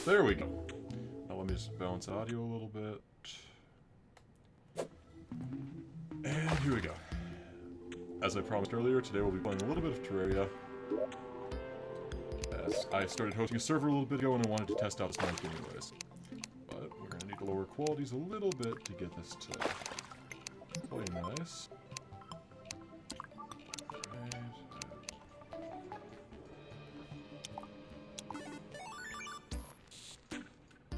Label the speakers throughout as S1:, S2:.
S1: There we go. Now let me just balance audio a little bit. And here we go. As I promised earlier, today we'll be playing a little bit of Terraria. As I started hosting a server a little bit ago and I wanted to test out this mic anyways. But we're going to need to lower qualities a little bit to get this to play nice.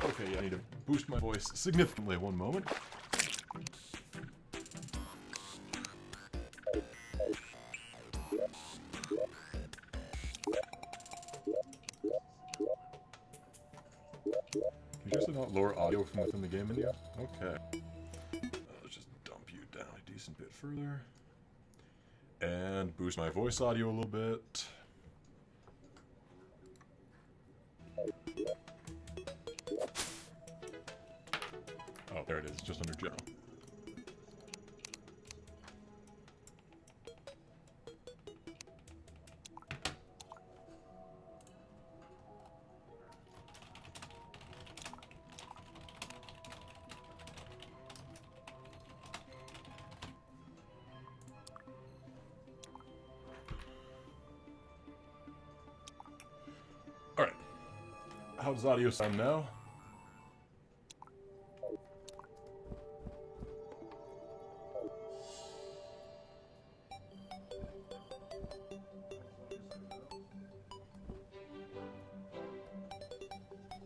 S1: Okay, yeah, I need to boost my voice significantly. One moment. Can you just not lower audio from within the game menu? Okay. Let's just dump you down a decent bit further. And boost my voice audio a little bit. Oh, there it is, just under general. Alright. How does audio sound now?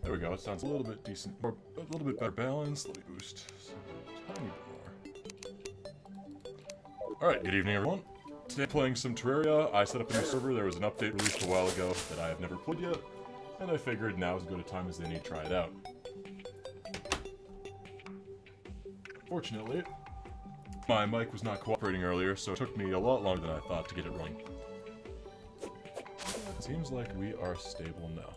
S1: There we go, it sounds a little bit decent, or a little bit better balanced. Let me boost a tiny bit more. Alright, good evening everyone. Today playing some Terraria. I set up a new server. There was an update released a while ago that I have never played yet, and I figured now is as good a time as any to try it out. Fortunately, my mic was not cooperating earlier, so it took me a lot longer than I thought to get it running. It seems like we are stable now.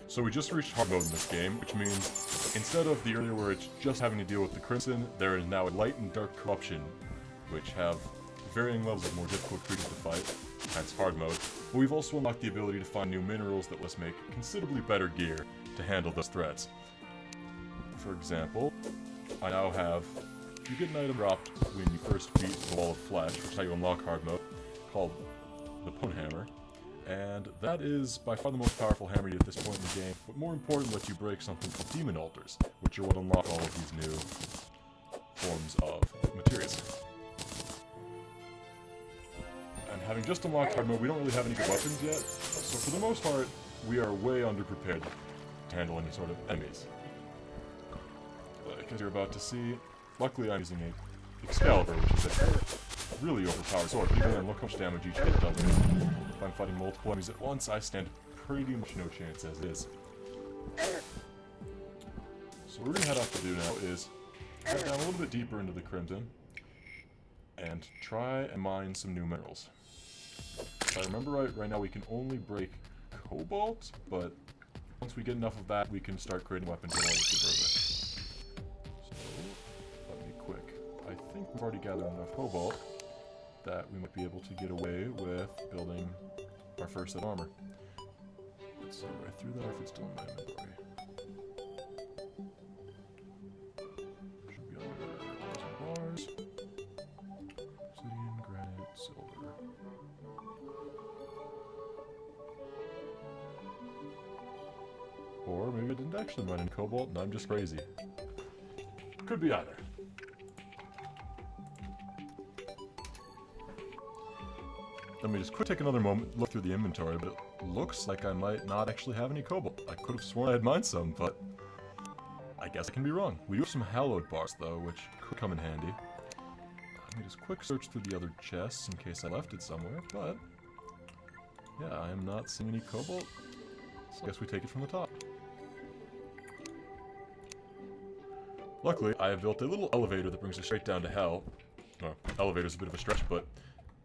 S1: So we just reached hard mode in this game, which means instead of the earlier where it's just having to deal with the Crimson, there is now a light and dark corruption, which have varying levels of more difficult creatures to fight, hence hard mode. But we've also unlocked the ability to find new minerals that let us make considerably better gear to handle those threats. For example, I now have, you get an item dropped when you first beat the Wall of Flesh, which is how you unlock hard mode, called the Bone Hammer. And that is by far the most powerful hammer at this point in the game, but more important, lets you break something called demon altars, which are what unlock all of these new forms of materials. And having just unlocked hard mode, we don't really have any good weapons yet, so for the most part, we are way underprepared to handle any sort of enemies. Like as you're about to see, luckily I'm using a Excalibur, which is a really overpowered sword, but even then, look how much damage each hit does. If I'm fighting multiple enemies at once, I stand pretty much no chance as is. So what we're gonna head off to do now is head down a little bit deeper into the Crimson and try and mine some new minerals. If I remember right now we can only break cobalt, but once we get enough of that, we can start creating weapons and all this further. So let me quick. I think we've already gathered enough cobalt that we might be able to get away with building our first set of armor. Let's see where I threw that or if it's still in my inventory. Should be under bars. Obsidian, granite, silver. Or maybe I didn't actually mine in cobalt and I'm just crazy. Could be either. Let me just quick take another moment, look through the inventory, but it looks like I might not actually have any cobalt. I could have sworn I had mined some, but I guess I can be wrong. We do have some hallowed bars though, which could come in handy. Let me just quick search through the other chests in case I left it somewhere, but yeah, I am not seeing any cobalt, so I guess we take it from the top. Luckily, I have built a little elevator that brings us straight down to hell. Well, elevator's a bit of a stretch, but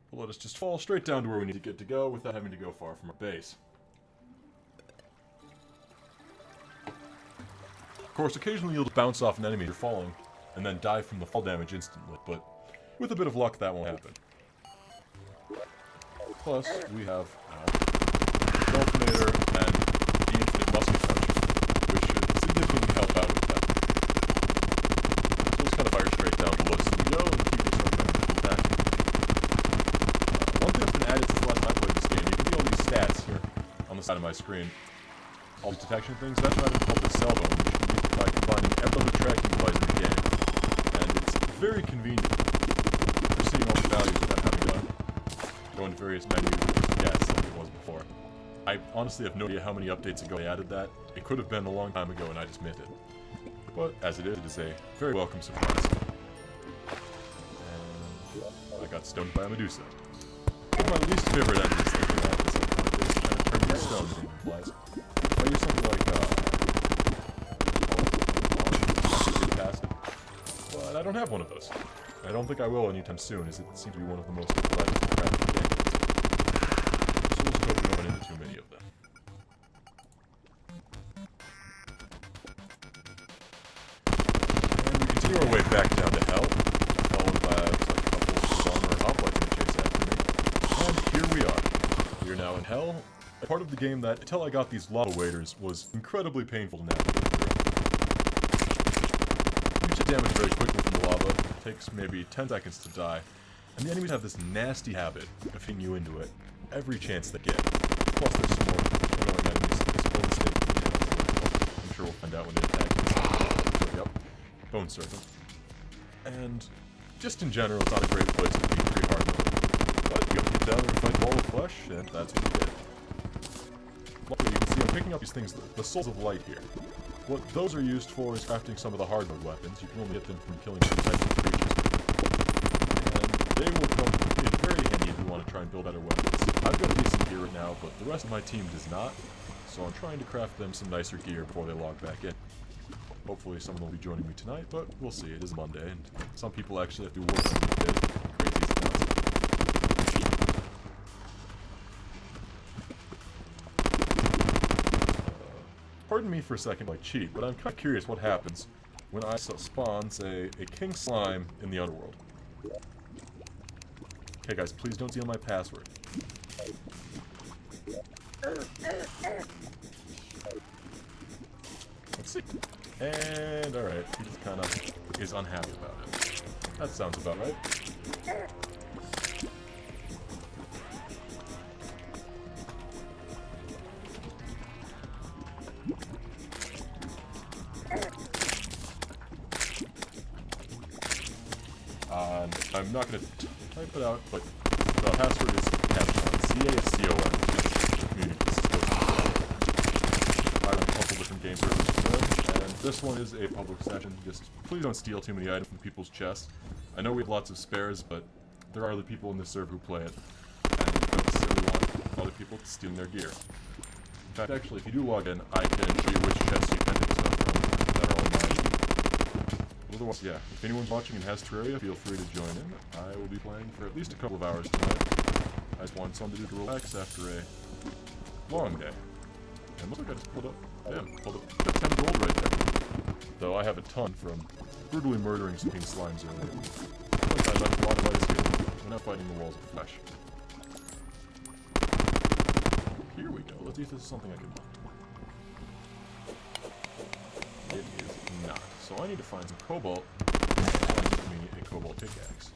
S1: will let us just fall straight down to where we need to get to go without having to go far from our base. Of course, occasionally you'll bounce off an enemy you're falling, and then die from the fall damage instantly, but with a bit of luck, that won't happen. Plus, we have Dolphinator and the Infinite Musket Punch, which should significantly help out with that. So let's kind of fire straight down the list as we go and keep this momentum attacking. One thing that's been added since the last time I played this game, you can see all these stats here on the side of my screen. All these detection things, that's an item called the cell phone, which can be by combining every other tracking device in the game. And it's very convenient for seeing all the values without having to go into various menus and just guess like it was before. I honestly have no idea how many updates ago they added that. It could have been a long time ago and I just missed it. But as it is a very welcome surprise. And I got stoned by a Medusa. One of my least favorite enemies thinking about this is kind of turning to stone, as it implies. If I use something like past it. But I don't have one of those. I don't think I will anytime soon, as it seems to be one of the most difficult items to craft in the game. So let's hope we don't run into too many of them. And we continue our way back down to hell, followed by a couple of armor hoplites to chase after me. And here we are. We are now in hell, a part of the game that, until I got these lava waders, was incredibly painful to navigate through. You take damage very quickly from the lava, it takes maybe 10 seconds to die, and the enemies have this nasty habit of hitting you into it every chance they get. Plus there's some more annoying enemies, this bone snake, I'm sure we'll find out when they attack you. So, yep, bone serpent. And just in general, it's not a great place to be pretty hard mode. But you have to get down there and fight Ball of Flesh, and that's what you get. Luckily, you can see I'm picking up these things, the Souls of Light here. What those are used for is crafting some of the hard mode weapons. You can only get them from killing certain types of creatures. And they will come in very handy if you want to try and build better weapons. I've got decent gear right now, but the rest of my team does not, so I'm trying to craft them some nicer gear before they log back in. Hopefully someone will be joining me tonight, but we'll see. It is Monday, and some people actually have to work on weekdays. Crazy as it sounds. Pardon me for a second if I cheat, but I'm kind of curious what happens when I spawn, say, a king slime in the underworld. Okay guys, please don't steal my password. Let's see. And alright, he just kind of is unhappy about it. That sounds about right. I'm not going to type it out, but the password is CASCON, C-A-S-C-O-N, which is community. I run a couple different game servers for them, and this one is a public session. Just please don't steal too many items from people's chests. I know we have lots of spares, but there are other people in this server who play it, and we don't necessarily want other people stealing their gear. In fact, actually, if you do log in, I can show you which chests you can take stuff from that are all mine. Otherwise, yeah, if anyone's watching and has Terraria, feel free to join in. I will be playing for at least a couple of hours tonight. I just wanted something to do to relax after a long day. And looks like I just pulled up, pulled up 10 gold right there. Though I have a ton from brutally murdering some pink slimes earlier. Like I left a lot of ice here. We're now fighting the walls of flesh. Here we go. Let's see if this is something I can do. It is not. So I need to find some cobalt and give me a cobalt pickaxe.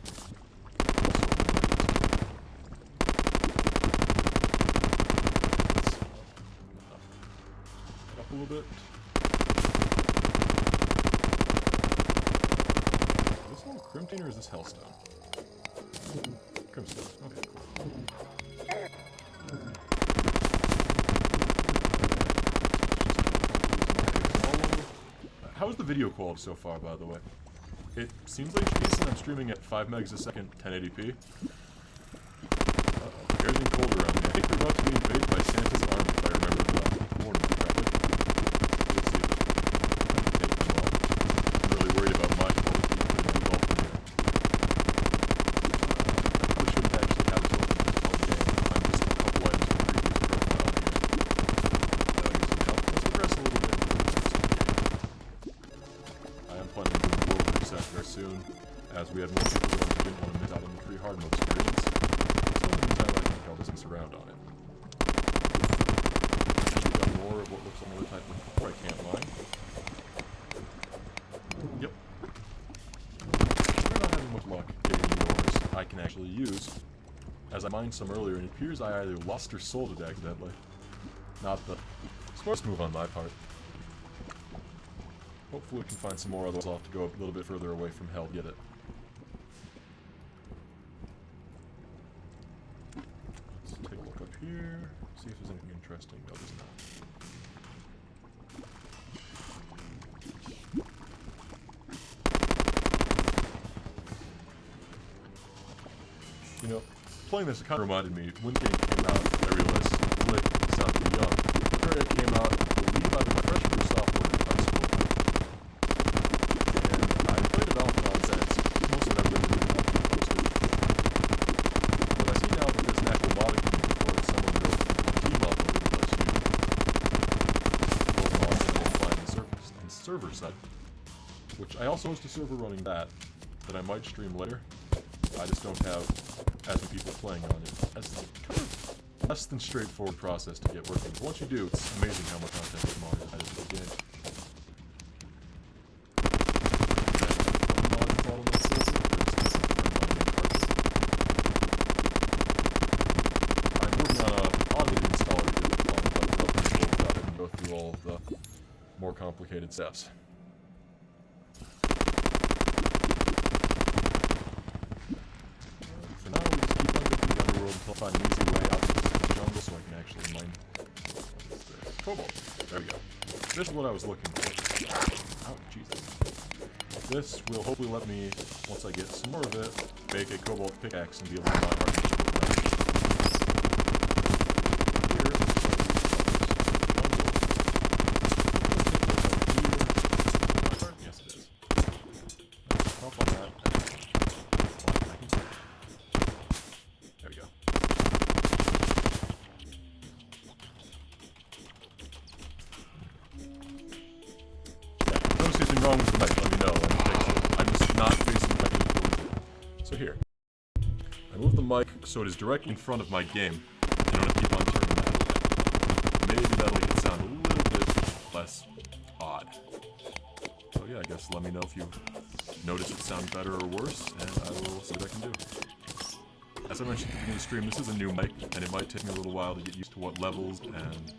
S1: Up a little bit. Is this all Crimson or is this Hellstone? Crimson. Okay, cool. How's the video quality so far, by the way? It seems like it's decent. I'm streaming at 5 megs a second, 1080p. Uh-oh, it's getting cold around me. I think we're about to be invaded by Santa's army, if I remember the warning correctly. We'll see if I can take them all. I'm really worried about my quality being engulfed in here. I probably shouldn't actually have this open in this whole game. I'm just a couple items from the previous profile here. That'll get some help. Let's progress a little bit. I am planning to do a world reset very soon, as we had more people who didn't want to free hard mode experience. So in the meantime, I think I'll just mess around on it. We've got more of what looks like another type of core, I can't lie. Yep. We're not having much luck getting any ores I can actually use. As I mined some earlier, and it appears I either lost or sold it accidentally. Not the smartest move on my part. Hopefully we can find some more, otherwise I'll have to go a little bit further away from hell to get it. Let's take a look up here, see if there's anything interesting. No, there's not. You know, playing this, it kind of reminded me, when the game came out, I realized, like, it sounded pretty young. Terraria came out, I believe, either my freshman or sophomore in high school. And I played it off and on since. Most of it I've been really posted. But I see now that there's an actual modding community for it. Someone wrote a team up over that lets you build mods and find the server side. Which I also host a server running that I might stream later. I just don't have as many people playing on it. As kind of less than straightforward process to get working. But once you do, it's amazing how much content is modded added to the game. I'm working on an automated installer to go through all of the more complicated steps. For now, we just keep on going through the underworld until I find an easy way out of this jungle so I can actually mine cobalt. There we go. This is what I was looking for. Oh, Jesus. This will hopefully let me, once I get some more of it, make a cobalt pickaxe and be able to mine hard. Yes, it is. Let's hop on that. There we go. Yeah, notice anything wrong with the mic, let me know and fix it. I'm just not facing the mic towards it. So here. I move the mic so it is directly in front of my game. And I'm going to keep on turning that way. Maybe that'll make it sound a little bit less odd. So yeah, I guess let me know if you notice it sound better or worse, and I will see what I can do. As I mentioned at the beginning of the stream, this is a new mic, and it might take me a little while to get used to what levels and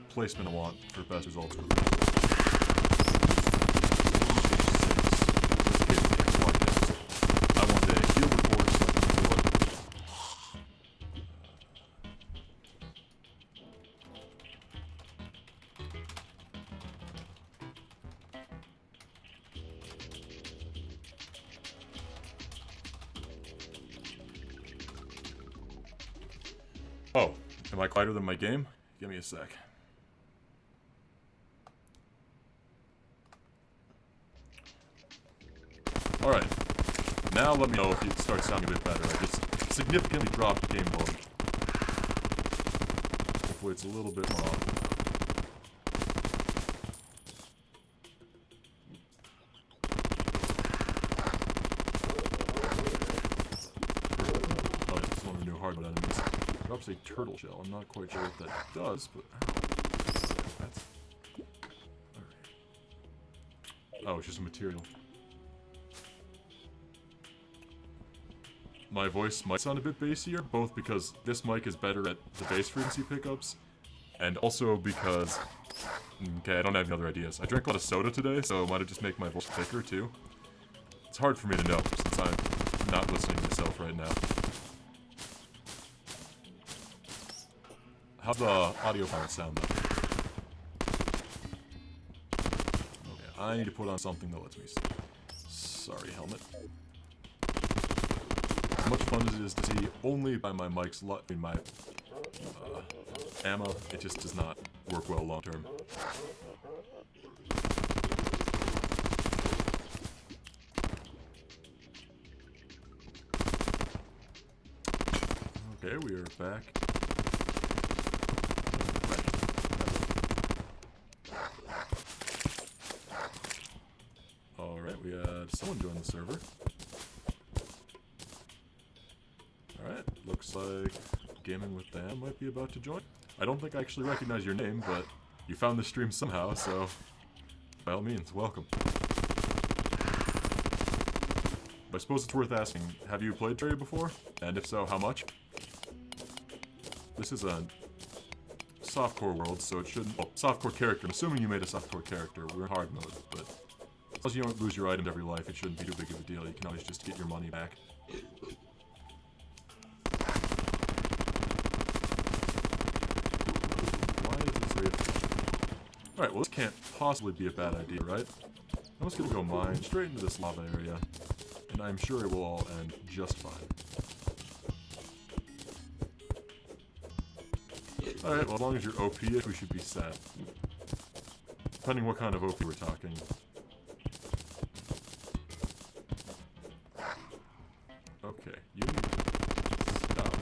S1: placement I want for best results with it. I want a field recorder so I can do it. Oh, am I quieter than my game? Give me a sec. Alright, now let me know if it starts sounding a bit better. I just significantly dropped game volume. Hopefully it's a little bit more audible now. Oh yeah, this is one of the new hardwood enemies. Drops a turtle shell. I'm not quite sure what that does, but... That's... Alright. Oh, it's just a material. My voice might sound a bit bassier, both because this mic is better at the bass frequency pickups, and also because... Okay, I don't have any other ideas. I drank a lot of soda today, so it might have just made my voice thicker, too. It's hard for me to know, since I'm not listening to myself right now. How's the audio file sound, though? Okay, I need to put on something that lets me see. Sorry, helmet. As much fun as it is to see only by my mic's in my ammo, it just does not work well long term. Okay, we are back. Alright, we had someone join the server. like Gaming with Dan might be about to join. I don't think I actually recognize your name, but you found the stream somehow, so by all means, welcome. But I suppose it's worth asking, have you played Terraria before? And if so, how much? This is a softcore world, so it shouldn't... Oh, softcore character. I'm assuming you made a softcore character. We're in hard mode, but as long as you don't lose your items every life, it shouldn't be too big of a deal. You can always just get your money back. Why is this raid? Alright, well this can't possibly be a bad idea, right? I'm just gonna go mine straight into this lava area, and I'm sure it will all end just fine. Alright, well as long as you're OP-ish, we should be set. Depending what kind of OP we're talking. Okay, you need to stop.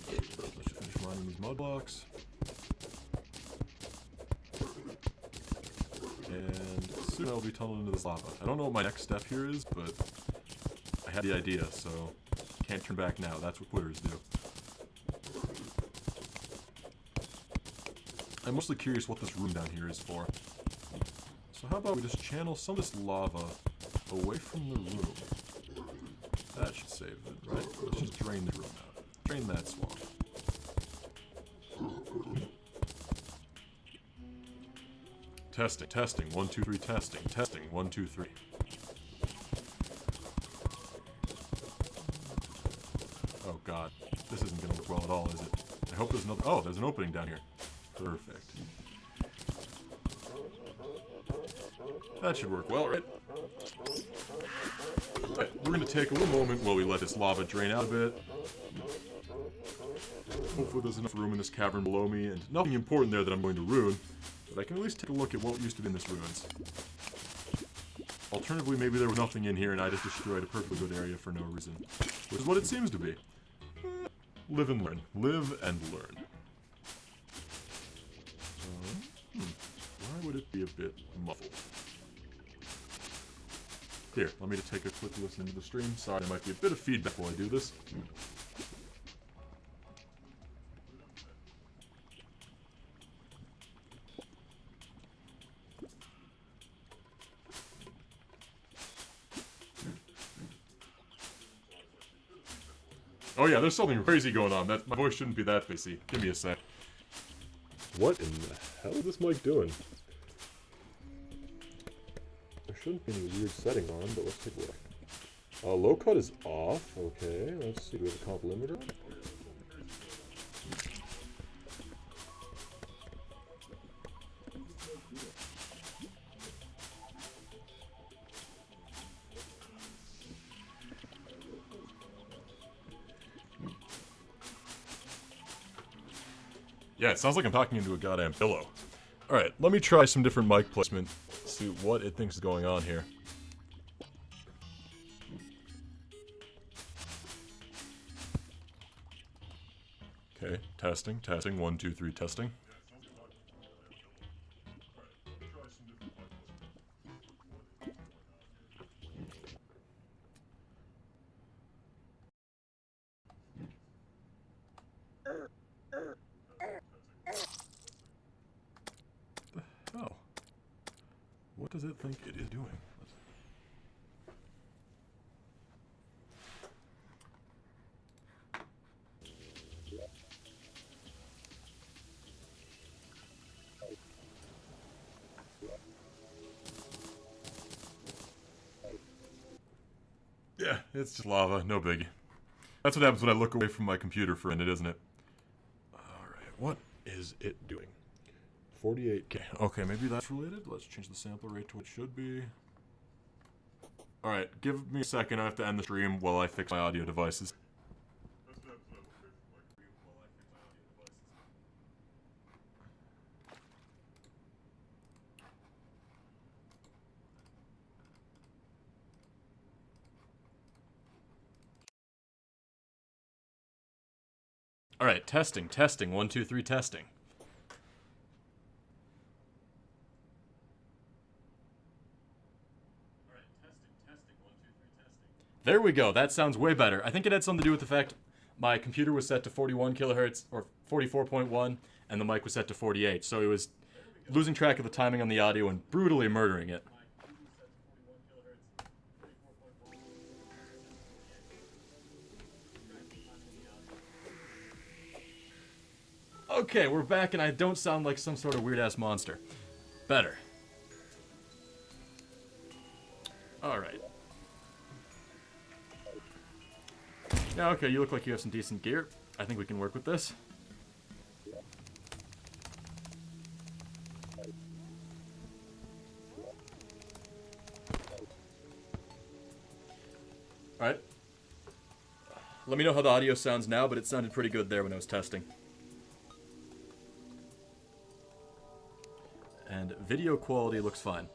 S1: There we go. Let's finish mining these mud blocks. And soon I'll be tunneling into this lava. I don't know what my next step here is, but I had the idea, so can't turn back now. That's what quitters do. I'm mostly curious what this room down here is for. So how about we just channel some of this lava away from the room? That should save it, right? Let's just drain the room out. Drain that swamp. Testing, testing, 1, 2, 3, testing, testing, 1, 2, 3. Oh god, this isn't gonna look well at all, is it? I hope there's another. Oh, there's an opening down here. Perfect. That should work well, right? Alright, we're gonna take a little moment while we let this lava drain out a bit. Hopefully there's enough room in this cavern below me, and nothing important there that I'm going to ruin, but I can at least take a look at what used to be in this ruins. Alternatively, maybe there was nothing in here and I just destroyed a perfectly good area for no reason. Which is what it seems to be. Live and learn. Live and learn. Why would it be a bit muffled? Here, let me just take a quick listen to the stream. Sorry, there might be a bit of feedback while I do this. Oh yeah, there's something crazy going on. My voice shouldn't be that bassy. Give me a sec.
S2: What in the hell is this mic doing? There shouldn't be any weird setting on, but let's take a look. Low cut is off. Okay, let's see. Do we have a comp limiter?
S1: Yeah, it sounds like I'm talking into a goddamn pillow. Alright, let me try some different mic placement. See what it thinks is going on here. Okay, testing, testing, 1, 2, 3, testing. Oh. What does it think it is doing? Yeah, it's just lava, no biggie. That's what happens when I look away from my computer for a minute, isn't it? Alright, what is it doing? 48K. Okay, maybe that's related. Let's change the sample rate to what it should be. Alright, give me a second. I have to end the stream while I fix my audio devices. Alright, testing, testing, 1, 2, 3, testing. There we go. That sounds way better. I think it had something to do with the fact my computer was set to 41 kilohertz, or 44.1, and the mic was set to 48. So it was losing track of the timing on the audio and brutally murdering it. Okay, we're back, and I don't sound like some sort of weird-ass monster. Better. Alright. Yeah, okay, you look like you have some decent gear. I think we can work with this. Alright. Let me know how the audio sounds now, but it sounded pretty good there when I was testing. And video quality looks fine.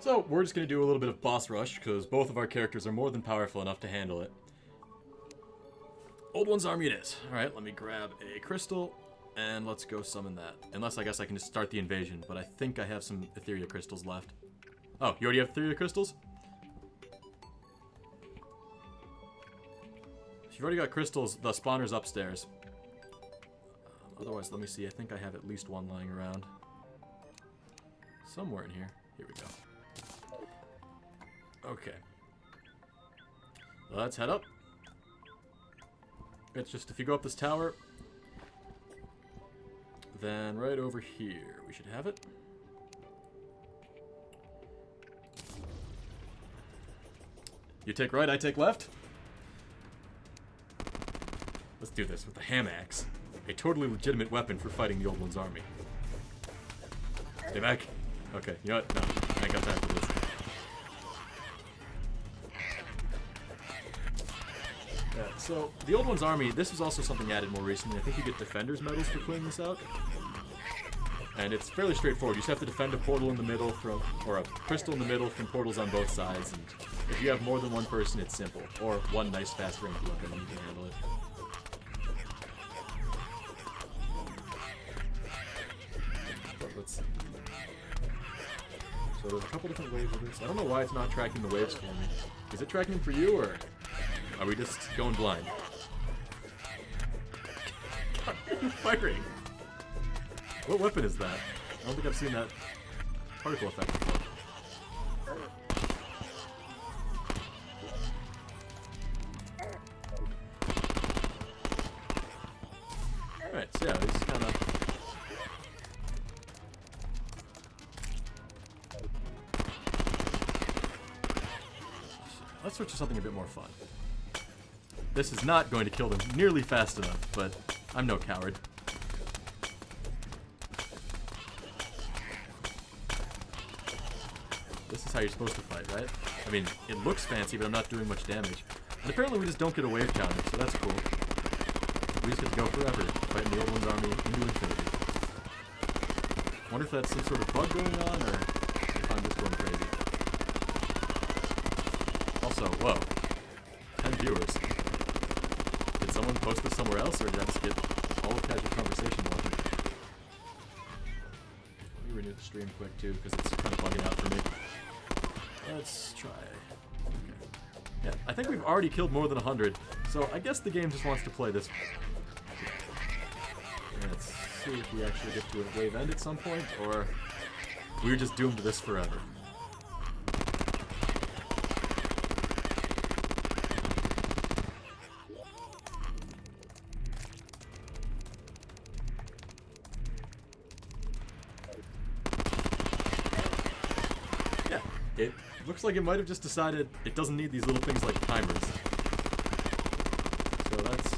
S1: So, we're just going to do a little bit of boss rush, because both of our characters are more than powerful enough to handle it. Old One's Army it is. Alright, let me grab a crystal, and let's go summon that. Unless I guess I can just start the invasion, but I think I have some Etheria crystals left. Oh, you already have Etheria crystals? If you've already got crystals, the spawner's upstairs. Otherwise, let me see. I think I have at least one lying around. Somewhere in here. Here we go. Okay. Let's head up. It's just, if you go up this tower, then right over here, we should have it. You take right, I take left. Let's do this with the ham axe. A totally legitimate weapon for fighting the Old One's army. Stay back. Okay, you know what? No, I ain't got time for this. Yeah, so, the Old One's army, this was also something added more recently. I think you get Defender's medals for clearing this out. And it's fairly straightforward. You just have to defend a portal in the middle from, or a crystal in the middle from portals on both sides. And if you have more than one person, it's simple. Or one nice fast ranged weapon, and you can handle it. But let's see. So there's a couple different waves of this. I don't know why it's not tracking the waves for me. Is it tracking them for you, or are we just going blind? God, are you firing? What weapon is that? I don't think I've seen that particle effect before. Alright, so yeah, this is kind of... Let's switch to something a bit more fun. This is not going to kill them nearly fast enough, but I'm no coward. This is how you're supposed to fight, right? I mean, it looks fancy, but I'm not doing much damage. And apparently we just don't get a wave counter, so that's cool. We just get to go forever, fighting the Old One's army into infinity. Wonder if that's some sort of bug going on, or if I'm just going crazy. Also, whoa. 10 viewers. Did someone post this somewhere else, or did I just get all of casual conversation watching? Let me renew the stream quick, too, because it's kind of bugging out for me. Let's try. Okay. Yeah, I think we've already killed more than 100, so I guess the game just wants to play this. Let's see if we actually get to a wave end at some point, or we're just doomed to this forever. Yeah, it looks like it might have just decided it doesn't need these little things like timers. So that's...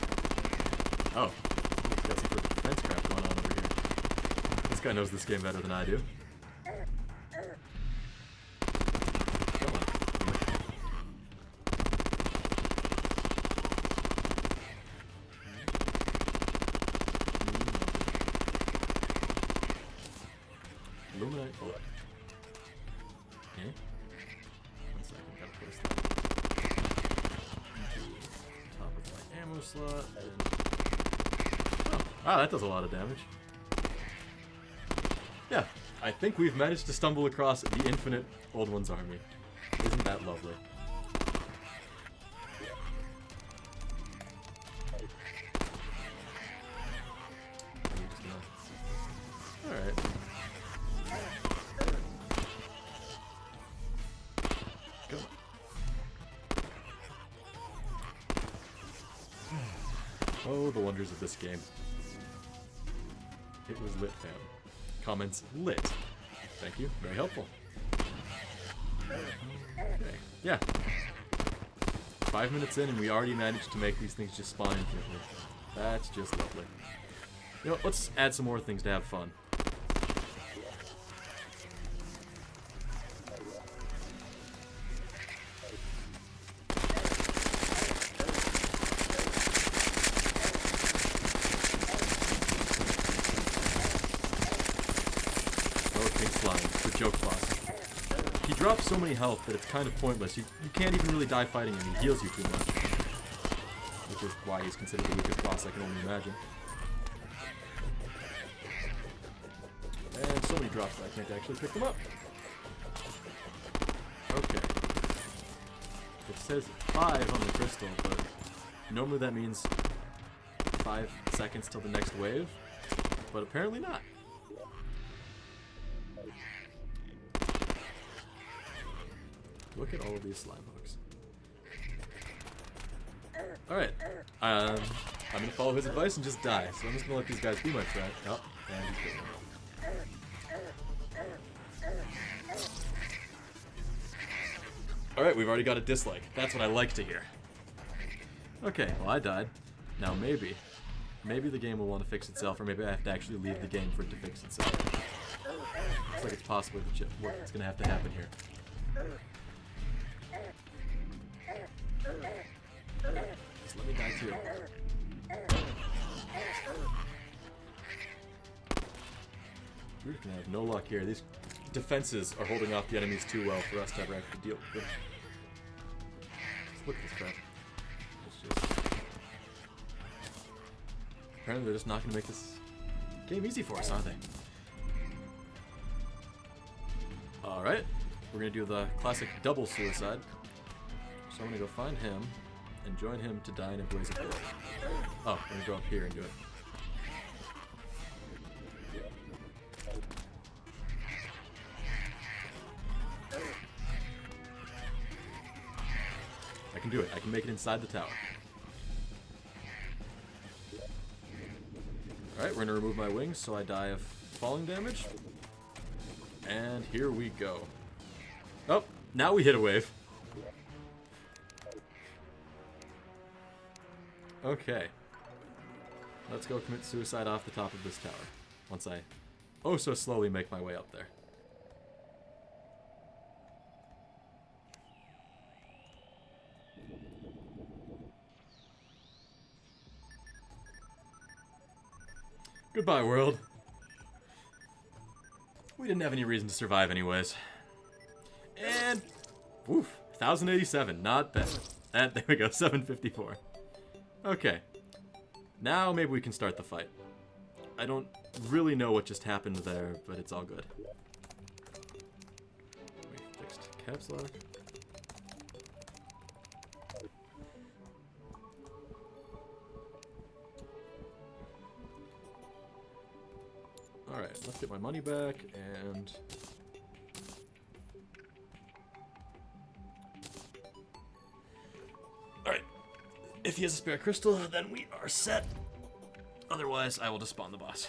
S1: Oh. He's got some sort of defense crap going on over here. This guy knows this game better than I do. Come on. Illuminate. Oh. Okay. 1 second, gotta place that into the top of my ammo slot, and
S3: Wow, that does a lot of damage. Yeah, I think we've managed to stumble across the infinite Old One's army. Isn't that lovely? Alright. Go. Oh, the wonders of this game. It was lit, fam. Comments lit. Thank you. Very helpful. Okay. Yeah. 5 minutes in and we already managed to make these things just spawn infinitely. That's just lovely. You know what, let's add some more things to have fun. The joke boss. He drops so many health that it's kind of pointless. You can't even really die fighting him. He heals you too much. Which is why he's considered the weakest boss I can only imagine. And so many drops that I can't actually pick them up. Okay. It says 5 on the crystal, but normally that means 5 seconds till the next wave. But apparently not. Look at all of these slime hooks. Alright. I'm gonna follow his advice and just die. So I'm just gonna let these guys be my friend. Oh, and he's getting Alright, we've already got a dislike. That's what I like to hear. Okay, well I died. Now maybe the game will want to fix itself, or maybe I have to actually leave the game for it to fix itself. Looks like it's possibly what's gonna have to happen here. Just let me die too. We're gonna have no luck here. These defenses are holding off the enemies too well for us to ever have to deal with them. Just look at this crap. It's just... Apparently they're just not gonna make this game easy for us, are they? Alright. We're gonna do the classic double suicide. So I'm gonna go find him and join him to die in a blaze of glory. Oh, I'm gonna go up here and do it. I can do it. I can make it inside the tower. Alright, we're gonna remove my wings so I die of falling damage. And here we go. Oh, now we hit a wave. Okay. Let's go commit suicide off the top of this tower. Once I oh so slowly make my way up there. Goodbye, world. We didn't have any reason to survive anyways. And, woof, 1087, not bad. And there we go, 754. Okay. Now maybe we can start the fight. I don't really know what just happened there, but it's all good. We fixed caps lock. Alright, let's get my money back, and... Alright, if he has a spare crystal, then we are set. Otherwise, I will just spawn the boss.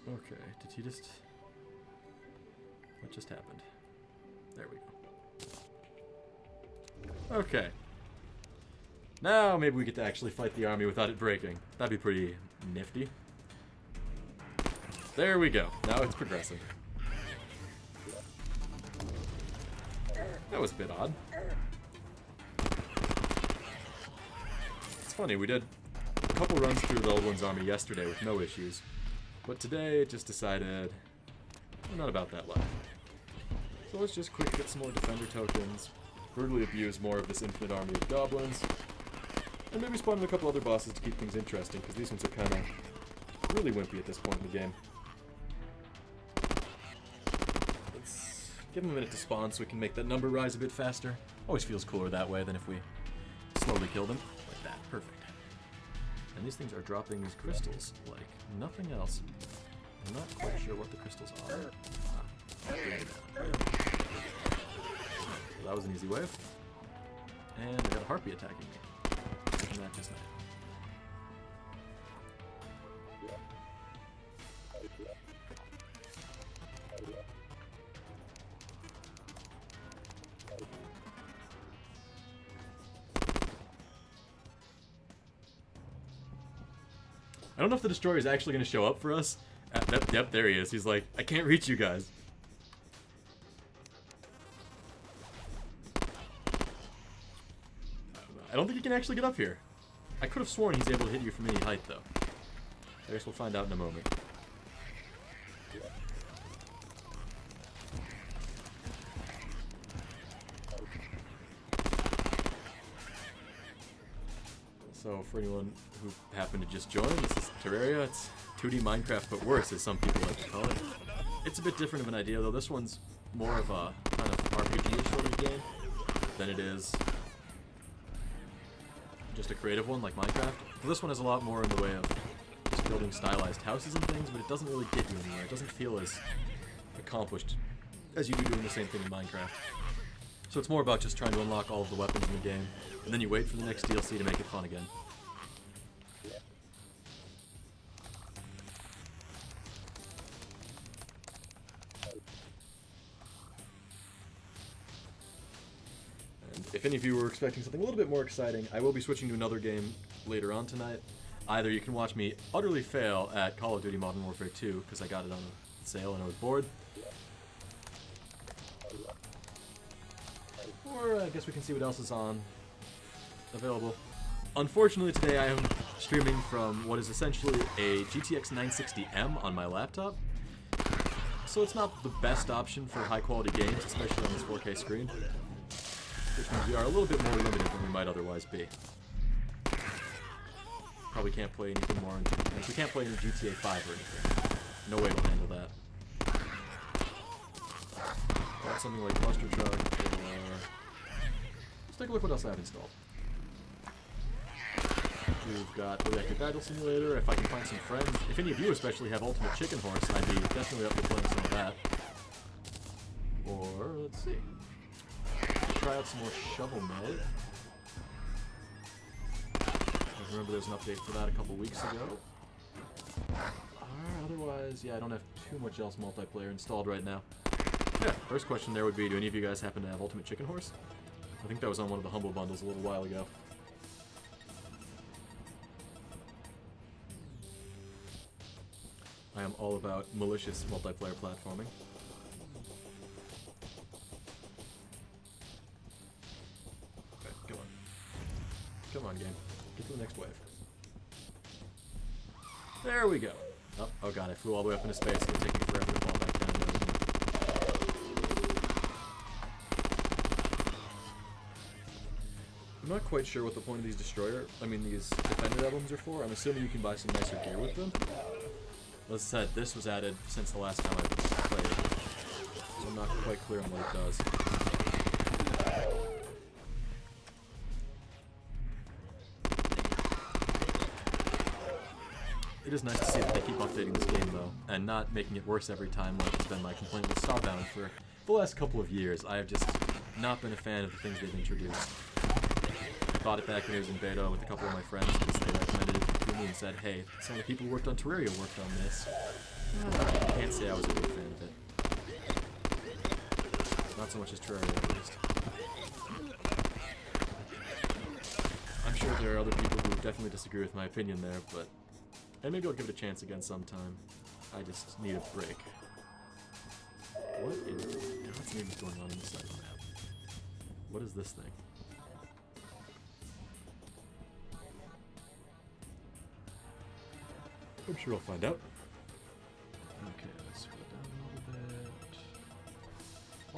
S3: Okay, did he just... What just happened? There we go. Okay. Now maybe we get to actually fight the army without it breaking. That'd be pretty nifty. There we go. Now it's progressing. That was a bit odd. It's funny, we did a couple runs through the Old One's army yesterday with no issues. But today, it just decided I'm not about that life. So let's just quick get some more defender tokens, brutally abuse more of this infinite army of goblins, and maybe spawn in a couple other bosses to keep things interesting, because these ones are kind of really wimpy at this point in the game. Let's give them a minute to spawn so we can make that number rise a bit faster. Always feels cooler that way than if we slowly kill them. Like that. Perfect. And these things are dropping these crystals like nothing else. I'm not quite sure what the crystals are. That was an easy wave. And I got a harpy attacking me. And that just I don't know if the destroyer is actually going to show up for us. Yep, there he is. He's like, I can't reach you guys. I don't think he can actually get up here. I could have sworn he's able to hit you from any height, though. I guess we'll find out in a moment. So, for anyone who happened to just join, this is Terraria. It's 2D Minecraft, but worse, as some people like to call it. It's a bit different of an idea, though. This one's more of a kind of RPG sort of game than it is just a creative one like Minecraft. This one has a lot more in the way of just building stylized houses and things, but it doesn't really get you anywhere. It doesn't feel as accomplished as you do doing the same thing in Minecraft. So it's more about just trying to unlock all of the weapons in the game, and then you wait for the next DLC to make it fun again. And if any of you were expecting something a little bit more exciting, I will be switching to another game later on tonight. Either you can watch me utterly fail at Call of Duty Modern Warfare 2, because I got it on sale and I was bored, or I guess we can see what else is on available. Unfortunately, today I am streaming from what is essentially a GTX 960M on my laptop, so it's not the best option for high-quality games, especially on this 4K screen, which means we are a little bit more limited than we might otherwise be. Probably can't play anything more intense. We can't play any GTA 5 or anything. No way to handle that. Got something like Cluster Truck, or... Let's take a look what else I have installed. We've got the Reactive Battle Simulator, if I can find some friends. If any of you especially have Ultimate Chicken Horse, I'd be definitely up for playing some of that. Or, let's see. Try out some more Shovel Knight. I remember there was an update for that a couple weeks ago. Otherwise, yeah, I don't have too much else multiplayer installed right now. Yeah, first question there would be, do any of you guys happen to have Ultimate Chicken Horse? I think that was on one of the Humble Bundles a little while ago. I am all about malicious multiplayer platforming. Okay, come on. Come on, game. Get to the next wave. There we go. Oh god, I flew all the way up into space. It's gonna take me forever to fall back down there. I'm not quite sure what the point of these these Defender emblems are for. I'm assuming you can buy some nicer gear with them. As I said, this was added since the last time I played it, so I'm not quite clear on what it does. It is nice to see that they keep updating this game, though, and not making it worse every time like it's been my complaint with Starbound for the last couple of years. I have just not been a fan of the things they've introduced. I bought it back when it was in beta with a couple of my friends because they recommended it to me and said, hey, some of the people who worked on Terraria worked on this. I can't say I was a big fan of it. Not so much as Terraria, at least. I'm sure there are other people who definitely disagree with my opinion there, but... And maybe I'll give it a chance again sometime. I just need a break. What's even going on in the side map? What is this thing? I'm sure I'll find out.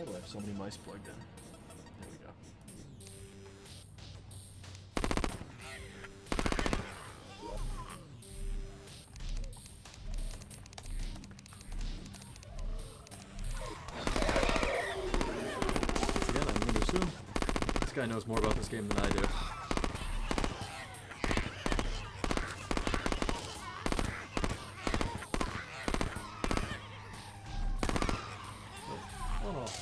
S3: Why do I have so many mice plugged in? There we go. Again, I'm going to assume this guy knows more about this game than I do.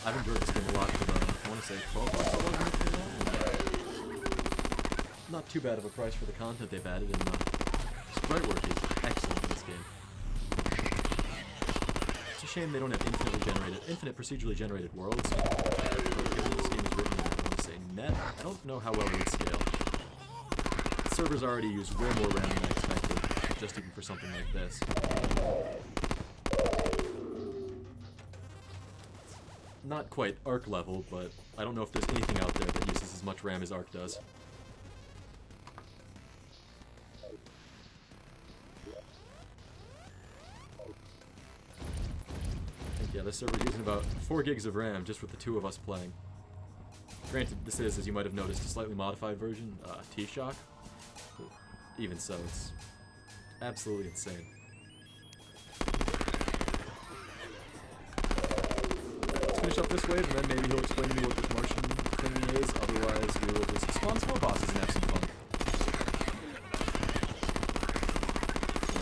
S3: I've enjoyed this game a lot for the, I want to say, $12. Not too bad of a price for the content they've added, and sprite work is excellent in this game. It's a shame they don't have infinite procedurally generated worlds. But given this game is written in, I want to say, net, I don't know how well it would scale. The servers already use way more RAM than I expected, just even for something like this. Not quite Ark level, but I don't know if there's anything out there that uses as much RAM as Ark does. Yeah, this server using about 4 gigs of RAM just with the 2 of us playing. Granted, this is, as you might have noticed, a slightly modified version, T-Shock. Even so, it's absolutely insane. Finish up this wave, and then maybe he'll explain to me what this Martian thing is. Otherwise, we will just spawn small bosses and have some fun.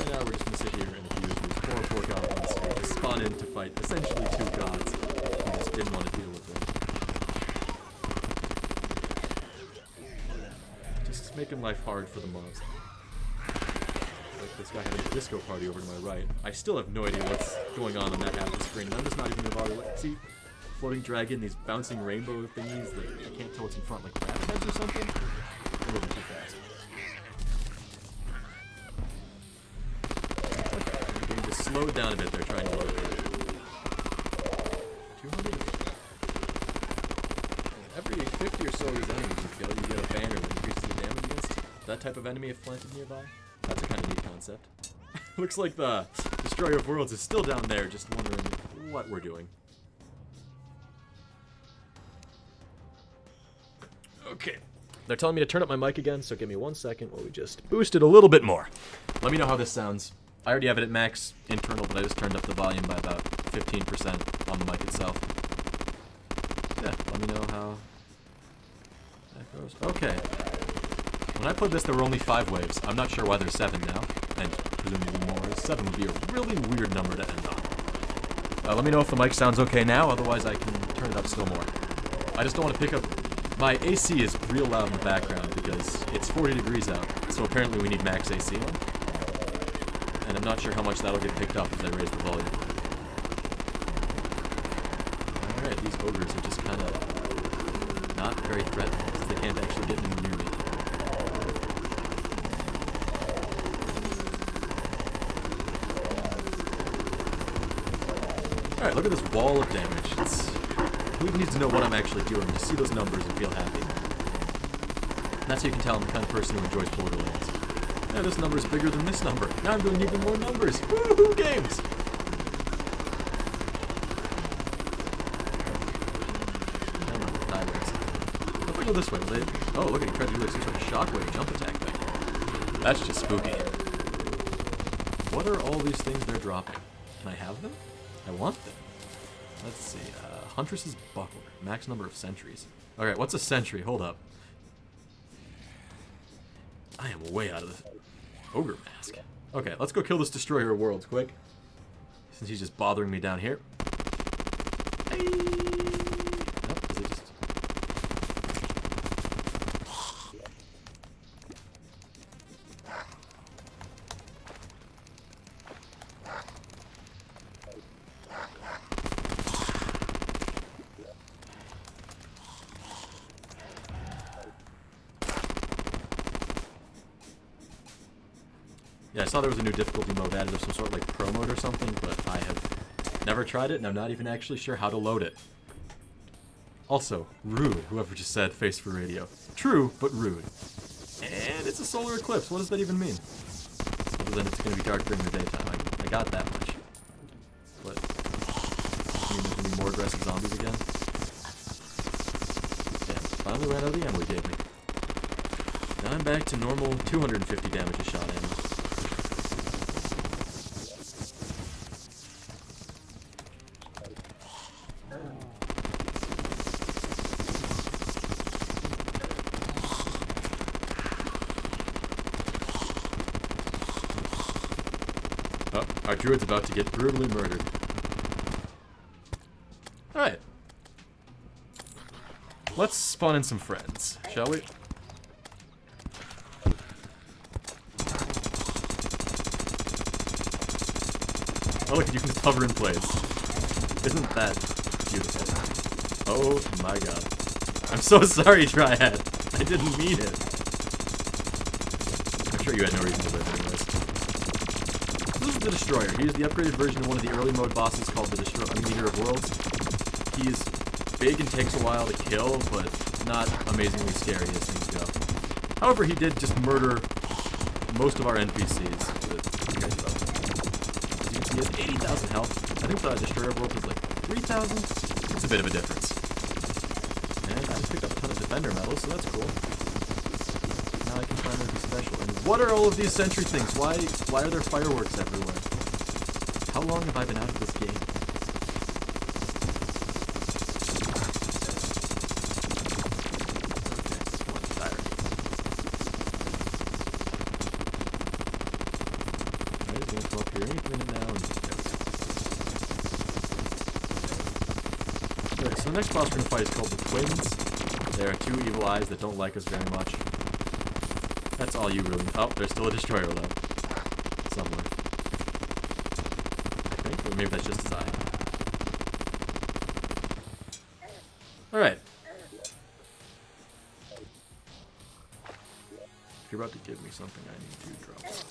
S3: And now we're just gonna sit here and abuse these poor goblins who just spawn in to fight essentially 2 gods who just didn't want to deal with them. Just making life hard for the mobs. Like this guy having a disco party over to my right. I still have no idea what's going on that half of the screen, and I'm just not even gonna bother. See, floating dragon, these bouncing rainbow thingies that I can't tell what's in front, like crab heads or something? They're moving too fast. Okay, the game just slowed down a bit there trying to load it. 200? Every 50 or so of these enemies you kill, you get a banner that increases the damage against that type of enemy if planted nearby. That's a kind of neat concept. Looks like the Destroyer of Worlds is still down there, just wondering what we're doing. Okay. They're telling me to turn up my mic again, so give me 1 second while we just boost it a little bit more. Let me know how this sounds. I already have it at max internal, but I just turned up the volume by about 15% on the mic itself. Yeah, let me know how that goes. Okay. When I played this, there were only 5 waves. I'm not sure why there's 7 now, and presumably more. 7 would be a really weird number to end on. Let me know if the mic sounds okay now, otherwise I can turn it up still more. I just don't want to pick up... My AC is real loud in the background because it's 40 degrees out, so apparently we need max AC on. And I'm not sure how much that'll get picked up as I raise the volume. Alright, these ogres are just kind of not very threatening because they can't actually get anywhere near me. Alright, look at this wall of damage. Who even needs to know what I'm actually doing? Just see those numbers and feel happy. And that's how you can tell I'm the kind of person who enjoys Borderlands. Yeah, this number is bigger than this number. Now I'm doing even more numbers. Woohoo, games! If I go this way, will they... Oh, look, he tried to do like some sort of shockwave jump attack thing. That's just spooky. What are all these things they're dropping? Can I have them? I want them. Let's see, Huntress's Buckler. Max number of sentries. Alright, what's a sentry? Hold up. I am way out of the ogre mask. Okay, let's go kill this Destroyer of Worlds quick. Since he's just bothering me down here. Hey! Nope, is it just... Yeah, I saw there was a new difficulty mode added or some sort of like pro mode or something, but I have never tried it and I'm not even actually sure how to load it. Also, rude, whoever just said face for radio. True, but rude. And it's a solar eclipse, what does that even mean? Other than it's going to be dark during the daytime, I got that much. But, you mean there's going to be more aggressive zombies again? finally ran out of the ammo he gave me. Now I'm back to normal 250 damage a shot ammo. Oh, our druid's about to get brutally murdered. Alright. Let's spawn in some friends, shall we? Oh look, you can just hover in place. Isn't that beautiful? Oh my god. I'm so sorry, Triad. I didn't mean it. I'm sure you had no reason to live anyways. This is the Destroyer. He is the upgraded version of one of the early mode bosses called the Meteor of Worlds. He's big and takes a while to kill, but not amazingly scary as things go. However, he did just murder most of our NPCs. You guys love. As you can see, he has 80,000 health. I think the Destroyer of Worlds is like 3,000. It's a bit of a difference. And I just picked up a ton of Defender medals, so that's cool. Now I can finally be special. And what are all of these sentry things? Why are there fireworks everywhere? How long have I been out of this game? So the next boss we're going to fight is called the Twins. They are two evil eyes that don't like us very much. That's all you really... Oh, there's still a Destroyer left. Somewhere. I think, or maybe that's just his eye. Alright. If you're about to give me something, I need to drop it.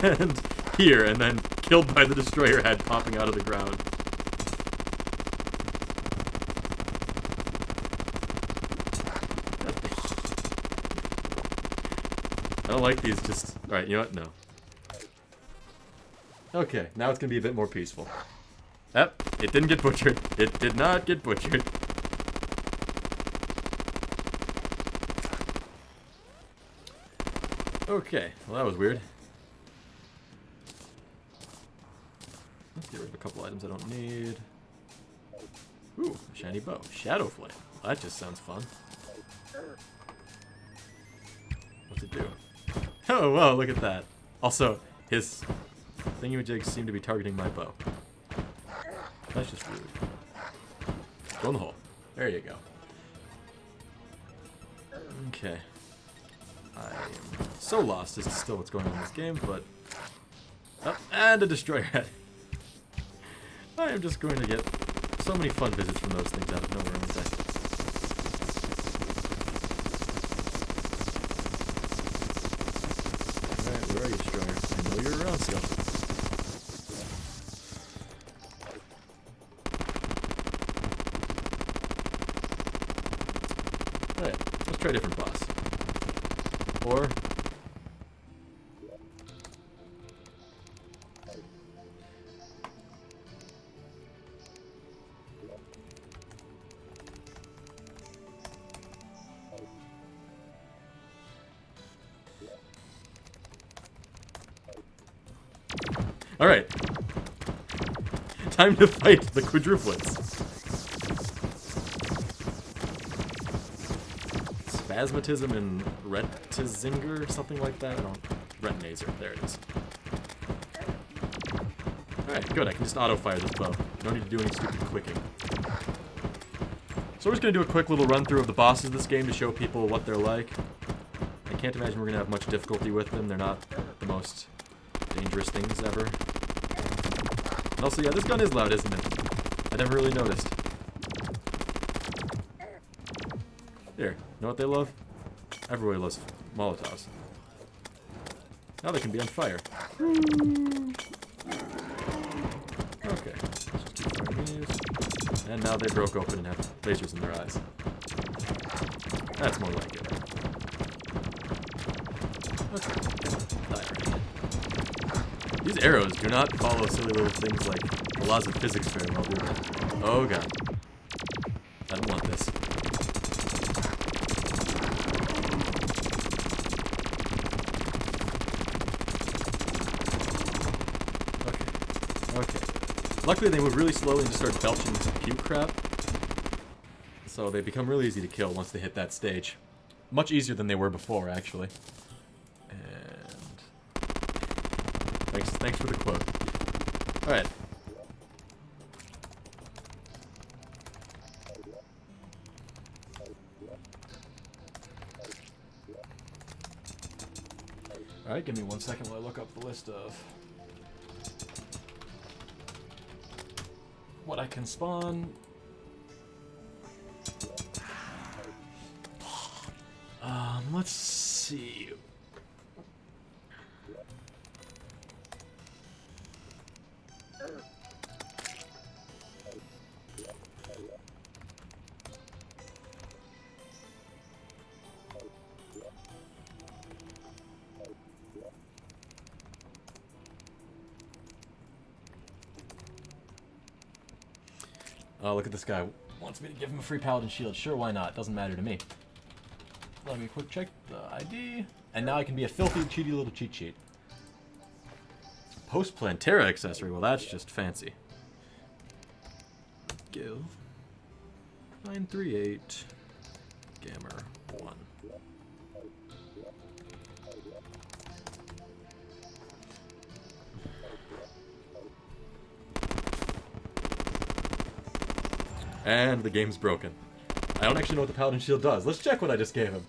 S3: And here, and then killed by the Destroyer head popping out of the ground. I don't like these just... Alright, you know what? No. Okay, now it's gonna be a bit more peaceful. Yep, it didn't get butchered. It did not get butchered. Okay, well that was weird. Let's get rid of a couple items I don't need. Ooh, a shiny bow. Shadow Flame. Well, that just sounds fun. What's it do? Oh, whoa, look at that. Also, his thingamajigs seem to be targeting my bow. That's just rude. Go in the hole. There you go. Okay. I am so lost as to still what's going on in this game, but... Oh, and a Destroyer head. I am just going to get so many fun visits from those things out of nowhere, aren't I? Alright, where are you, Destroyer? I know you're around still. Alright, let's try a different boss. Or... Alright. Time to fight the quadruplets. Spasmatism and Retizinger, something like that. I don't... Retinazer, there it is. Alright, good. I can just auto-fire this bow. No need to do any stupid clicking. So we're just going to do a quick little run-through of the bosses of this game to show people what they're like. I can't imagine we're going to have much difficulty with them. They're not the most dangerous things ever. And also, yeah, this gun is loud, isn't it? I never really noticed. Here, you know what they love? Everybody loves Molotovs. Now they can be on fire. Okay, let's just keep firing these. And now they broke open and have lasers in their eyes. That's more like it. Okay, die already. These arrows do not follow silly little things like The laws of physics very well, do they? Oh god. I don't want this. Okay. Luckily they move really slowly and just start belching some puke crap. So they become really easy to kill once they hit that stage. Much easier than they were before, actually. And thanks for the quote. Alright. Alright, give me 1 second while I look up the list of what I can spawn. Let's see. Oh, look at this guy. Wants me to give him a free paladin shield. Sure, why not? Doesn't matter to me. Let me quick check the ID. And now I can be a filthy, cheaty little cheat sheet. Post-plan Terra accessory. Well, that's just fancy. Give 938 Gammer 1. And the game's broken. I don't actually know what the Paladin Shield does. Let's check what I just gave him.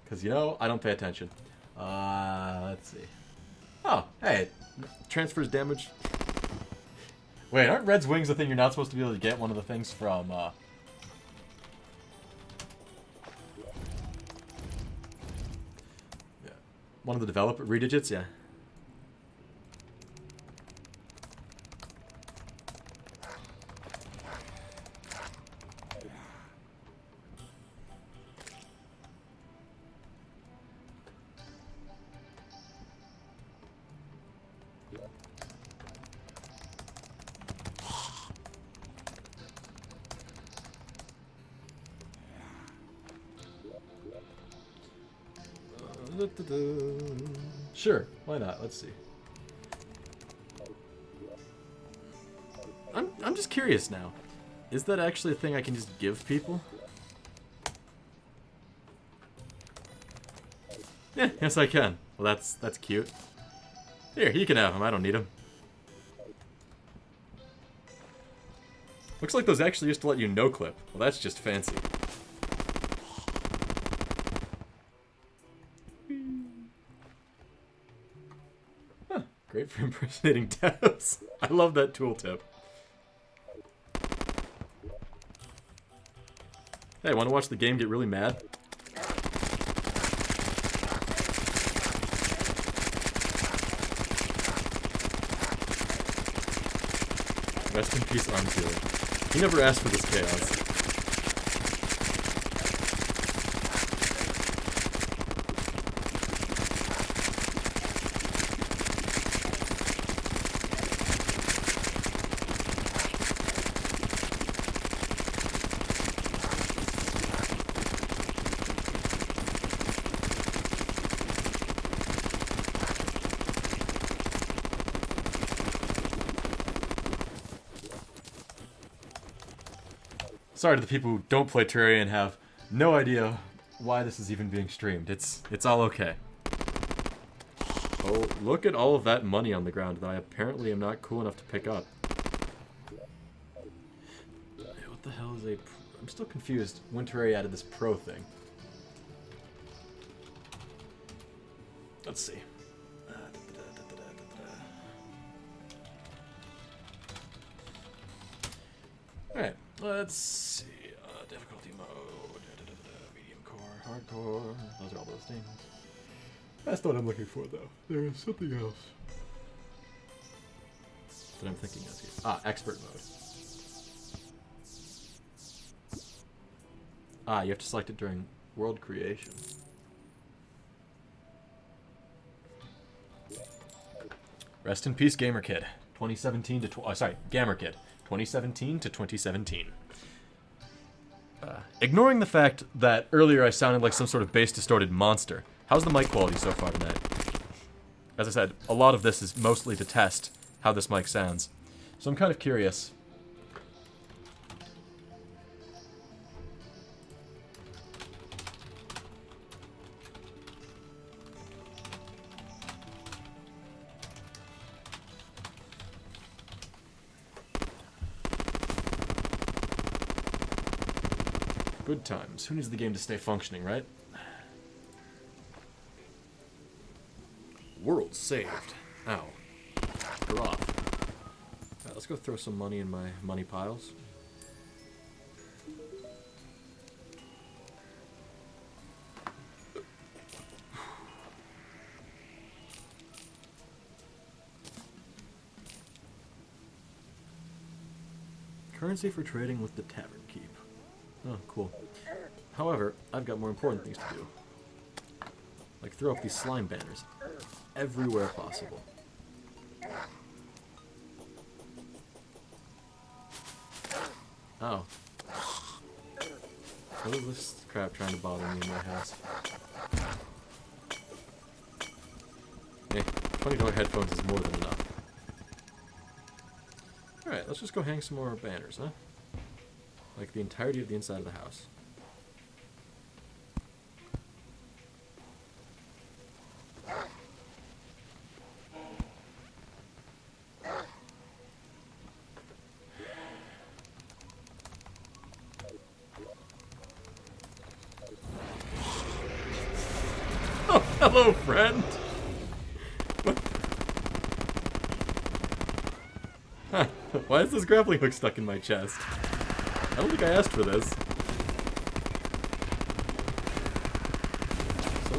S3: Because, you know, I don't pay attention. Let's see. Oh, hey, it transfers damage. Wait, aren't Red's Wings the thing you're not supposed to be able to get? One of the things from, yeah. One of the developer redigits, yeah. Sure, why not? Let's see. I'm just curious now. Is that actually a thing I can just give people? Yeah, yes I can. Well, that's cute. Here, you can have him. I don't need him. Looks like those actually used to let you no-clip. Well, that's just fancy. Huh, great for impersonating devs. I love that tooltip. Hey, want to watch the game get really mad? Rest in peace, Armfield. He never asked for this chaos. Sorry to the people who don't play Terraria and have no idea why this is even being streamed. It's all okay. Oh, look at all of that money on the ground that I apparently am not cool enough to pick up. What the hell is a... I'm still confused when Terraria added this pro thing. Let's see. Alright, let's see. Difficulty mode. Medium core, hardcore. Those are all those things. That's not what I'm looking for, though. There is something else that I'm thinking of here. Ah, expert mode. Ah, you have to select it during world creation. Rest in peace, Gamer Kid. 2017 to Gamerkid, 2017 to 2017. Ignoring the fact that earlier I sounded like some sort of bass distorted monster, how's the mic quality so far tonight? As I said, a lot of this is mostly to test how this mic sounds, so I'm kind of curious. Good times. Who needs the game to stay functioning, right? World saved. Ow. You're off. Alright, let's go throw some money in my money piles. Currency for trading with the tavern keep. Oh, cool. However, I've got more important things to do. Like throw up these slime banners everywhere possible. Oh. What is this crap trying to bother me in my house? Hey, $20 headphones is more than enough. Alright, let's just go hang some more banners, huh? Like the entirety of the inside of the house. Oh, hello, friend! Huh, why is this grappling hook stuck in my chest? I don't think I asked for this. So,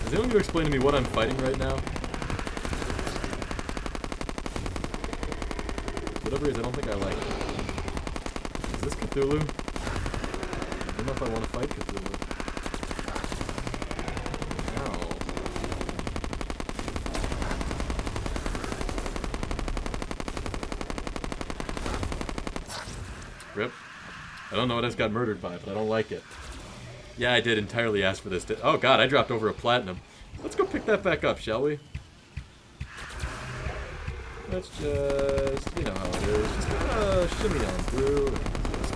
S3: is anyone going to explain to me what I'm fighting right now? Whatever it is, I don't think I like it. Is this Cthulhu? I don't know if I want to fight Cthulhu. Ow. Rip. I don't know what I just got murdered by, but I don't like it. Yeah, I did entirely ask for this. Oh god, I dropped over a platinum. Let's go pick that back up, shall we? Let's just, you know how it is. Just kinda shimmy on through. Just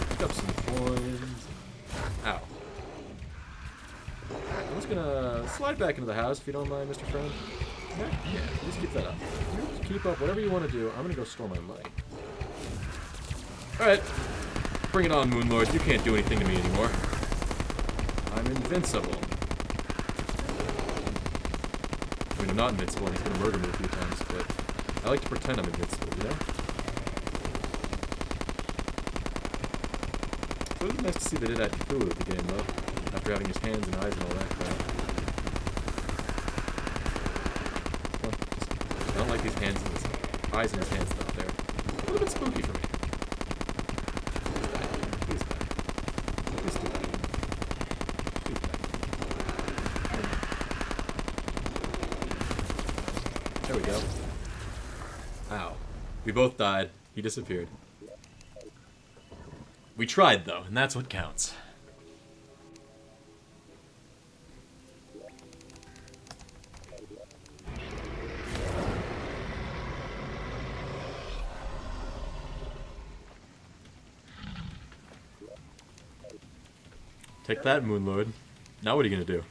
S3: pick up some coins. Ow. I'm just gonna slide back into the house if you don't mind, Mr. Friend. Yeah, just keep that up. Just keep up whatever you want to do. I'm gonna go store my money. Alright. Bring it on, Moonlord. You can't do anything to me anymore. I'm invincible. I mean, I'm not invincible, and he's gonna murder me a few times, but I like to pretend I'm invincible, you know? So it was nice to see they did add Cthulhu to the game, though, after having his hands and eyes and all that crap. Well, I don't like these hands and his eyes and his hands stuff there. A little bit spooky for me. Please die. Please do that. Please die. There we go. Ow. We both died. He disappeared. We tried, though, and that's what counts. Take that, Moonlord. Now what are you gonna do?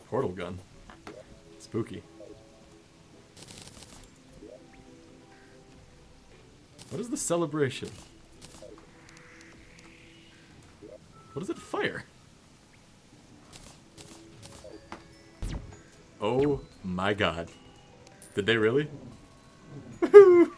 S3: Portal gun. Spooky. What is the celebration? What does it fire? Oh my god. Did they really? Woohoo!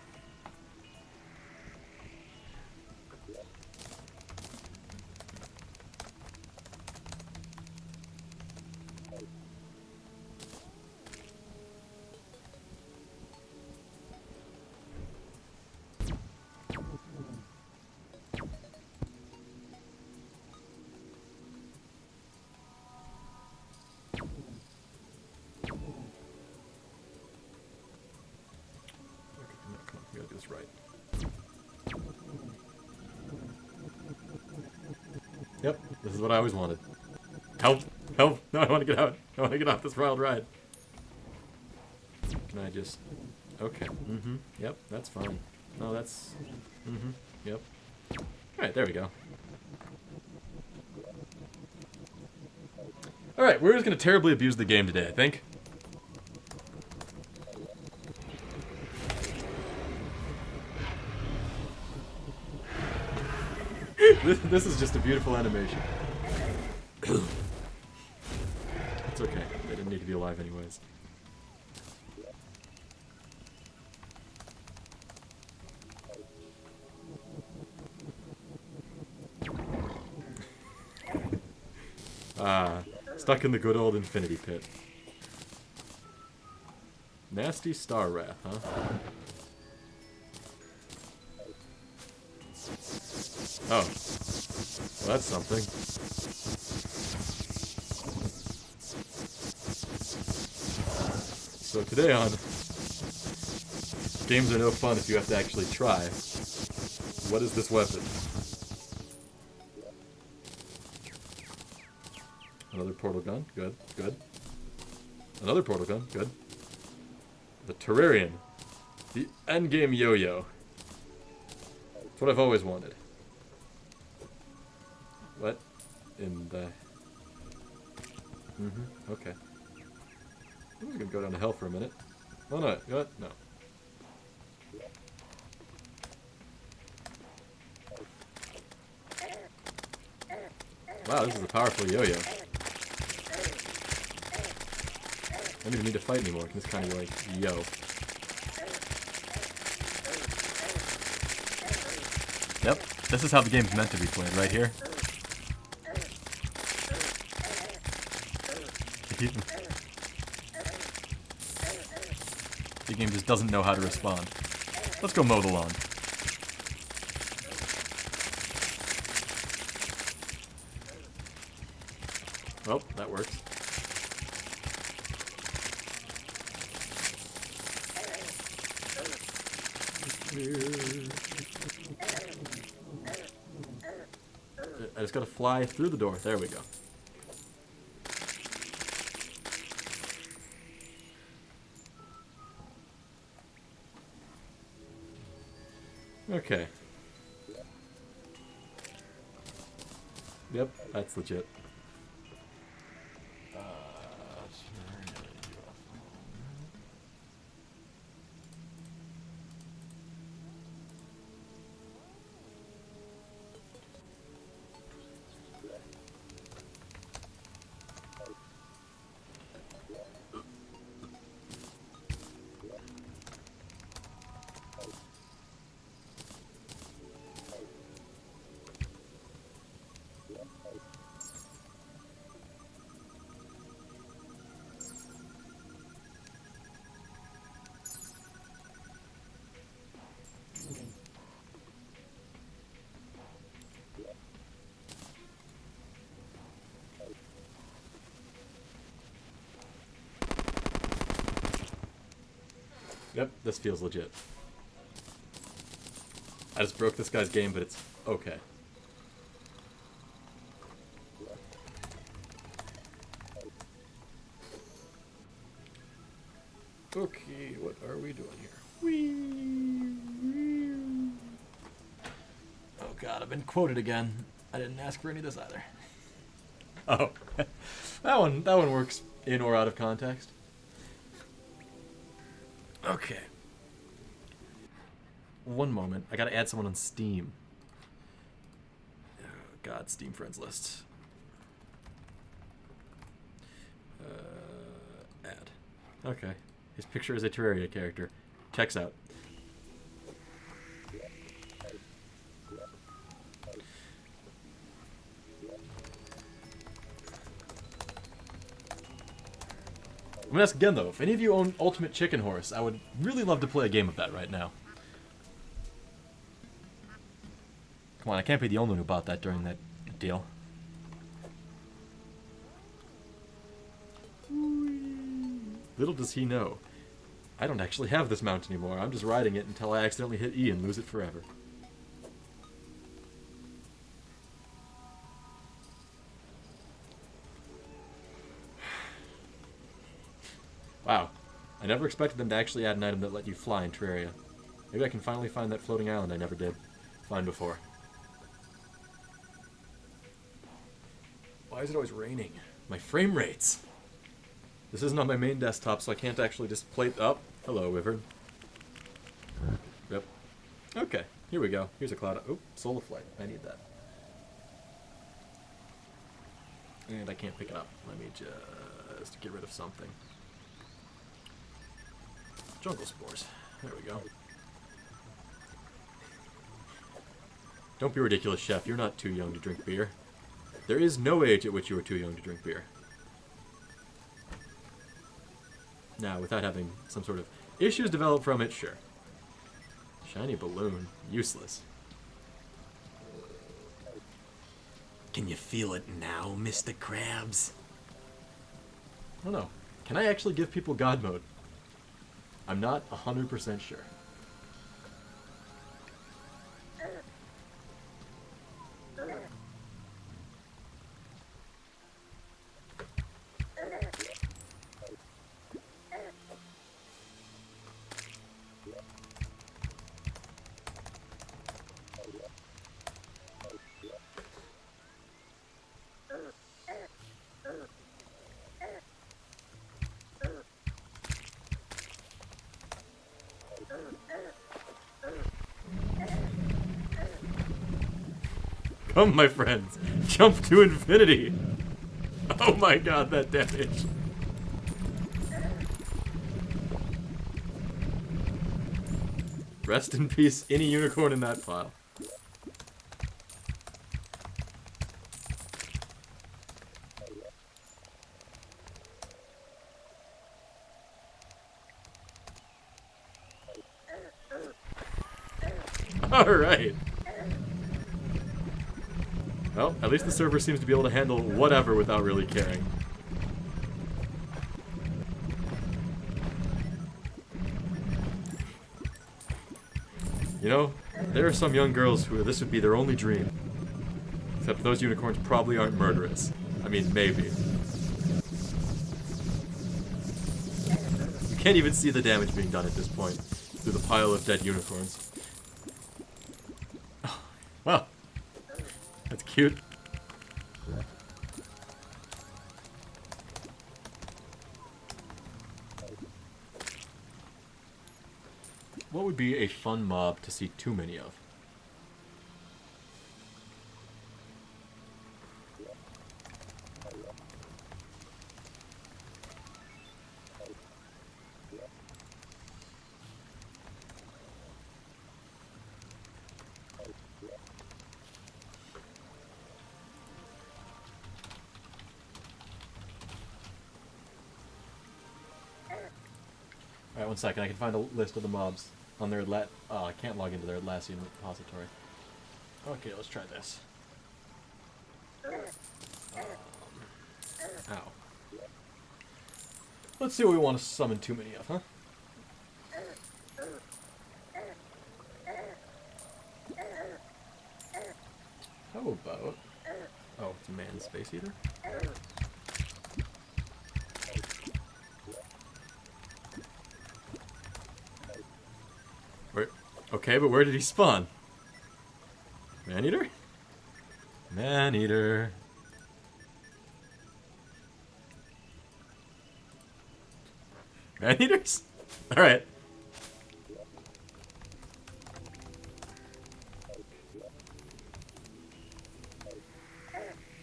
S3: this right. Yep, this is what I always wanted. Help! Help! No, I want to get out. I want to get off this wild ride. Can I just... Okay. Mm-hmm. Yep, that's fine. No, that's... Mm-hmm. Yep. Alright, there we go. Alright, we're just going to terribly abuse the game today, I think. This is just a beautiful animation. It's okay. They didn't need to be alive anyways. Stuck in the good old infinity pit. Nasty star wrath, huh? Oh. Well, that's something. So today on Games Are No Fun If You Have to Actually Try, what is this weapon? Another portal gun, good, good. Another portal gun, good. The Terrarian. The endgame yo-yo. That's what I've always wanted. What? In the... Mm-hmm, okay. I'm just gonna go down to hell for a minute. Oh no, what? No. Wow, this is a powerful yo-yo. I don't even need to fight anymore, I can just kind of like, yo. Yep, this is how the game's meant to be played, right here. The game just doesn't know how to respond. Let's go mow the lawn. Well, that works. I just gotta fly through the door. There we go. Okay. Yep, that's legit. Yep, this feels legit. I just broke this guy's game, but it's okay. Okay, what are we doing here? Whee! Oh god, I've been quoted again. I didn't ask for any of this either. Oh, that one works in or out of context. Okay. One moment. I gotta add someone on Steam. Oh, God, Steam friends list. Add. Okay. His picture is a Terraria character. Checks out. I'm gonna ask again though, if any of you own Ultimate Chicken Horse, I would really love to play a game of that right now. Come on, I can't be the only one who bought that during that deal. Little does he know, I don't actually have this mount anymore. I'm just riding it until I accidentally hit E and lose it forever. Wow. I never expected them to actually add an item that let you fly in Terraria. Maybe I can finally find that floating island I never did find before. Why is it always raining? My frame rates! This isn't on my main desktop, so I can't actually display... Oh, hello, Wyvern. Yep. Okay, here we go. Here's a cloud... Oh, solar flight. I need that. And I can't pick it up. Let me just get rid of something. Jungle spores. There we go. Don't be ridiculous, Chef. You're not too young to drink beer. There is no age at which you are too young to drink beer. Now, without having some sort of issues develop from it, sure. Shiny balloon. Useless. Can you feel it now, Mr. Krabs? I don't know. Can I actually give people God mode? I'm not 100% sure. Come, my friends, jump to infinity. Oh my god, that damage. Rest in peace, any unicorn in that pile. Alright. Well, at least the server seems to be able to handle whatever without really caring. You know, there are some young girls who this would be their only dream. Except those unicorns probably aren't murderous. I mean, maybe. You can't even see the damage being done at this point through the pile of dead unicorns. Oh, well. That's cute. What would be a fun mob to see too many of? Alright, 1 second. I can find a list of the mobs on their I can't log into their Atlassian repository. Okay, let's try this. Ow. Let's see what we want to summon too many of, huh? How about... Oh, it's a man space eater? Where? Okay, but where did he spawn? Man-eater? Man-eater. Man-eaters? Alright.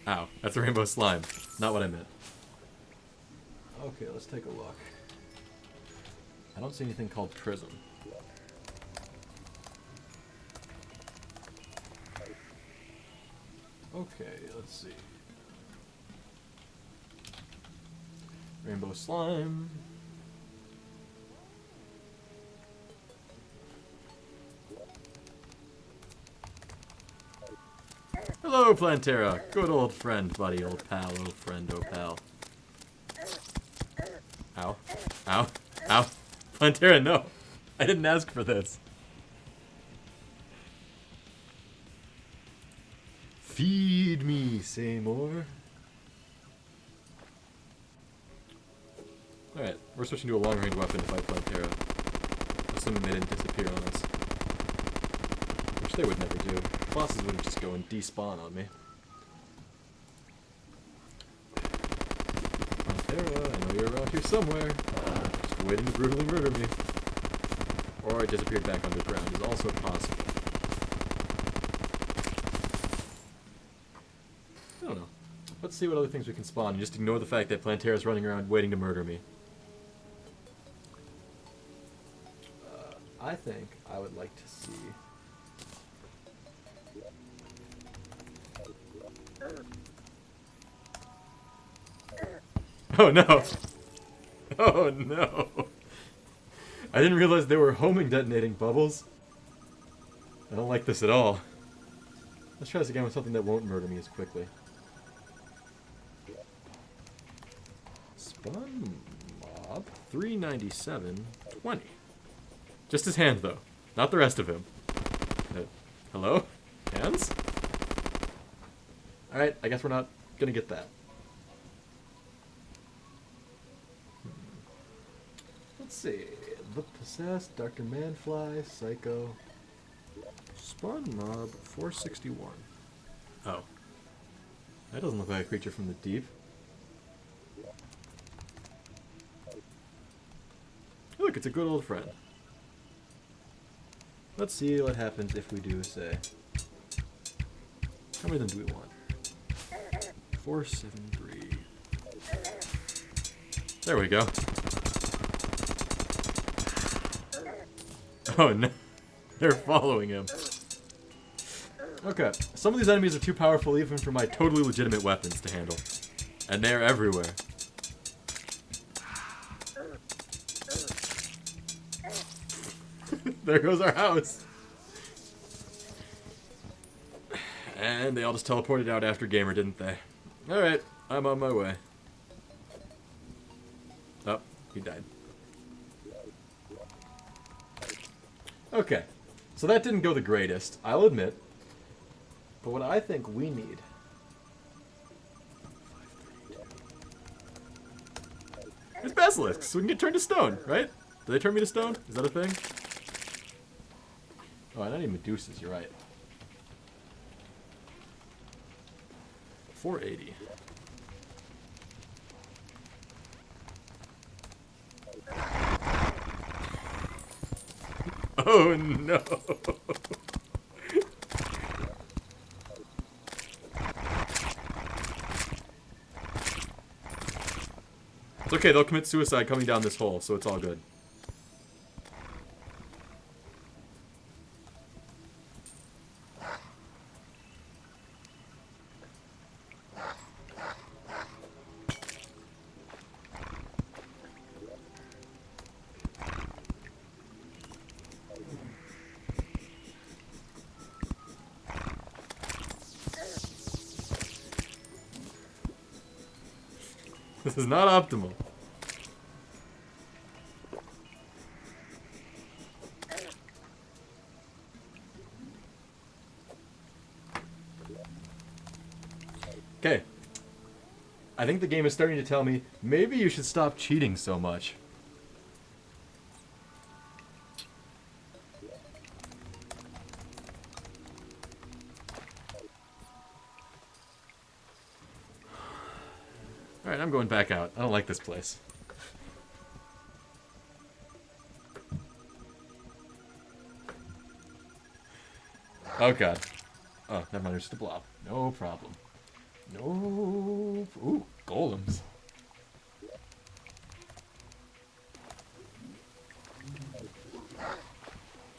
S3: Ow, that's a rainbow slime. Not what I meant. Okay, let's take a look. I don't see anything called Prism. Okay, let's see. Rainbow slime. Hello, Plantera. Good old friend, buddy, old pal, old friend, oh pal. Ow. Ow. Ow. Plantera, no. I didn't ask for this. Feed me, Seymour. Alright, we're switching to a long-range weapon to fight Plantera. Assuming they didn't disappear on us. Which they would never do. Bosses wouldn't just go and despawn on me. Plantera, I know you're around here somewhere. Just waiting to brutally murder me. Or I disappeared back underground is also possible. I don't know. Let's see what other things we can spawn and just ignore the fact that Plantera's running around waiting to murder me. I think I would like to see... Oh no! Oh no! I didn't realize they were homing detonating bubbles. I don't like this at all. Let's try this again with something that won't murder me as quickly. Spawn mob 397 20. Just his hand though, not the rest of him. Hello? Hands? Alright, I guess we're not gonna get that. Let's see. The Possessed, Dr. Manfly, Psycho. Spawn mob 461. Oh. That doesn't look like a creature from the deep. Look, it's a good old friend. Let's see what happens if we do, say... How many of them do we want? 473. There we go. Oh no. They're following him. Okay. Some of these enemies are too powerful even for my totally legitimate weapons to handle. And they're everywhere. There goes our house. And they all just teleported out after Gamer, didn't they? Alright, I'm on my way. Oh, he died. Okay, so that didn't go the greatest, I'll admit. But what I think we need... It's basilisks, so we can get turned to stone, right? Do they turn me to stone? Is that a thing? Oh, I need Medusas, you're right. 480. Oh no! It's okay, they'll commit suicide coming down this hole, so it's all good. This is not optimal. Okay. I think the game is starting to tell me, maybe you should stop cheating so much. Alright, I'm going back out. I don't like this place. Oh god. Oh, never mind, there's just a blob. No problem. No... Ooh, golems.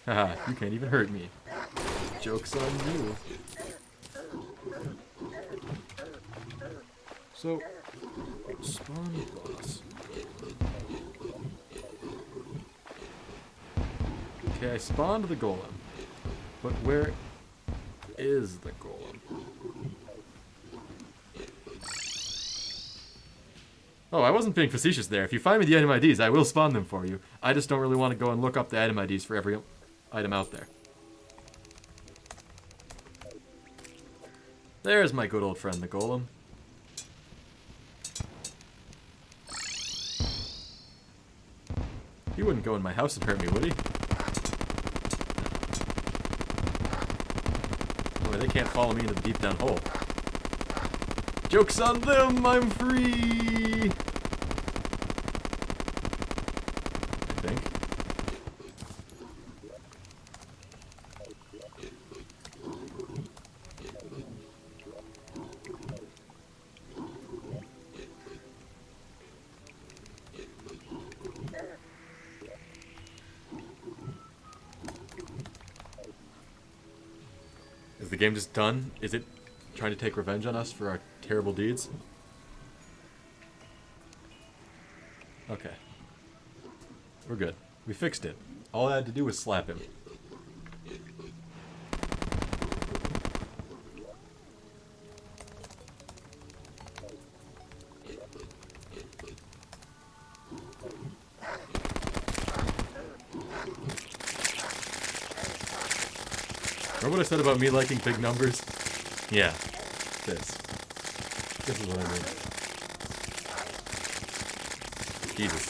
S3: Haha, you can't even hurt me. Joke's on you. So... Spawn boss. Okay, I spawned the golem. But where is the golem? Oh, I wasn't being facetious there. If you find me the item IDs, I will spawn them for you. I just don't really want to go and look up the item IDs for every item out there. There's my good old friend, the golem. He wouldn't go in my house and hurt me, would he? Boy, they can't follow me into the deep down hole. Joke's on them, I'm free! I think. Is the game just done? Is it trying to take revenge on us for our terrible deeds? Okay. We're good. We fixed it. All I had to do was slap him. Remember what I said about me liking big numbers? Yeah. This is what I mean. Jesus.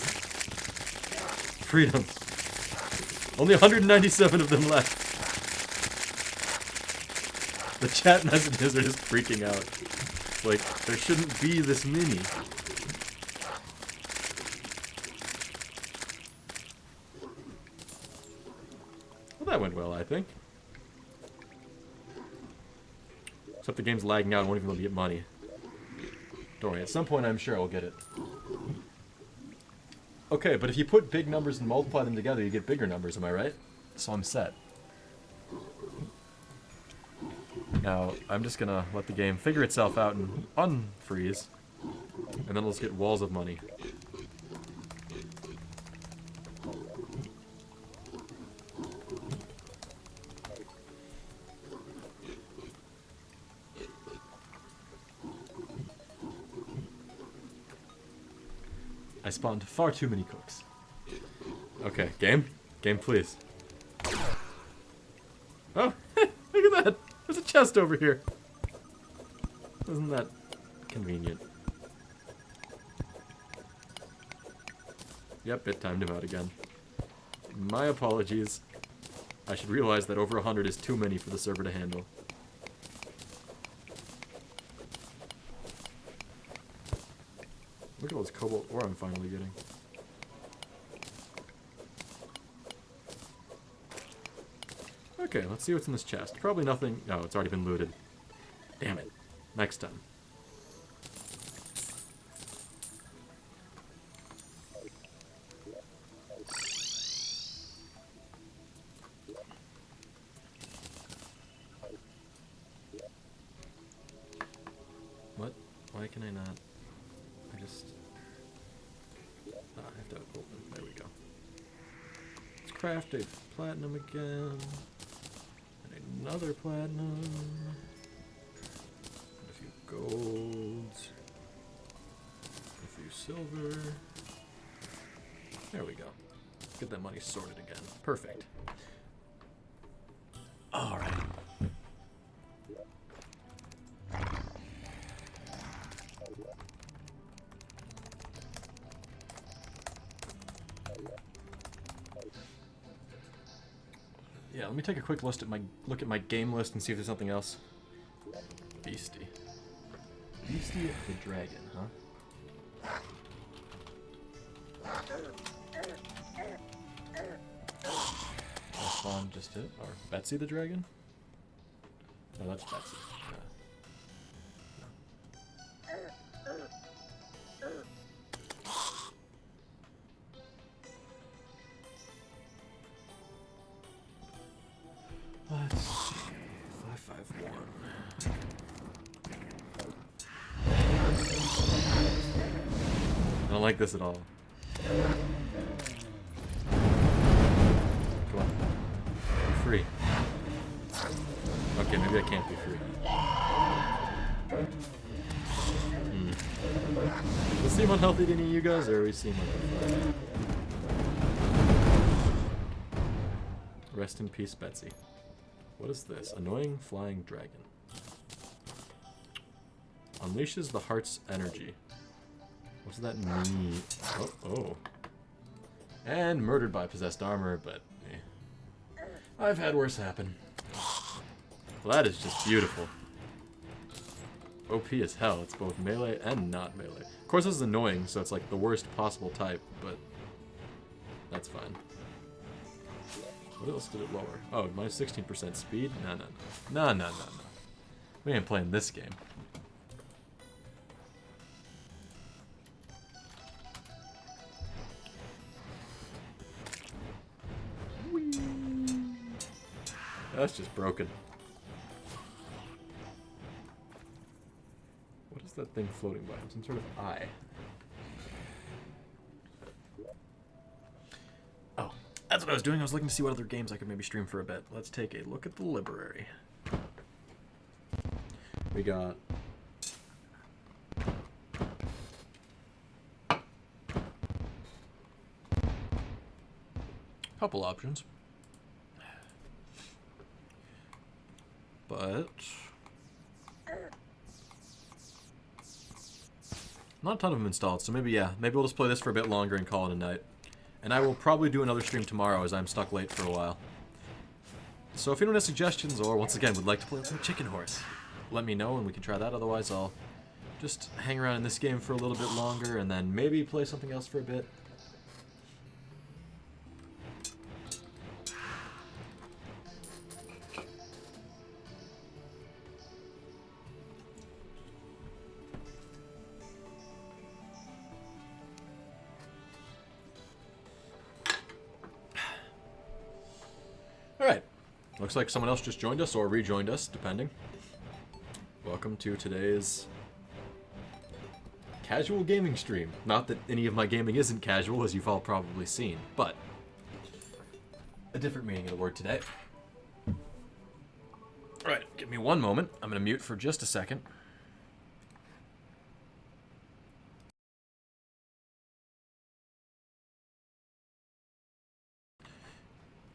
S3: Freedom. Only 197 of them left. The chat messages are just freaking out. Like, there shouldn't be this many. Well, that went well, I think. Except the game's lagging out and won't even let me get money. Don't worry, at some point I'm sure I'll get it. Okay, but if you put big numbers and multiply them together, you get bigger numbers, am I right? So I'm set. Now, I'm just gonna let the game figure itself out and unfreeze. And then let's get walls of money. I spawned far too many cooks. Okay, game? Game, please. Oh, look at that! There's a chest over here. Isn't that convenient? Yep, it timed him out again. My apologies. I should realize that over 100 is too many for the server to handle. Look at all this cobalt ore I'm finally getting. Okay, let's see what's in this chest. Probably nothing. No, it's already been looted. Damn it. Next time. What? Why can I not? I have to open. There we go. Let's craft a platinum again. And another platinum. And a few golds. A few silver. There we go. Get that money sorted again. Perfect. Alright. Yeah, let me take a quick look at my game list and see if there's something else. Beastie. Beastie of the Dragon, huh? Spawn just it? Or Betsy the Dragon? No, that's Betsy. Let's see. 551. I don't like this at all. Come on. Be free. Okay, maybe I can't be free. Let's see seem unhealthy to any of you guys, or we seem like Rest in peace, Betsy. What is this? Annoying flying dragon. Unleashes the heart's energy. What does that mean? Oh, oh. And murdered by possessed armor, but I've had worse happen. Well, that is just beautiful. OP as hell. It's both melee and not melee. Of course, this is annoying, so it's like the worst possible type, but that's fine. What else did it lower? Oh, minus 16% speed? No, no, no. No, no, no, no. We ain't playing this game. Whee! That's just broken. What is that thing floating by? Some sort of eye. Oh, that's what I was doing. I was looking to see what other games I could maybe stream for a bit. Let's take a look at the library. We got... couple options. But... not a ton of them installed, so maybe, yeah. Maybe we'll just play this for a bit longer and call it a night. And I will probably do another stream tomorrow as I'm stuck late for a while. So if anyone has suggestions, or once again would like to play some Chicken Horse, let me know and we can try that. Otherwise, I'll just hang around in this game for a little bit longer and then maybe play something else for a bit. Alright, looks like someone else just joined us, or rejoined us, depending. Welcome to today's casual gaming stream. Not that any of my gaming isn't casual, as you've all probably seen, but a different meaning of the word today. Alright, give me one moment. I'm going to mute for just a second.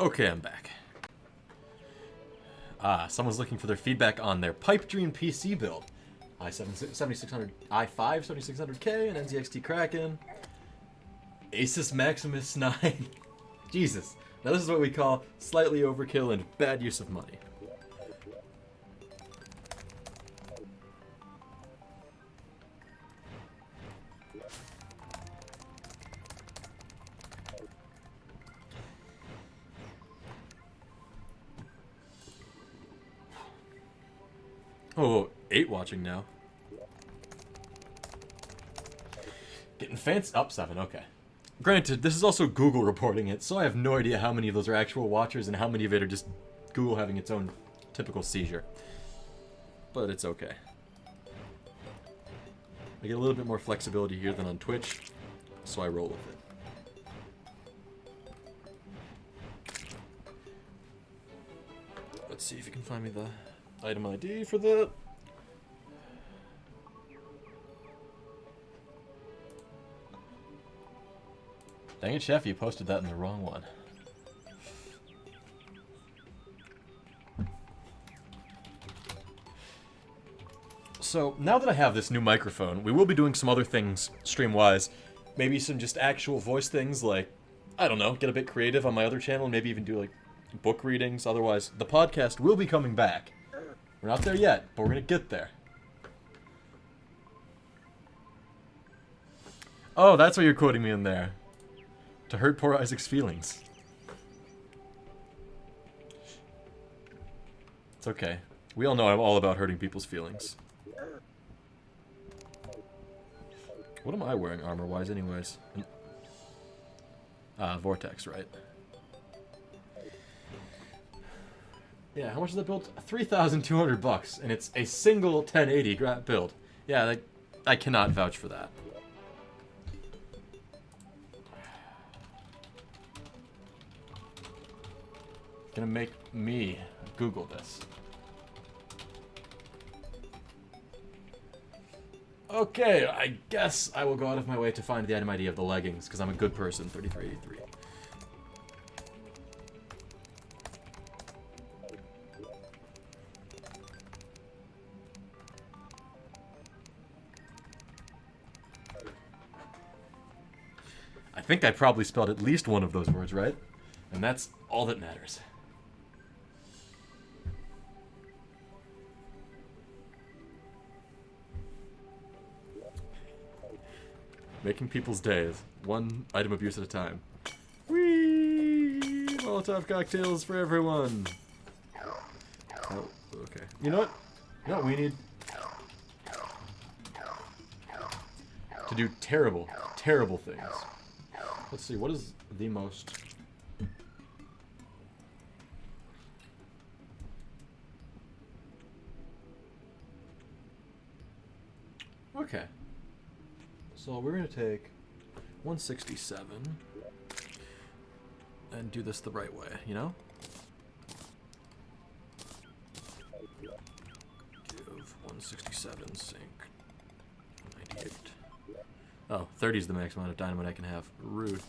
S3: Okay, I'm back. Someone's looking for their feedback on their Pipe Dream PC build. i5 7600K, and NZXT Kraken. Asus Maximus 9. Jesus. Now this is what we call slightly overkill and bad use of money. Oh, 8 watching now. Getting fancy. Up 7, okay. Granted, this is also Google reporting it, so I have no idea how many of those are actual watchers and how many of it are just Google having its own typical seizure. But it's okay. I get a little bit more flexibility here than on Twitch, so I roll with it. Let's see if you can find me the item ID for that. Dang it, Chef, you posted that in the wrong one. So, now that I have this new microphone, we will be doing some other things stream-wise. Maybe some just actual voice things, like, I don't know, get a bit creative on my other channel, maybe even do, like, book readings. Otherwise, the podcast will be coming back. We're not there yet, but we're gonna get there. Oh, that's why you're quoting me in there. To hurt poor Isaac's feelings. It's okay. We all know I'm all about hurting people's feelings. What am I wearing armor-wise anyways? Vortex, right? Yeah, how much is that build? $3,200, and it's a single 1080 build. Yeah, I cannot vouch for that. Gonna make me Google this. Okay, I guess I will go out of my way to find the item ID of the leggings, because I'm a good person. 3383. I think I probably spelled at least one of those words right, and that's all that matters. Making people's days, one item abuse at a time. Whee! Molotov cocktails for everyone. Oh, okay. You know what? You know what we need? To do terrible, terrible things. Let's see, what is the most... Okay. So we're going to take 167 and do this the right way, you know? Give 167 sync 98. Oh, 30 is the max amount of dynamite I can have. Rude.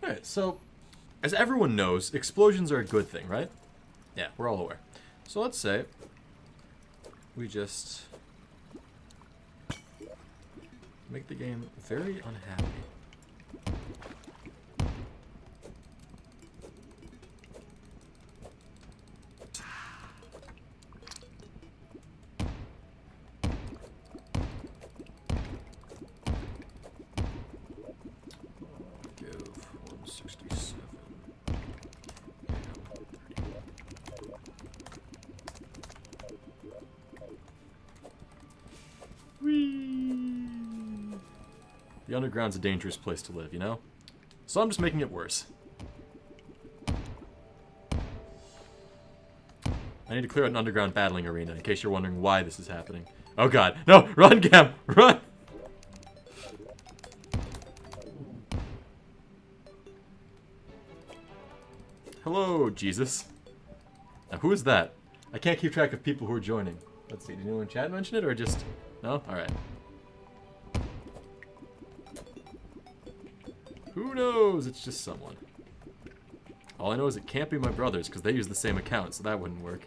S3: Alright, so, as everyone knows, explosions are a good thing, right? Yeah, we're all aware. So let's say we just make the game very unhappy. The underground's a dangerous place to live, you know? So I'm just making it worse. I need to clear out an underground battling arena, in case you're wondering why this is happening. Oh god. No! Run, Gam! Run! Hello, Jesus. Now, who is that? I can't keep track of people who are joining. Let's see, did anyone in chat mention it, or just... No? Alright. Who knows? It's just someone. All I know is it can't be my brothers, because they use the same account, so that wouldn't work.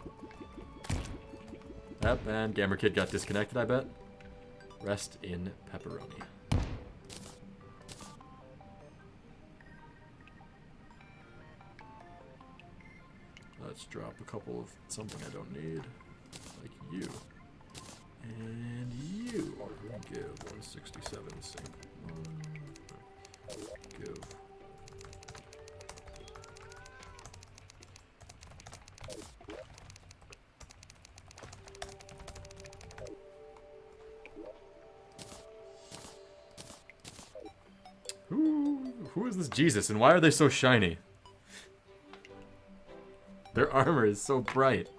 S3: Yep, and Gamer Kid got disconnected, I bet. Rest in pepperoni. Let's drop a couple of something I don't need. Like you. And you. Give 167 sync 1. Give. Who is this Jesus, and why are they so shiny? Their armor is so bright.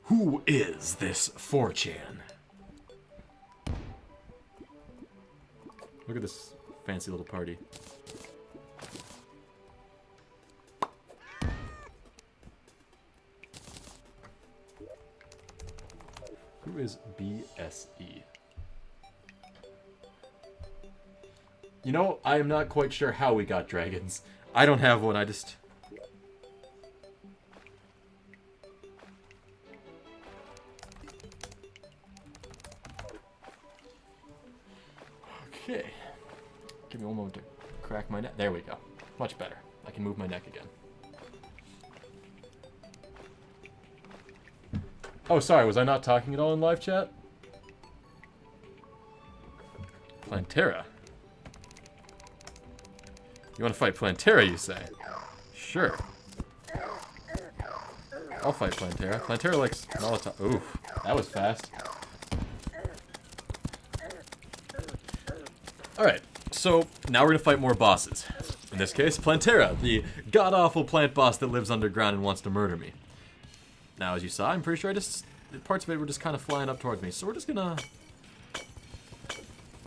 S3: Who is this 4chan? Look at this fancy little party. Who is BSE? You know, I am not quite sure how we got dragons. I don't have one, I just... Okay. Give me one moment to crack my neck. There we go. Much better. I can move my neck again. Oh, sorry, was I not talking at all in live chat? Plantera. You want to fight Plantera, you say? Sure. I'll fight Plantera. Plantera likes Molotov. Oof, that was fast. Alright, so now we're going to fight more bosses. In this case, Plantera, the god-awful plant boss that lives underground and wants to murder me. Now, as you saw, I'm pretty sure parts of it were just kind of flying up towards me. So we're just going to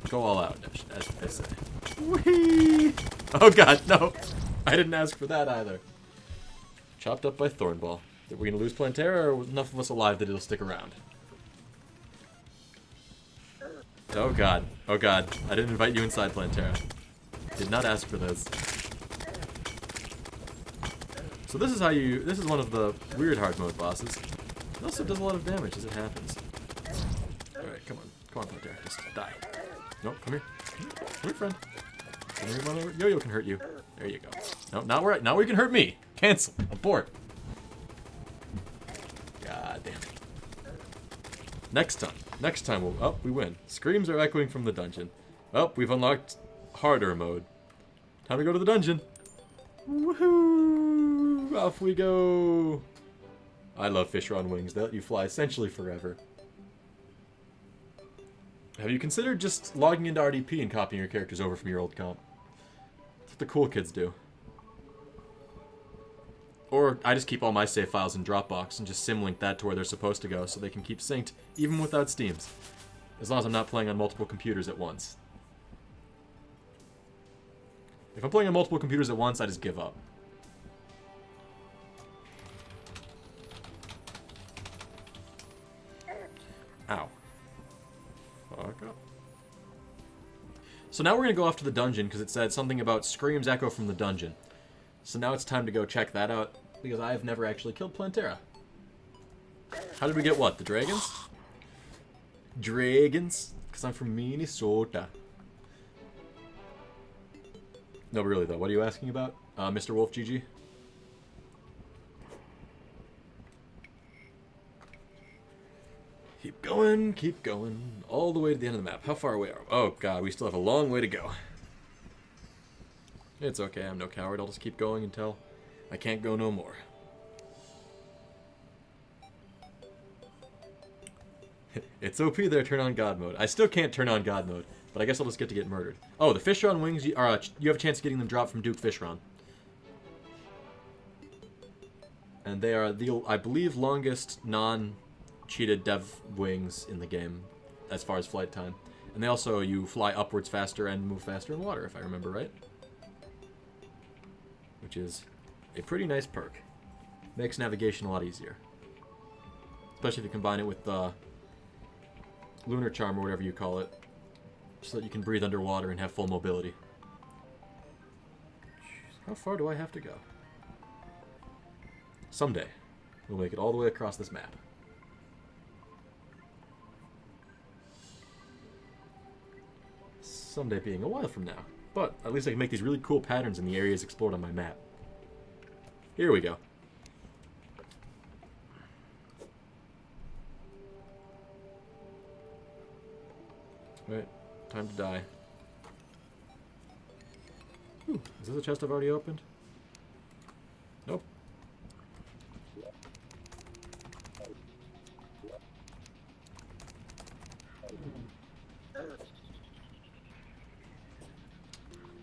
S3: Go all out, as they say. Whee! Oh god, no! I didn't ask for that either. Chopped up by Thornball. Are we gonna lose Plantera, or enough of us alive that it'll stick around? Oh god. Oh god. I didn't invite you inside, Plantera. Did not ask for this. So this is how you... This is one of the weird hard mode bosses. It also does a lot of damage as it happens. Alright, come on. Come on, Plantera. Just die. Nope, come here. Come here, friend. Come here, mother. Yo-yo can hurt you. There you go. No, not where, now where you can hurt me. Cancel. Abort. God damn it. Next time we'll... Oh, we win. Screams are echoing from the dungeon. Oh, we've unlocked harder mode. Time to go to the dungeon. Woohoo! Off we go. I love Fisher on Wings. They let you fly essentially forever. Have you considered just logging into RDP and copying your characters over from your old comp? That's what the cool kids do. Or I just keep all my save files in Dropbox and just symlink that to where they're supposed to go so they can keep synced even without Steams. As long as I'm not playing on multiple computers at once. If I'm playing on multiple computers at once, I just give up. Ow. Fuck up. So now we're going to go off to the dungeon because it said something about screams echo from the dungeon. So now it's time to go check that out because I've never actually killed Plantera. How did we get what? The dragons? Dragons? Because I'm from Minnesota. No, but really though, what are you asking about? Mr. Wolf GG? Keep going, all the way to the end of the map. How far away are we? Oh god, we still have a long way to go. It's okay, I'm no coward, I'll just keep going until I can't go no more. It's OP there, turn on God mode. I still can't turn on God mode, but I guess I'll just get murdered. Oh, the Fish on Wings, you have a chance of getting them dropped from Duke Fishron. And they are the, I believe, longest non-cheated dev wings in the game, as far as flight time. And they also, you fly upwards faster and move faster in water, if I remember right. Which is a pretty nice perk. Makes navigation a lot easier. Especially if you combine it with the Lunar Charm, or whatever you call it. So that you can breathe underwater and have full mobility. Jeez, how far do I have to go? Someday, we'll make it all the way across this map. Someday being a while from now. But at least I can make these really cool patterns in the areas explored on my map. Here we go. Right, time to die. Ooh, is this a chest I've already opened? Nope.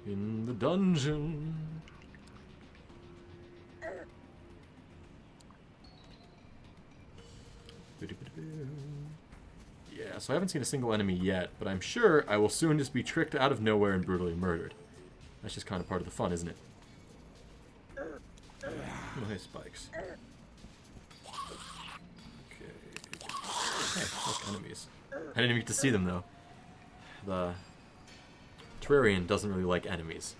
S3: In the dungeon. Yeah, so I haven't seen a single enemy yet, but I'm sure I will soon just be tricked out of nowhere and brutally murdered. That's just kind of part of the fun, isn't it? Oh, hey, spikes. Okay. Hey, look, enemies. I didn't even get to see them, though. The Terrarian doesn't really like enemies.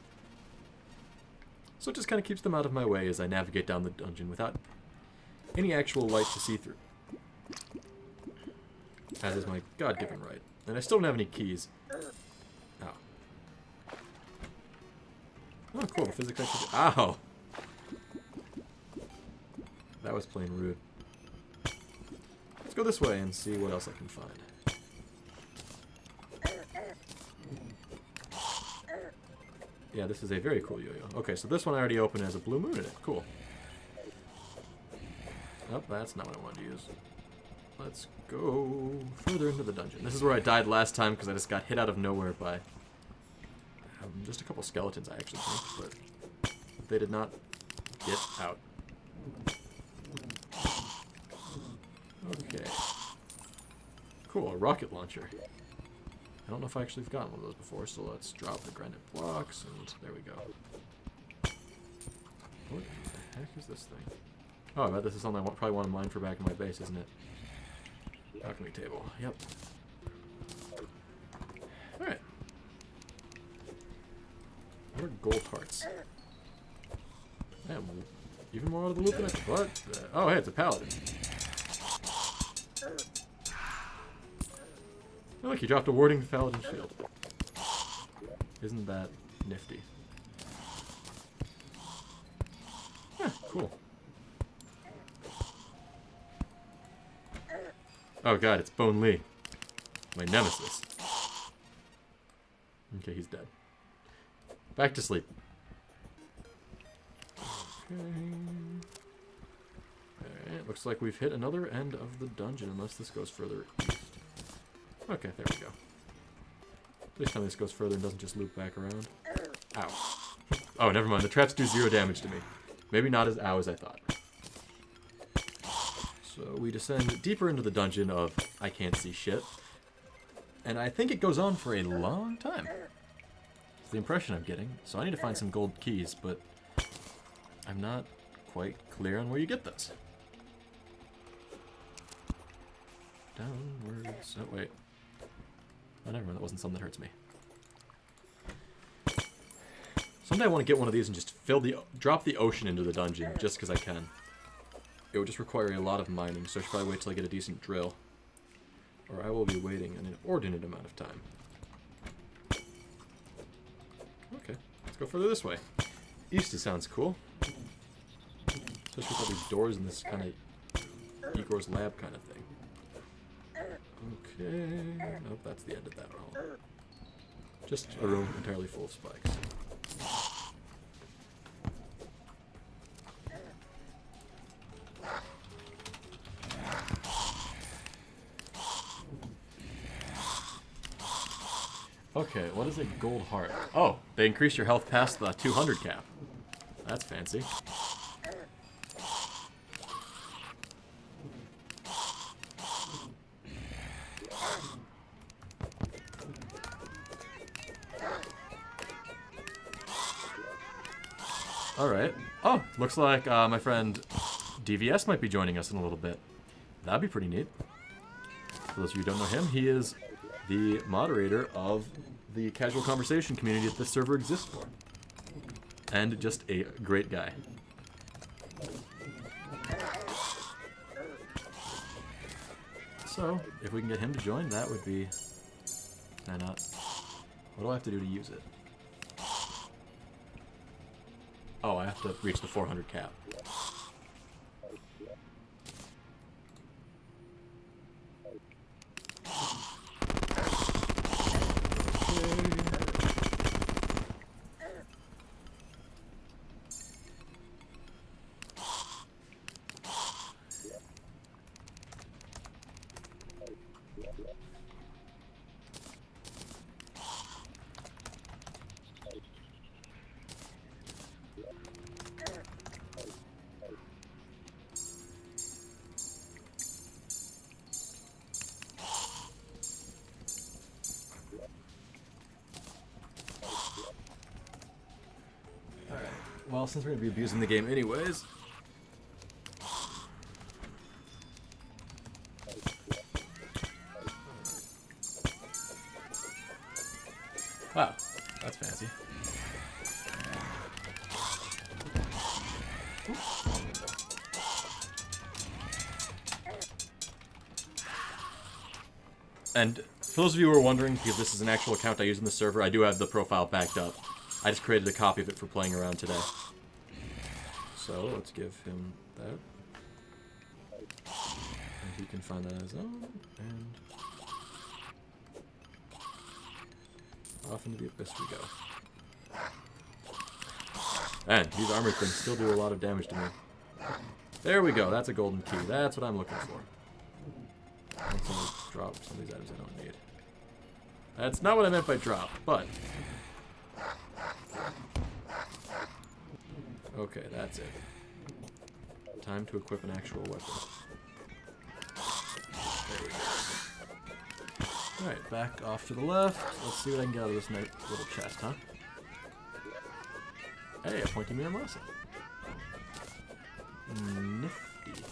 S3: So it just kind of keeps them out of my way as I navigate down the dungeon without any actual light to see through. As is my God-given right. And I still don't have any keys. Ow. Oh, cool. The physics actually... Ow! That was plain rude. Let's go this way and see what else I can find. Yeah, this is a very cool yo-yo. Okay, so this one I already opened has a blue moon in it. Cool. Nope, that's not what I wanted to use. Let's go further into the dungeon. This is where I died last time because I just got hit out of nowhere by just a couple skeletons, I actually think, but they did not get out. Okay. Cool, a rocket launcher. I don't know if I actually have gotten one of those before, so let's drop the granite blocks, and there we go. What the heck is this thing? Oh, I bet this is something I probably want to mine for back in my base, isn't it? Alchemy table. Yep. Alright. What are gold hearts? Damn, even more out of the loop than I thought. What? Oh, hey, it's a paladin. Oh, look, he dropped a warding paladin shield. Isn't that nifty? Yeah, cool. Oh god, it's Bone Lee. My nemesis. Okay, he's dead. Back to sleep. Okay. Alright, looks like we've hit another end of the dungeon, unless this goes further east. Okay, there we go. Please tell me this goes further and doesn't just loop back around. Ow. Oh, never mind. The traps do 0 damage to me. Maybe not as ow as I thought. So we descend deeper into the dungeon of I can't see shit. And I think it goes on for a long time. It's the impression I'm getting. So I need to find some gold keys, but I'm not quite clear on where you get those. Downwards. Oh, wait. Oh, never mind. That wasn't something that hurts me. Someday I want to get one of these and just drop the ocean into the dungeon, just because I can. It would just require a lot of mining, so I should probably wait till I get a decent drill. Or I will be waiting an inordinate amount of time. Okay, let's go further this way. East sounds cool. Especially with all these doors and this kind of Igor's lab kind of thing. Okay. Nope, that's the end of that hall. Just a room entirely full of spikes. Okay, what is a gold heart? Oh, they increase your health past the 200 cap. That's fancy. Alright. Oh, looks like my friend DVS might be joining us in a little bit. That'd be pretty neat. For those of you who don't know him, he is the moderator of the casual conversation community that this server exists for. And just a great guy. So, if we can get him to join, that would be... Can I not? What do I have to do to use it? Oh, I have to reach the 400 cap. Well, since we're going to be abusing the game anyways... Wow, that's fancy. And for those of you who are wondering, because this is an actual account I use in the server, I do have the profile backed up. I just created a copy of it for playing around today. So, let's give him that. And he can find that on his own, and... off into the abyss we go. And these armor things still do a lot of damage to me. There we go, that's a golden key. That's what I'm looking for. Let's drop some of these items I don't need. That's not what I meant by drop, but... Okay, that's it. Time to equip an actual weapon. There we go. Alright, back off to the left. Let's see what I can get out of this nice little chest, huh? Hey, a pointy Miramasa. Nifty.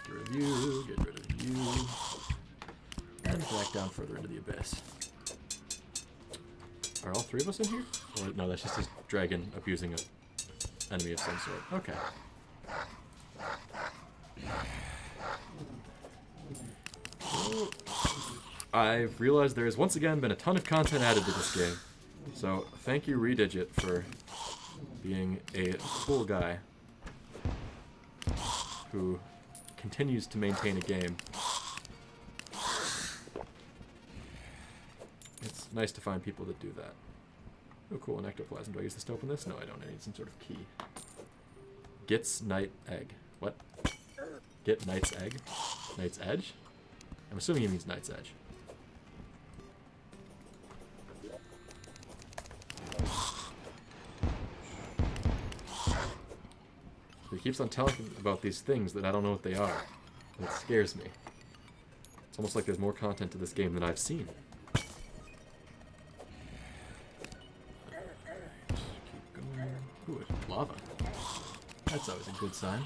S3: Get rid of you, get rid of you. And back down further into the abyss. Are all three of us in here? Or no, that's just this dragon abusing an enemy of some sort. Okay. Well, I've realized there has once again been a ton of content added to this game. So thank you, Redigit, for being a cool guy who continues to maintain a game. It's nice to find people that do that. Oh, cool, an ectoplasm. Do I use this to open this? No, I don't. I need some sort of key. Gets Night Egg. What? Get Knight's Egg? Knight's Edge? I'm assuming he means Knight's Edge. He keeps on telling me about these things that I don't know what they are. And it scares me. It's almost like there's more content to this game than I've seen. Keep going. Ooh, lava. That's always a good sign.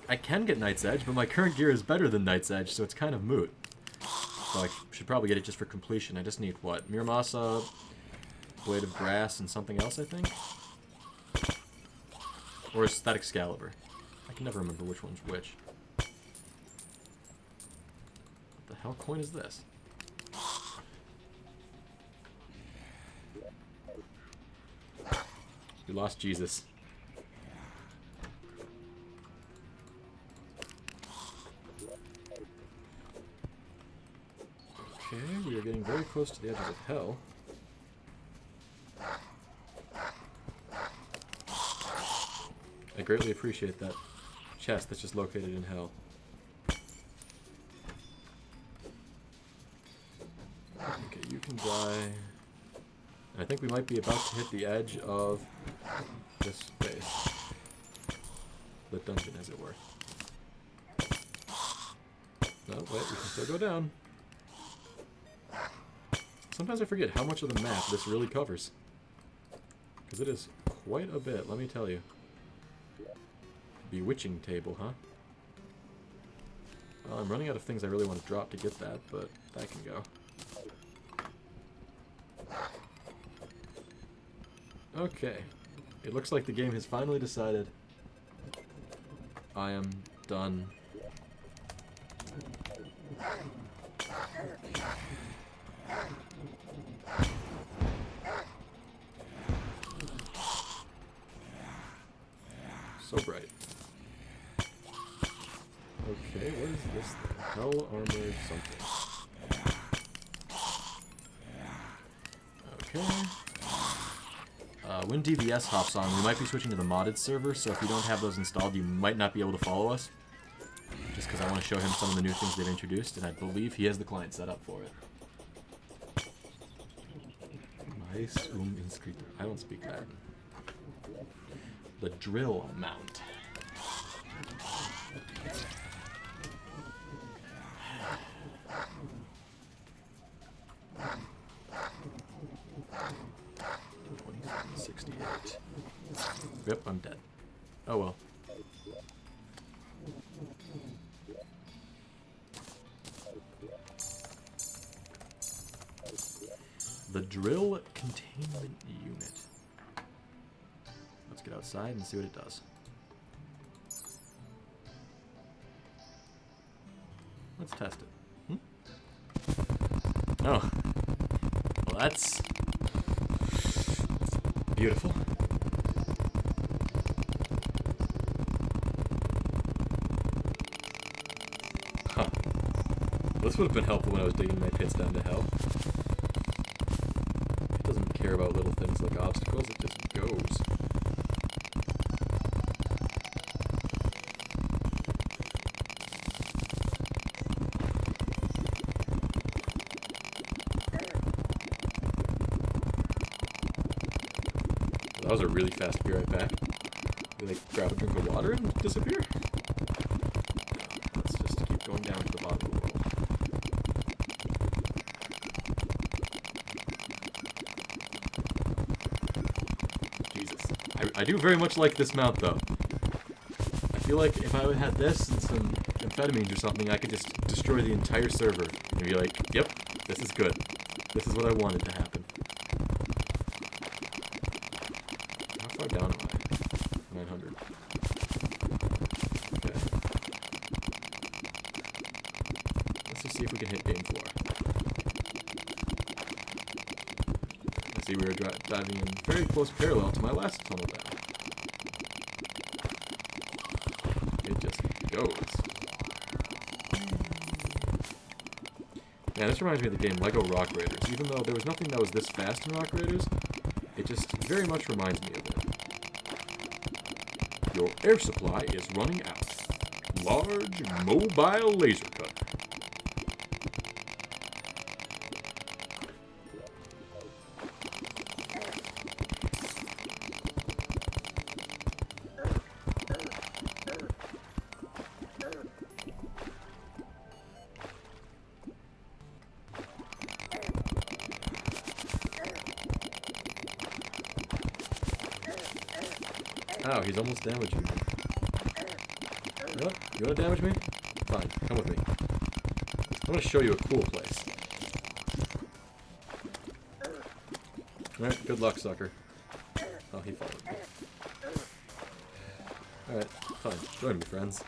S3: I can get Knight's Edge, but my current gear is better than Knight's Edge, so it's kind of moot. So I should probably get it just for completion. I just need, what? Miramasa, Blade of Grass, and something else, I think? Or is that Excalibur? I can never remember which one's which. What the hell coin is this? We lost Jesus. Okay, we are getting very close to the edges of hell. I greatly appreciate that chest that's just located in hell. Okay, you can die. And I think we might be about to hit the edge of this space. The dungeon, as it were. No, wait, we can still go down. Sometimes I forget how much of the map this really covers. Because it is quite a bit, let me tell you. Bewitching table, huh? Well, I'm running out of things I really want to drop to get that, but that can go. Okay. It looks like the game has finally decided I am done. So bright. Okay, what is this thing? Hell armored something. Okay. When DVS hops on, we might be switching to the modded server, so if you don't have those installed, you might not be able to follow us. Just because I want to show him some of the new things they've introduced, and I believe he has the client set up for it. Mais inscrito. I don't speak Latin. The drill mount. $27.68. Yep, I'm dead. Oh well. The drill containment unit. Let's get outside and see what it does. Let's test it. Oh. Well, that's beautiful. Huh. This would have been helpful when I was digging my pits down to hell. It doesn't care about little things like obstacles, it just goes. That was a really fast beer I packed. Did I grab a drink of water and disappear? I do very much like this mount, though. I feel like if I had this and some amphetamines or something, I could just destroy the entire server and be like, yep, this is good. This is what I wanted to happen. How far down am I? 900. Okay. Let's just see if we can hit game floor. I see we were diving in very close parallel to my last tunnel down. It just goes. Man, this reminds me of the game Lego Rock Raiders. Even though there was nothing that was this fast in Rock Raiders, it just very much reminds me of it. Your air supply is running out. Large mobile laser cutter. Oh, he's almost damaging me. You know what? You want to damage me? Fine, come with me. I want to show you a cool place. Alright, good luck, sucker. Oh, he followed me. Alright, fine. Join me, friends.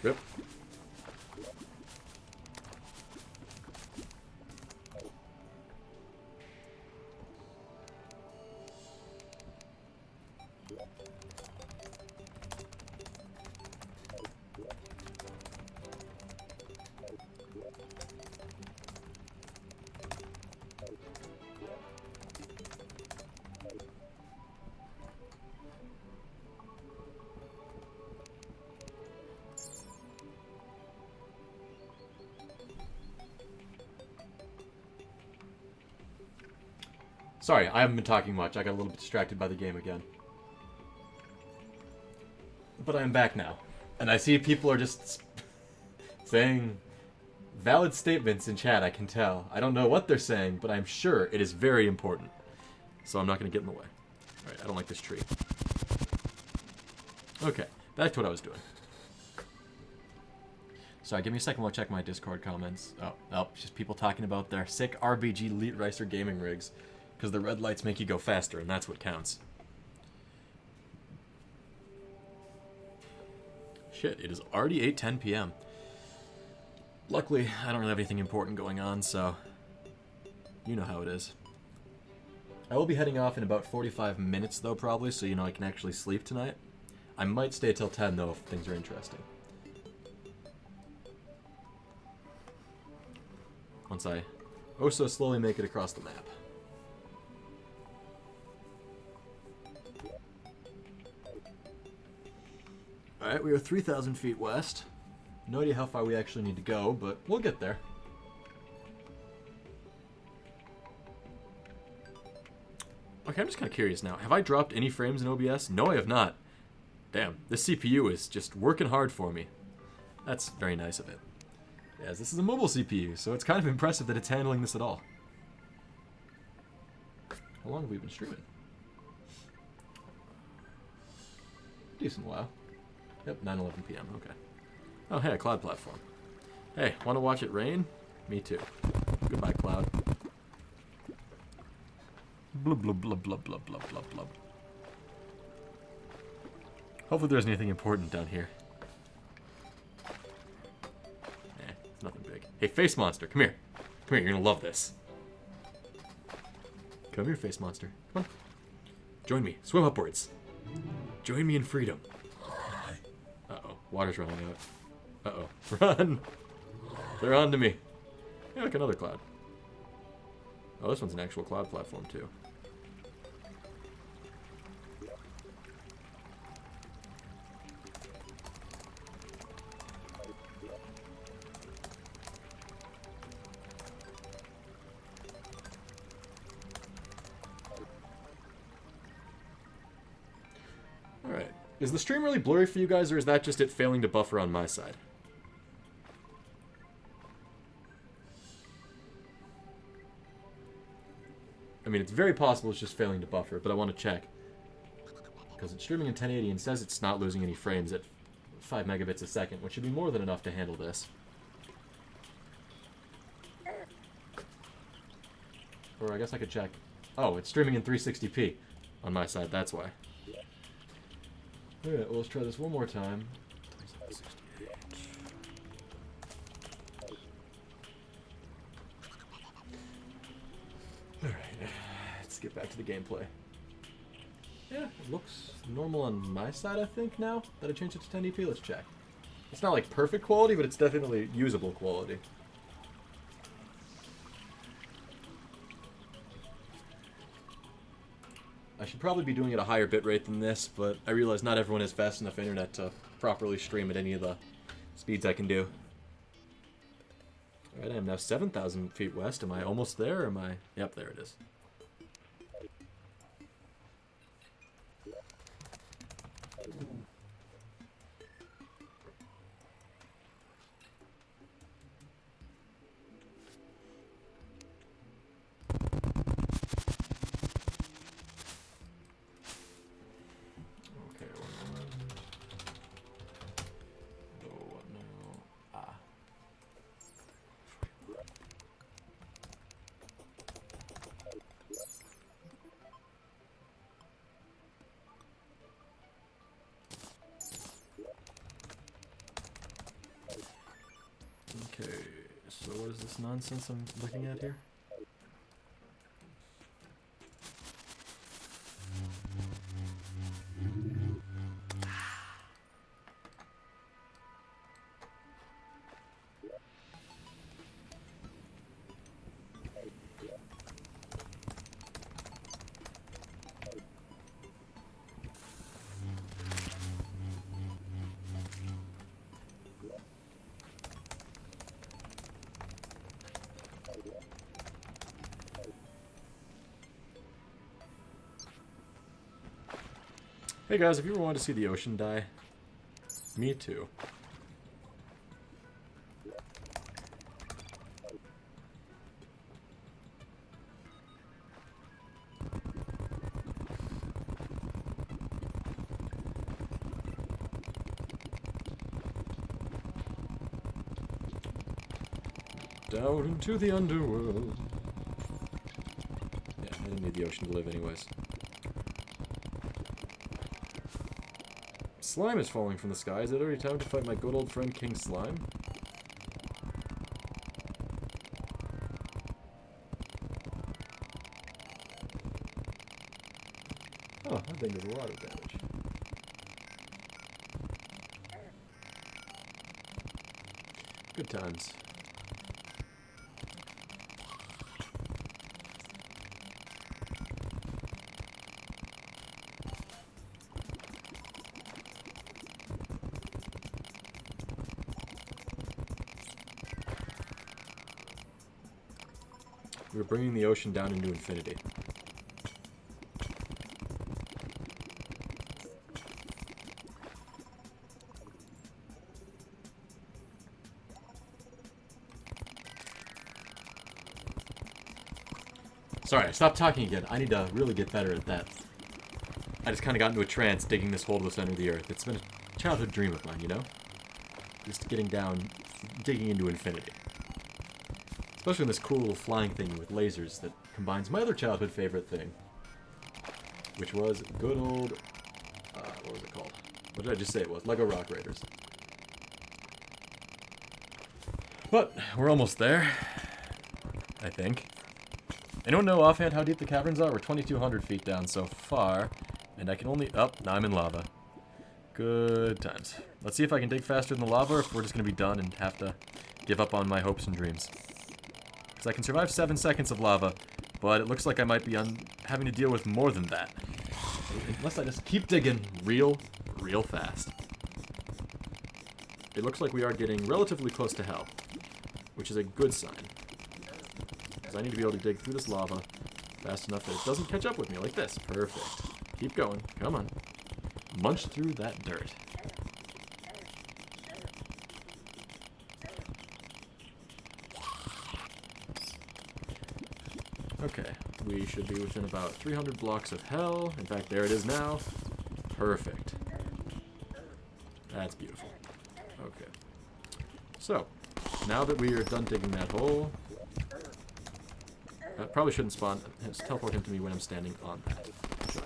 S3: Rip. Sorry, I haven't been talking much. I got a little bit distracted by the game again. But I'm back now. And I see people are just saying valid statements in chat, I can tell. I don't know what they're saying, but I'm sure it is very important. So I'm not going to get in the way. Alright, I don't like this tree. Okay, back to what I was doing. Sorry, give me a second while I check my Discord comments. Oh, just people talking about their sick RBG Elite Racer gaming rigs. Because the red lights make you go faster, and that's what counts. Shit, it is already 8:10 p.m. Luckily, I don't really have anything important going on, so you know how it is. I will be heading off in about 45 minutes, though, probably, so I can actually sleep tonight. I might stay till 10, though, if things are interesting. Once I so slowly make it across the map. Alright, we are 3,000 feet west. No idea how far we actually need to go, but we'll get there. Okay, I'm just kind of curious now. Have I dropped any frames in OBS? No, I have not. Damn, this CPU is just working hard for me. That's very nice of it. Yes, this is a mobile CPU, so it's kind of impressive that it's handling this at all. How long have we been streaming? Decent while. Yep, 9:11 p.m. Okay. Oh, hey, a cloud platform. Hey, want to watch it rain? Me too. Goodbye, cloud. Blub, blub, blub, blub, blub, blub, blub, blub. Hopefully there's anything important down here. It's nothing big. Hey, face monster, come here. Come here, you're gonna love this. Come here, face monster. Come on. Join me. Swim upwards. Join me in freedom. Uh-oh. Water's running out. Uh-oh. Run! They're on to me. Yeah, like another cloud. Oh, this one's an actual cloud platform, too. Is the stream really blurry for you guys, or is that just it failing to buffer on my side? I mean, it's very possible it's just failing to buffer, but I want to check. Because it's streaming in 1080 and says it's not losing any frames at 5 megabits a second, which should be more than enough to handle this. Or I guess I could check. Oh, it's streaming in 360p on my side, that's why. Alright, well, let's try this one more time. Alright, let's get back to the gameplay. Yeah, it looks normal on my side, I think, now that I changed it to 1080p. Let's check. It's not like perfect quality, but it's definitely usable quality. I should probably be doing it at a higher bitrate than this, but I realize not everyone has fast enough internet to properly stream at any of the speeds I can do. Alright, I am now 7,000 feet west. Am I almost there, or am I... Yep, there it is. Okay, so what is this nonsense I'm looking at here? Hey guys, have you ever wanted to see the ocean die? Me too. Down into the underworld. Yeah, I didn't need the ocean to live anyways. Slime is falling from the sky. Is it already time to fight my good old friend King Slime? Oh, that thing does a lot of damage. Good times. We're bringing the ocean down into infinity. Sorry, I stopped talking again. I need to really get better at that. I just kind of got into a trance digging this hole to the center of the earth. It's been a childhood dream of mine, you know? Just getting down, digging into infinity. Especially in this cool little flying thing with lasers that combines my other childhood favorite thing. Which was good old... what was it called? What did I just say it was? Lego Rock Raiders. But, we're almost there. I think. Anyone know offhand how deep the caverns are? We're 2,200 feet down so far. And I can only... Oh, now I'm in lava. Good times. Let's see if I can dig faster than the lava, or if we're just going to be done and have to give up on my hopes and dreams. Because I can survive 7 seconds of lava, but it looks like I might be having to deal with more than that. Unless I just keep digging real fast. It looks like we are getting relatively close to hell, which is a good sign. Because I need to be able to dig through this lava fast enough that it doesn't catch up with me like this. Perfect. Keep going. Come on. munch through that dirt. Okay, we should be within about 300 blocks of hell. In fact, there it is now. Perfect. That's beautiful. Okay. So, now that we are done digging that hole, I probably shouldn't spawn. Teleport him to me when I'm standing on that. Sure.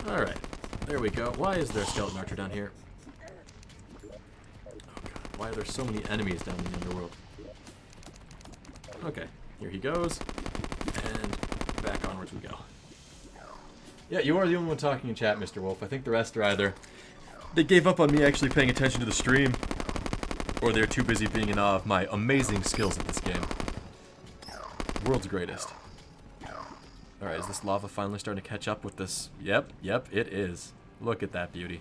S3: Alright, there we go. Why is there a skeleton archer down here? Oh god, why are there so many enemies down in the underworld? Okay, here he goes, and back onwards we go. Yeah, you are the only one talking in chat, Mr. Wolf. I think the rest are either they gave up on me actually paying attention to the stream, or they're too busy being in awe of my amazing skills at this game. World's greatest. Alright, is this lava finally starting to catch up with this? Yep, it is. Look at that beauty.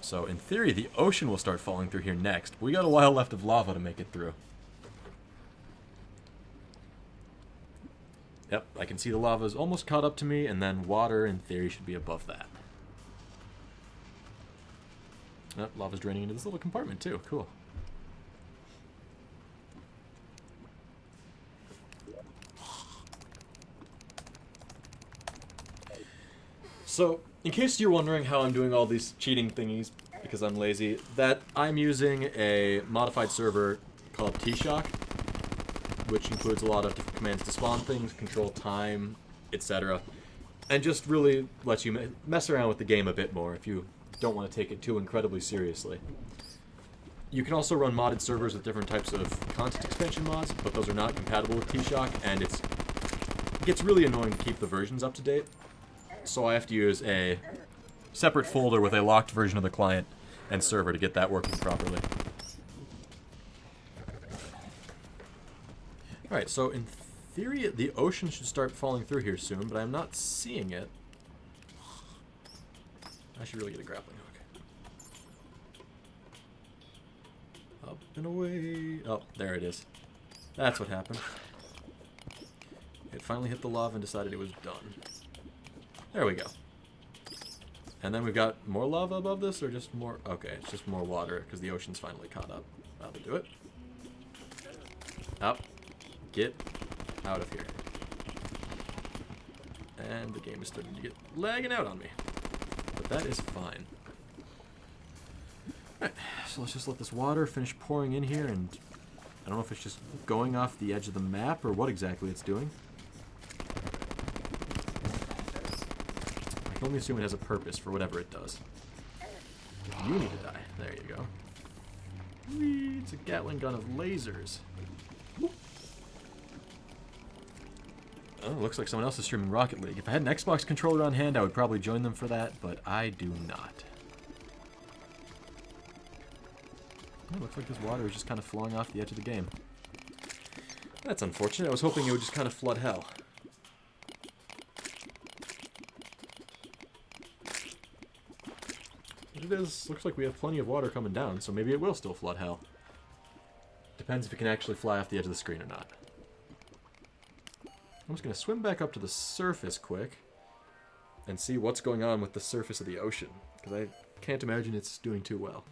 S3: So, in theory, the ocean will start falling through here next. We got a while left of lava to make it through. Yep, I can see the lava is almost caught up to me, and then water, in theory, should be above that. Yep, lava's draining into this little compartment, too. Cool. So, in case you're wondering how I'm doing all these cheating thingies, because I'm lazy, that I'm using a modified server called T-Shock, which includes a lot of different commands to spawn things, control time, etc. And just really lets you mess around with the game a bit more if you don't want to take it too incredibly seriously. You can also run modded servers with different types of content expansion mods, but those are not compatible with T-Shock, and it gets really annoying to keep the versions up to date. So I have to use a separate folder with a locked version of the client and server to get that working properly. Alright, so in theory, the ocean should start falling through here soon, but I'm not seeing it. I should really get a grappling hook. Up and away. Oh, there it is. That's what happened. It finally hit the lava and decided it was done. There we go. And then we've got more lava above this, or just more? Okay, it's just more water, because the ocean's finally caught up. That'll do it. Up. Get out of here. And the game is starting to get lagging out on me. But that is fine. Alright, so let's just let this water finish pouring in here, and I don't know if it's just going off the edge of the map, or what exactly it's doing. I can only assume it has a purpose for whatever it does. You need to die. There you go. Whee, it's a Gatling gun of lasers. Oh, looks like someone else is streaming Rocket League. If I had an Xbox controller on hand, I would probably join them for that, but I do not. Oh, looks like this water is just kind of flowing off the edge of the game. That's unfortunate. I was hoping it would just kind of flood hell. But it is. Looks like we have plenty of water coming down, so maybe it will still flood hell. Depends if it can actually fly off the edge of the screen or not. I'm just going to swim back up to the surface quick and see what's going on with the surface of the ocean, because I can't imagine it's doing too well.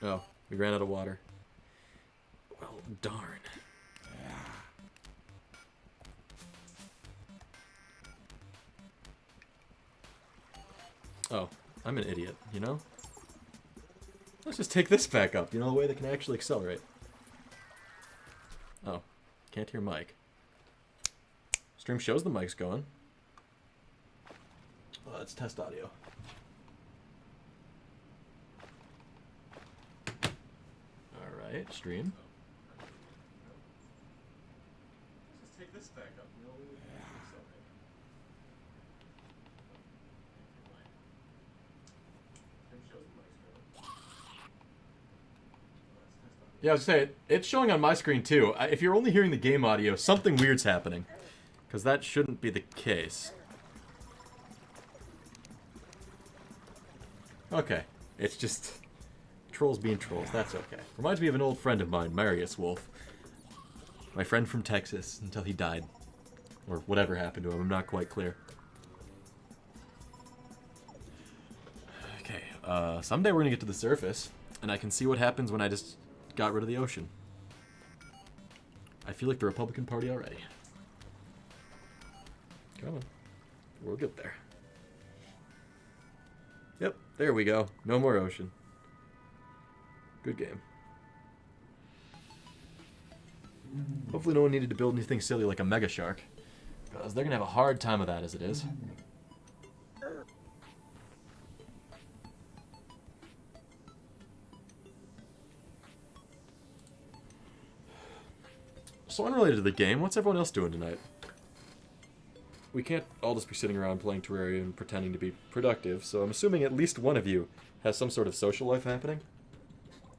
S3: Oh, we ran out of water. Well, darn. Oh, I'm an idiot, you know? Let's just take this back up, you know, a way that can actually accelerate. Oh, can't hear mic. Stream shows the mic's going. Well, let's test audio. Alright, stream. Let's just take this back up, you know, a way that can actually accelerate. Stream shows the mic's going. Yeah, I was saying, it's showing on my screen too. If you're only hearing the game audio, something weird's happening. Because that shouldn't be the case. Okay, it's just trolls being trolls, that's okay. Reminds me of an old friend of mine, Marius Wolf. My friend from Texas, until he died. Or whatever happened to him, I'm not quite clear. Okay, someday we're gonna get to the surface, and I can see what happens when I just got rid of the ocean. I feel like the Republican Party already. Come on. We'll get there. Yep, there we go. No more ocean. Good game. Hopefully no one needed to build anything silly like a mega shark, because they're gonna have a hard time of that as it is. So unrelated to the game, what's everyone else doing tonight? We can't all just be sitting around playing Terraria and pretending to be productive, so I'm assuming at least one of you has some sort of social life happening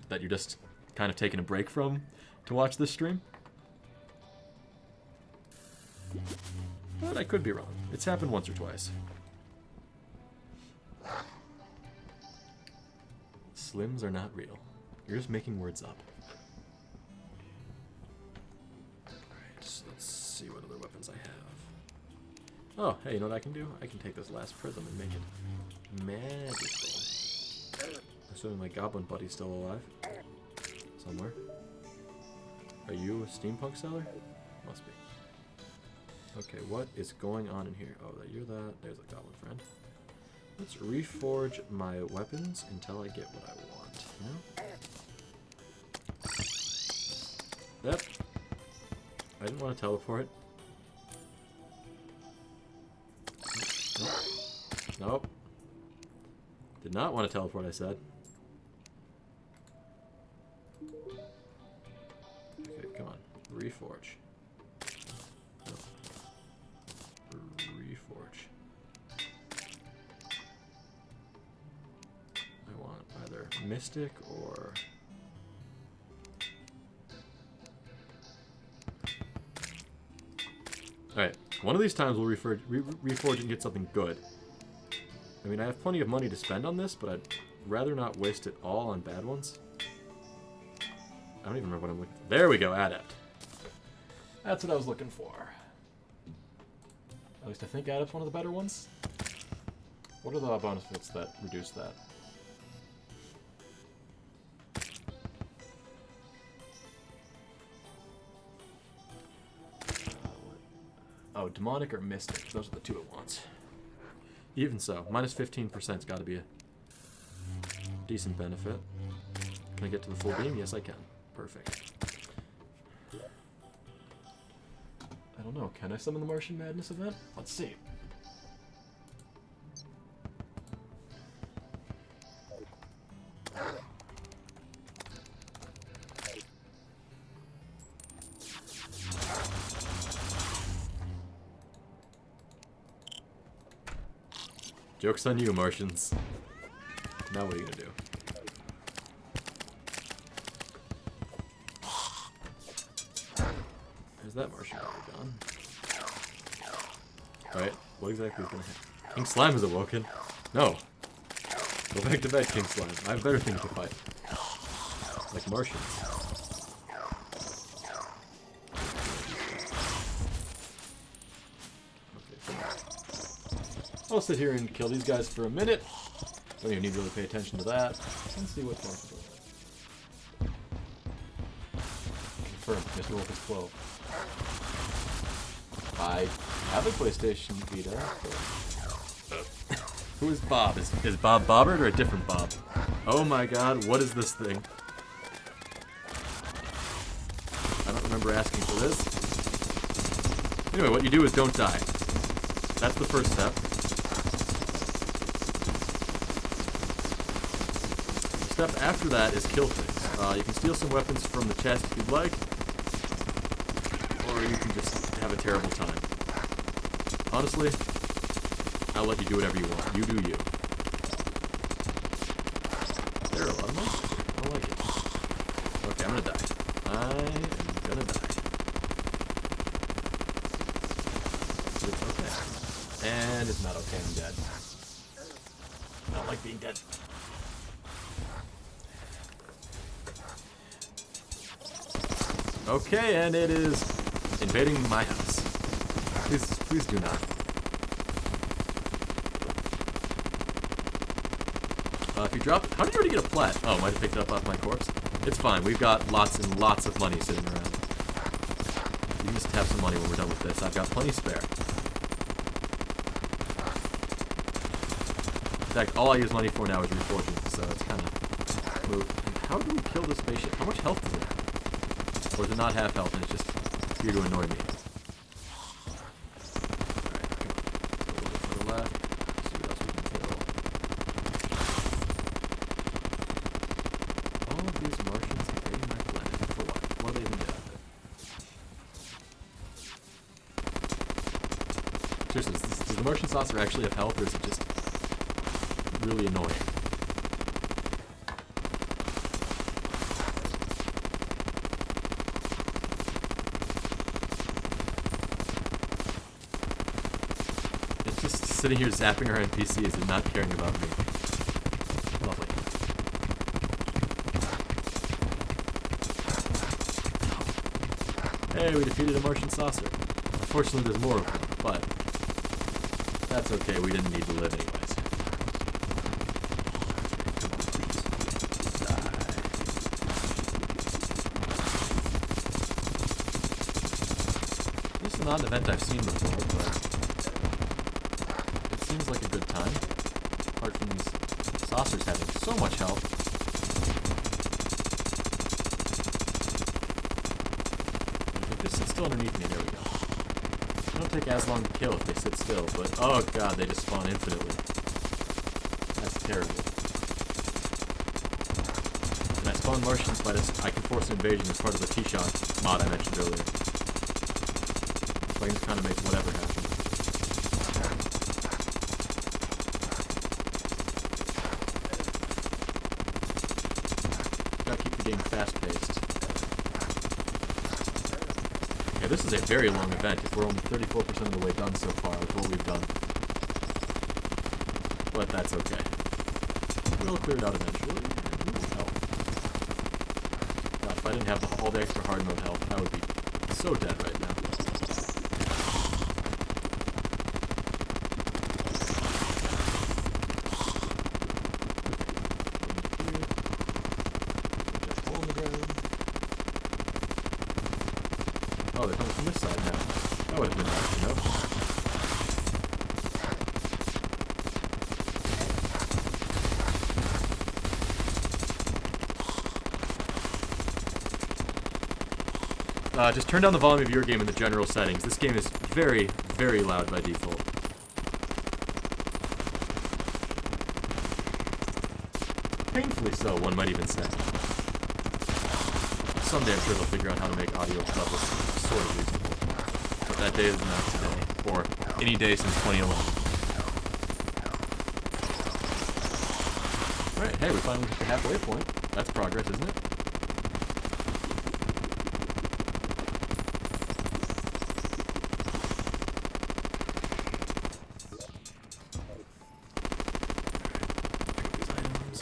S3: that you're just kind of taking a break from to watch this stream. But I could be wrong. It's happened once or twice. Slims are not real. You're just making words up. Alright, let's see what other weapons I have. Oh, hey, you know what I can do? I can take this last prism and make it magical. Assuming my goblin buddy's still alive. Somewhere. Are you a steampunk seller? Must be. Okay, what is going on in here? Oh, you're that. There's a goblin friend. Let's reforge my weapons until I get what I want. You know? Yep. I didn't want to teleport. Nope. Nope. Did not want to teleport, I said. Okay, come on. Reforge. Nope. Reforge. I want either Mystic or... Alright, one of these times we'll reforge and get something good. I mean, I have plenty of money to spend on this, but I'd rather not waste it all on bad ones. I don't even remember what I'm looking for. There we go, Adept. That's what I was looking for. At least I think Adept's one of the better ones. What are the benefits that reduce that? Oh, Demonic or Mystic. Those are the two it wants. Even so, minus 15%'s got to be a decent benefit. Can I get to the full beam? Yes, I can. Perfect. I don't know. Can I summon the Martian Madness event? Let's see. Joke's on you, Martians. Now what are you gonna do? There's that Martian already gone. Alright, what exactly is gonna happen? King Slime is awoken. No. Go back to bed, King Slime. I have better things to fight. Like Martians. I'll sit here and kill these guys for a minute. Don't even need to really pay attention to that. Let's see what's going on. Confirm, Mr. Wolf is 12. I have a PlayStation Vita. Who is Bob? Is Bob Bobbert or a different Bob? Oh my god, what is this thing? I don't remember asking for this. Anyway, what you do is don't die. That's the first step. Step after that is kill things. You can steal some weapons from the chest if you'd like, or you can just have a terrible time. Honestly, I'll let you do whatever you want. You do you. There are a lot of monsters. I don't like it. Okay, I'm gonna die. I am gonna die. But it's okay. And it's not okay, I'm dead. I don't like being dead. Okay, and it is invading my house. Please do not. If you drop... How did you already get a plat? Oh, might have picked it up off my corpse. It's fine. We've got lots and lots of money sitting around. You can just have some money when we're done with this. I've got plenty spare. In fact, all I use money for now is reforging, so it's kind of moot. How do we kill this spaceship? How much health does it have? Or does it not have health and it's just here to annoy me? Seriously, does the Martian saucer actually have health, or is it just really annoying? It's just sitting here zapping our NPCs and not caring about me. Lovely. Hey, we defeated a Martian saucer. Unfortunately, there's more of them, but that's okay, we didn't need to live anyways. Die. This is not an event I've seen before, but it seems like a good time. Apart from these saucers having so much health. If they just sit still underneath me, there we go. It don't take as long to kill if they sit still, but oh god, they just spawn infinitely. That's terrible. And I spawn Martians, but I can force an invasion as part of the T-Shock mod I mentioned earlier. So I can just kind of make whatever happen. Gotta keep the game fast-paced. Okay, this is a very long event if we're only 34% of the way done so far with what we've done. But that's okay. We'll clear it out eventually. Ooh, health. God, if I didn't have all the extra hard mode health, I would be so dead right now. Oh, they're coming from this side now. That would have been nice to know. Just turn down the volume of your game in the general settings. This game is very, very loud by default. Painfully so, one might even say. Someday I'm sure they'll figure out how to make audio levels sort of reasonable. But that day is not today, or any day since 2011. Alright, hey, we finally hit the halfway point. That's progress, isn't it?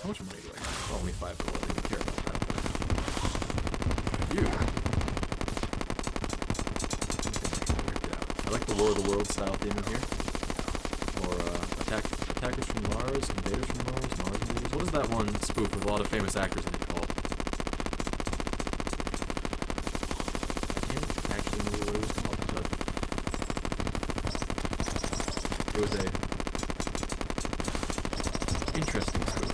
S3: How much money do I have? Oh, only 5 gold. I don't even care about that. You. I like the War of the World style theme in here. Or attackers from Mars, invaders from Mars, Mars invaders. What is that one spoof with a lot of famous actors in it called? I can't actually remember what it was called, but it was a interesting spoof.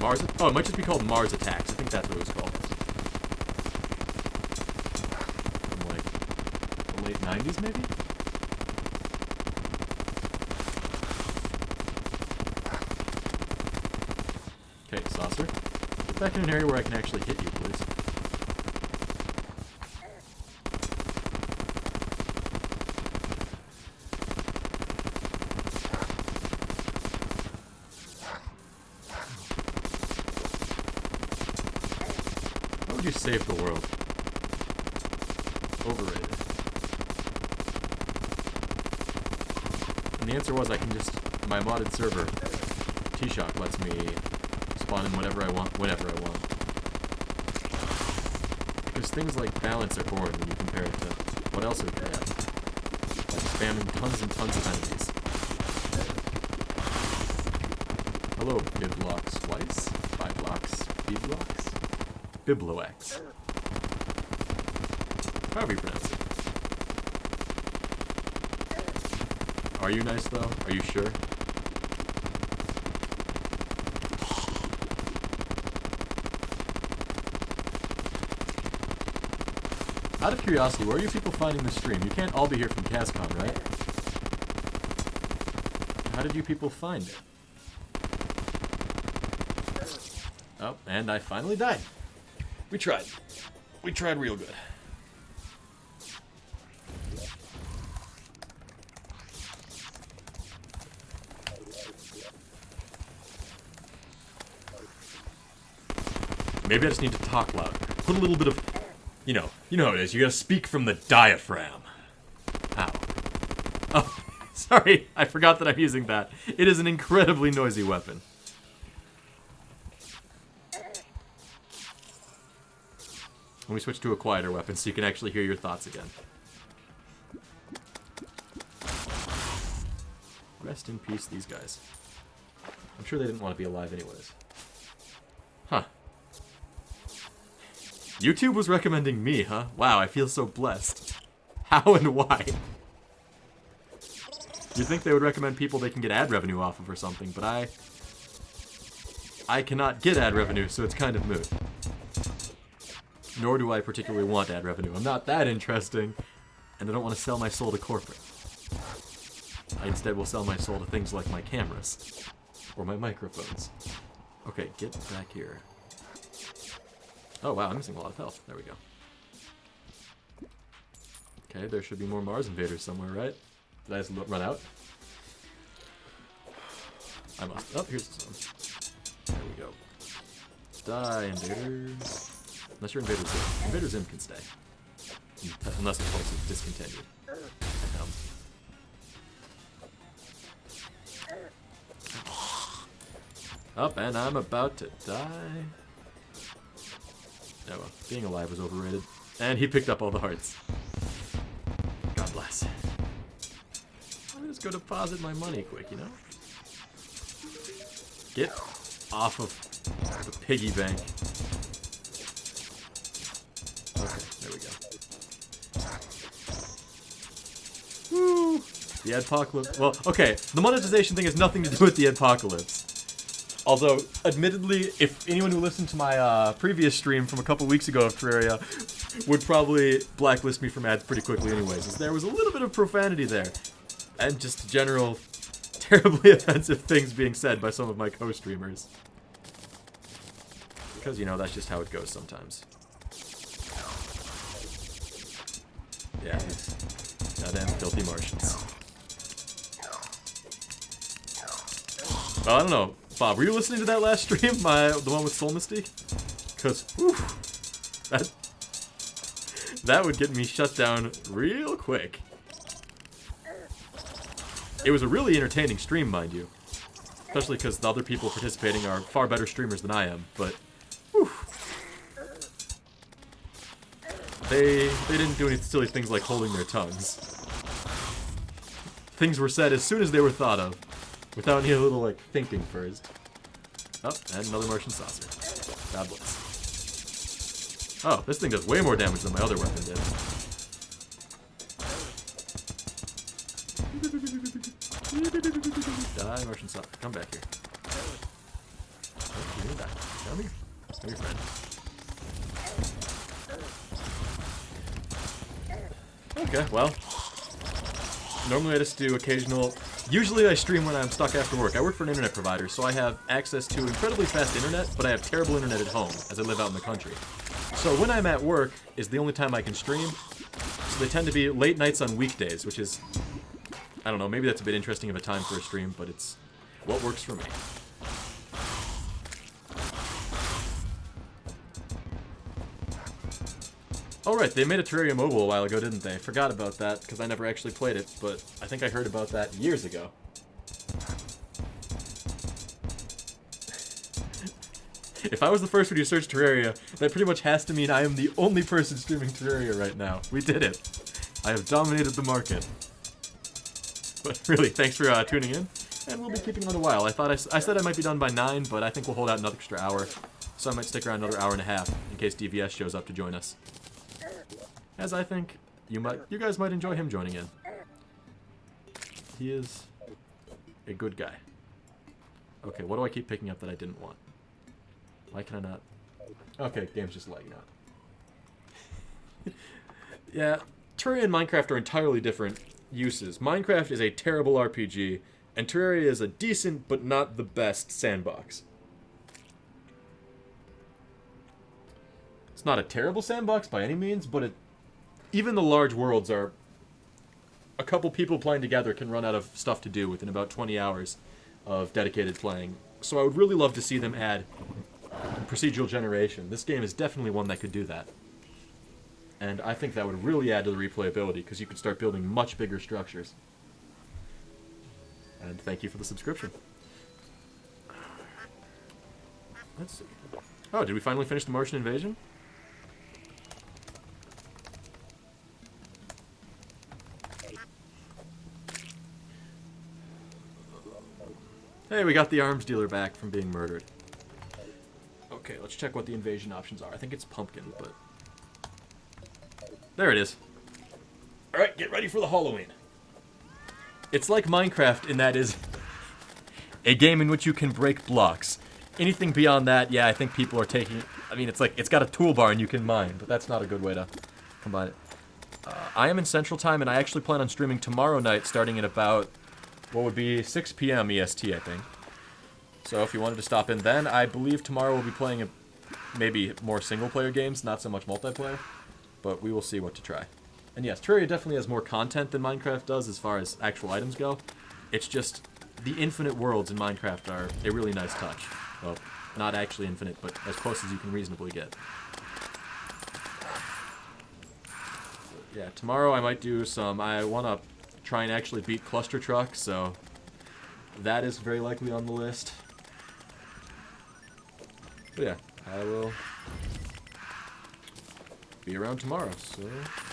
S3: Mars? Oh, it might just be called Mars Attacks. I think that's what it was called. From like the late 90s, maybe? Okay, saucer. Get back in an area where I can actually hit you, please. You saved the world. Overrated. And the answer was I can just, my modded server, T-Shock, lets me spawn in whatever I want, whenever I want. Because things like balance are boring when you compare it to what else we could have. Like spamming tons and tons of enemies. Hello, Biblox Splice. Biblox. Biblox? Biblox. However you pronounce it. Are you nice though? Are you sure? Out of curiosity, where are you people finding the stream? You can't all be here from CasCon, right? How did you people find it? Oh, and I finally died. We tried. We tried real good. Maybe I just need to talk louder. Put a little bit of, you know how it is. You gotta speak from the diaphragm. Ow. Oh, sorry. I forgot that I'm using that. It is an incredibly noisy weapon. Let me switch to a quieter weapon so you can actually hear your thoughts again. Rest in peace, these guys. I'm sure they didn't want to be alive anyways. Huh. YouTube was recommending me, huh? Wow, I feel so blessed. How and why? You'd think they would recommend people they can get ad revenue off of or something, but I cannot get ad revenue, so it's kind of moot. Nor do I particularly want ad revenue. I'm not that interesting, and I don't want to sell my soul to corporate. I instead will sell my soul to things like my cameras. Or my microphones. Okay, get back here. Oh wow, I'm missing a lot of health. There we go. Okay, there should be more Mars invaders somewhere, right? Did I just run out? I must. Oh, here's some. There we go. Die, invaders. Unless your Invader Zim. Invader Zim can stay. Unless, of course, it's discontinued. Up, and I'm about to die. Oh well, being alive was overrated. And he picked up all the hearts. God bless. Let me just go deposit my money quick, you know? Get off of the piggy bank. Okay, there we go. Woo! The Adpocalypse. Well, okay, the monetization thing has nothing to do with the Adpocalypse. Although, admittedly, if anyone who listened to my previous stream from a couple weeks ago of Terraria would probably blacklist me from ads pretty quickly anyways, as there was a little bit of profanity there. And just general, terribly offensive things being said by some of my co-streamers. Because, you know, that's just how it goes sometimes. Yeah, these goddamn filthy Martians. Oh, I don't know. Bob, were you listening to that last stream? The one with Soul Mystique? Because, that would get me shut down real quick. It was a really entertaining stream, mind you. Especially because the other people participating are far better streamers than I am, but, whew. They didn't do any silly things like holding their tongues. Things were said as soon as they were thought of. Without any little, like, thinking first. Oh, and another Martian saucer. God bless. Oh, this thing does way more damage than my other weapon did. Die, Martian saucer. Come back here. Oh, you're gonna die. Come here. Come here, friend. Okay, well. Normally I just do occasional... Usually I stream when I'm stuck after work. I work for an internet provider, so I have access to incredibly fast internet, but I have terrible internet at home, as I live out in the country. So when I'm at work is the only time I can stream, so they tend to be late nights on weekdays, which is... I don't know, maybe that's a bit interesting of a time for a stream, but it's what works for me. Oh right, they made a Terraria mobile a while ago, didn't they? Forgot about that, because I never actually played it, but I think I heard about that years ago. If I was the first one to search Terraria, that pretty much has to mean I am the only person streaming Terraria right now. We did it. I have dominated the market. But really, thanks for tuning in, and we'll be keeping on a while. I said I might be done by 9, but I think we'll hold out another extra hour, so I might stick around another hour and a half in case DVS shows up to join us. As I think you guys might enjoy him joining in. He is a good guy. Okay, what do I keep picking up that I didn't want? Why can I not? Okay, game's just lagging out. Yeah, Terraria and Minecraft are entirely different uses. Minecraft is a terrible RPG, and Terraria is a decent but not the best sandbox. It's not a terrible sandbox by any means, but even the large worlds are... A couple people playing together can run out of stuff to do within about 20 hours of dedicated playing. So I would really love to see them add procedural generation. This game is definitely one that could do that. And I think that would really add to the replayability, because you could start building much bigger structures. And thank you for the subscription. Let's see. Oh, did we finally finish the Martian invasion? Hey, we got the arms dealer back from being murdered. Okay, let's check what the invasion options are. I think it's pumpkin, but... There it is. Alright, get ready for the Halloween. It's like Minecraft in that is a game in which you can break blocks. Anything beyond that, yeah, I think people are taking... I mean, it's like, it's got a toolbar and you can mine, but that's not a good way to combine it. I am in Central Time, and I actually plan on streaming tomorrow night, starting at about, what would be 6 p.m. EST, I think. So if you wanted to stop in then, I believe tomorrow we'll be playing maybe more single-player games, not so much multiplayer. But we will see what to try. And yes, Terraria definitely has more content than Minecraft does as far as actual items go. It's just the infinite worlds in Minecraft are a really nice touch. Well, not actually infinite, but as close as you can reasonably get. Yeah, tomorrow I might do some... I want to try and actually beat Cluster Truck, so that is very likely on the list. But yeah, I will be around tomorrow, so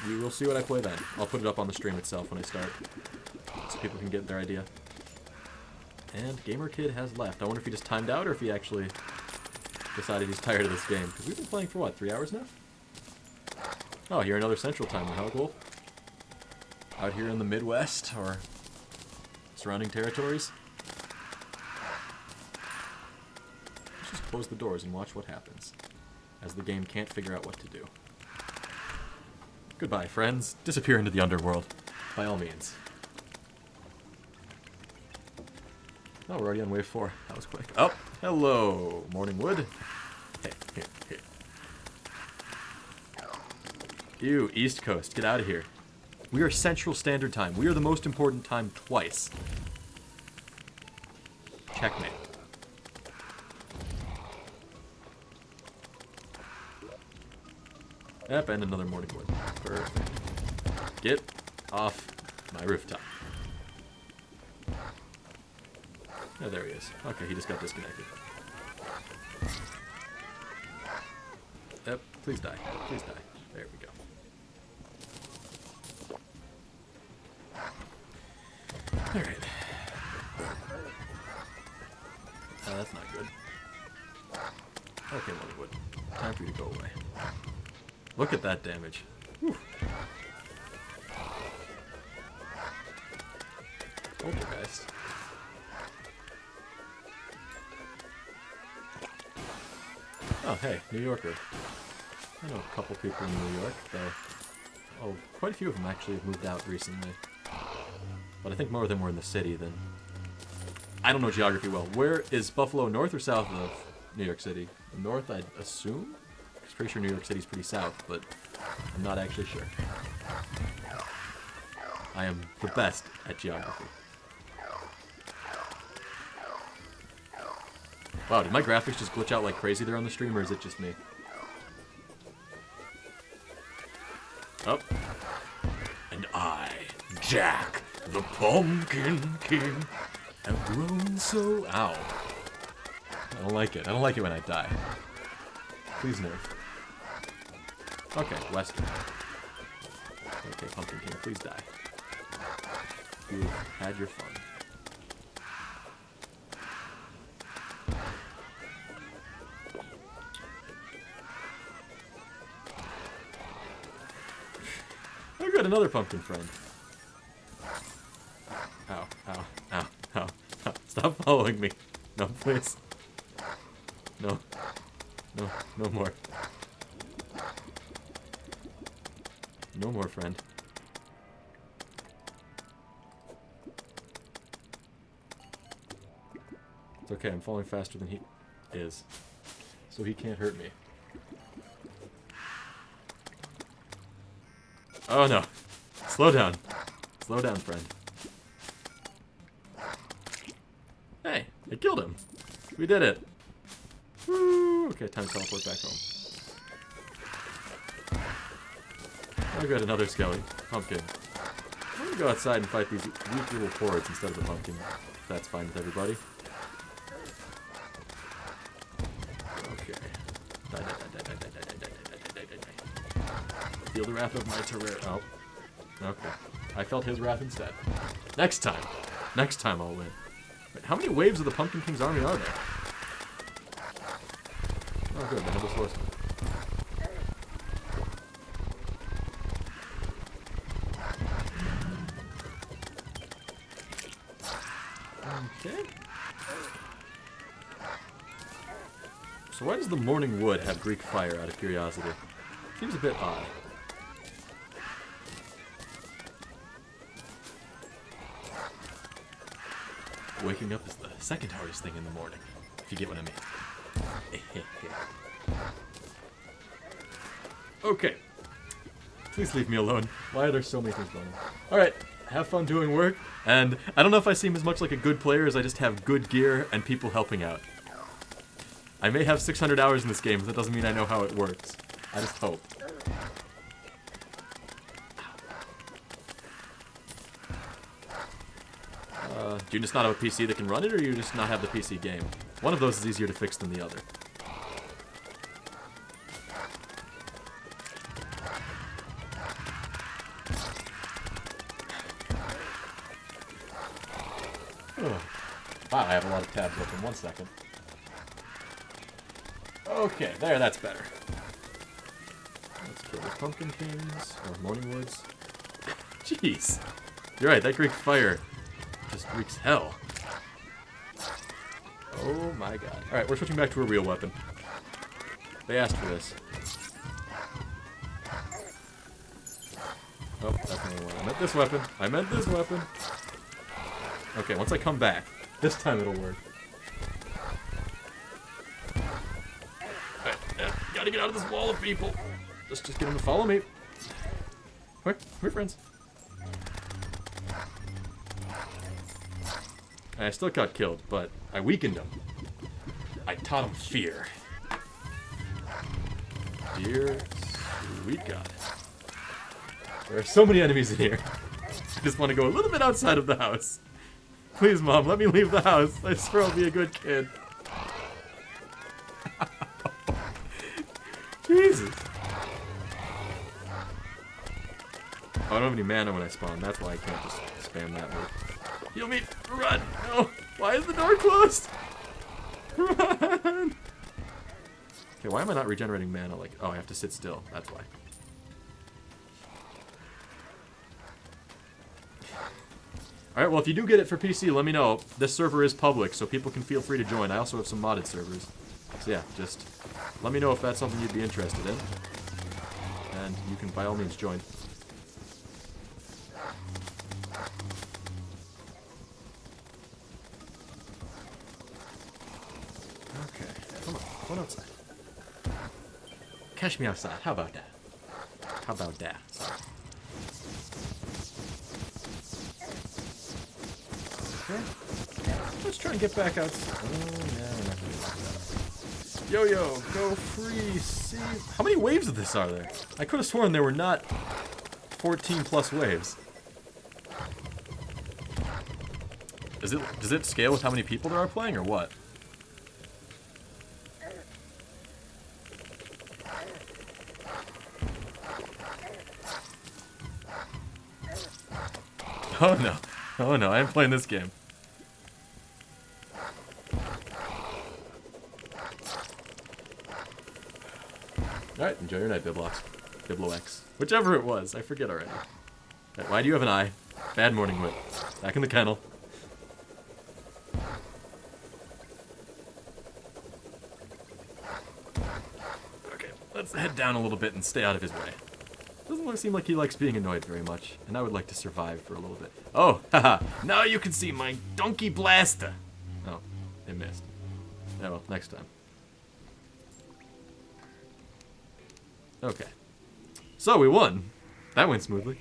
S3: you will see what I play then. I'll put it up on the stream itself when I start, so people can get their idea. And Gamer Kid has left. I wonder if he just timed out or if he actually decided he's tired of this game. Because we've been playing for what, 3 hours now? Oh, you're another Central Timer, huh, Wolf? Out here in the Midwest or surrounding territories. Let's just close the doors and watch what happens, as the game can't figure out what to do. Goodbye, friends. Disappear into the underworld, by all means. Oh, we're already on wave 4. That was quick. Oh, hello, Morning Wood. Hey, here, here. Ew, East Coast, get out of here. We are Central Standard Time. We are the most important time twice. Checkmate. Yep, and another Morning Wood. Perfect. Get off my rooftop. Oh, there he is. Okay, he just got disconnected. Yep, please die. Please die. There we go. Alright. That's not good. Okay, Morningwood. Time for you to go away. Look at that damage. Whew. Poltergeist. Oh, hey, New Yorker. I know a couple people in New York, though. Oh, quite a few of them actually have moved out recently. But I think more of them were in the city than... I don't know geography well. Where is Buffalo, north or south of New York City? North, I'd assume? I'm pretty sure New York City's pretty south, but I'm not actually sure. I am the best at geography. Wow, did my graphics just glitch out like crazy there on the stream, or is it just me? Up. And I, Jack, the Pumpkin King, have grown so... Ow. I don't like it. I don't like it when I die. Please nerf. Okay, Western. Okay, Pumpkin King, please die. You had your fun. I've got another pumpkin friend. Ow, ow, ow, ow, ow. Stop following me. No, please. No. No, no more. No more, friend. It's okay, I'm falling faster than he is. So he can't hurt me. Oh no. Slow down. Slow down, friend. Hey, I killed him. We did it. Woo! Okay, time to teleport back home. I've got another skelly. Pumpkin. I'm gonna go outside and fight these weak little hordes instead of the pumpkin. If that's fine with everybody. Okay. Die, die, die, die, die, die, die, die, die, die, die, die. Feel the wrath of my Terraria. Oh. Okay. I felt his wrath instead. Next time. Next time I'll win. Wait, how many waves of the Pumpkin King's army are there? Oh good, the Noble Swordsman. Okay. So why does the Morning Wood have Greek fire, out of curiosity? Seems a bit odd. Waking up is the second hardest thing in the morning, if you get what I mean. Okay. Please leave me alone. Why are there so many things going on? Alright, have fun doing work, and I don't know if I seem as much like a good player as I just have good gear and people helping out. I may have 600 hours in this game, but that doesn't mean I know how it works. I just hope. Do you just not have a PC that can run it, or you just not have the PC game? One of those is easier to fix than the other. Oh. Wow, I have a lot of tabs open. 1 second. Okay, there, that's better. Let's kill the Pumpkin Kings, or Morning Woods. Jeez. You're right, that Greek fire just wreaks hell. Oh my god. Alright, we're switching back to a real weapon. They asked for this. Oh, that's not the one. I meant this weapon. I meant this weapon. Okay, once I come back, this time it'll work. Alright, gotta get out of this wall of people. Just get them to follow me. Quick, we're friends. I still got killed, but I weakened him. I taught him fear. Dear sweet God. There are so many enemies in here. I just want to go a little bit outside of the house. Please, Mom, let me leave the house. I swear I'll be a good kid. Jesus. Oh, I don't have any mana when I spawn. That's why I can't just spam that move. Heal me! Run! No! Why is the door closed? Run! Okay, why am I not regenerating mana? Like, oh, I have to sit still. That's why. Alright, well, if you do get it for PC, let me know. This server is public, so people can feel free to join. I also have some modded servers. So yeah, just let me know if that's something you'd be interested in. And you can, by all means, join. Okay, come on, come on outside. Catch me outside, how about that? How about that? Sorry. Okay. Let's try and get back outside. Oh, yeah, we're not gonna do that. Yo-yo, go free, see. How many waves of this are there? I could have sworn there were not 14 plus waves. Does it scale with how many people there are playing, or what? Oh no. Oh no, I am playing this game. Alright, enjoy your night, Biblox. Biblox. Whichever it was, I forget already. Right, why do you have an eye? Bad morning wit. Back in the kennel. Okay, let's head down a little bit and stay out of his way. Doesn't seem like he likes being annoyed very much, and I would like to survive for a little bit. Oh, haha, now you can see my donkey blaster. Oh, it missed. Oh, well, next time. Okay. So, we won. That went smoothly.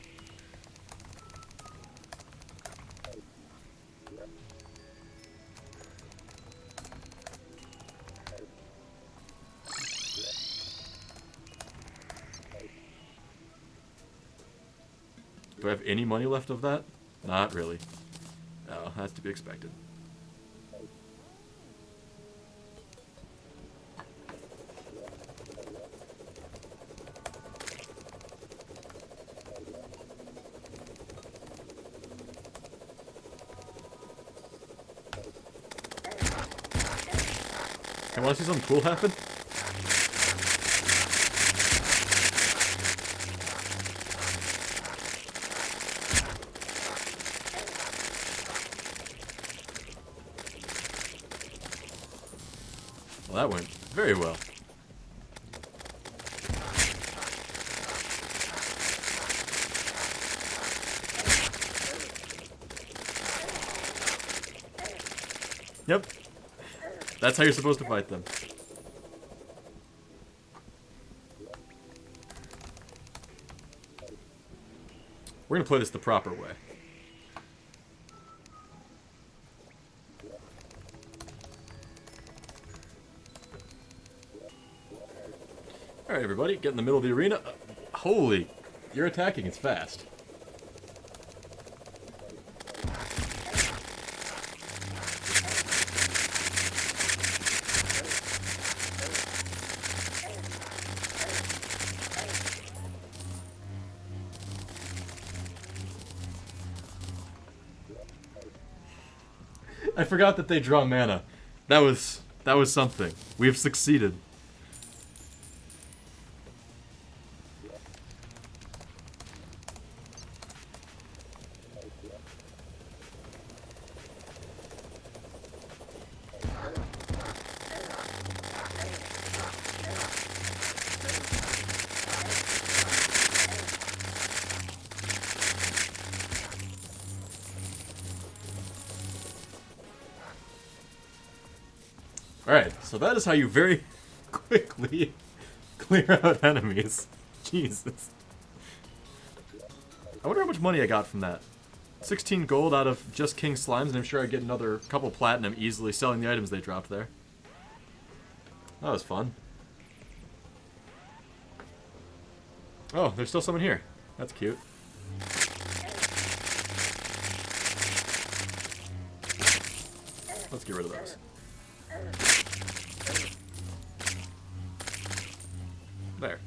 S3: Do I have any money left of that? Not really. Oh, that's to be expected. I want to see something cool happen. Well, that went very well. Yep. That's how you're supposed to fight them. We're gonna play this the proper way. Alright, everybody, get in the middle of the arena. Holy, you're attacking, it's fast. I forgot that they draw mana. That was something. We have succeeded. Alright, so that is how you very quickly clear out enemies. Jesus. I wonder how much money I got from that. 16 gold out of just King Slimes, and I'm sure I'd get another couple platinum easily selling the items they dropped there. That was fun. Oh, there's still someone here. That's cute. Let's get rid of those. There.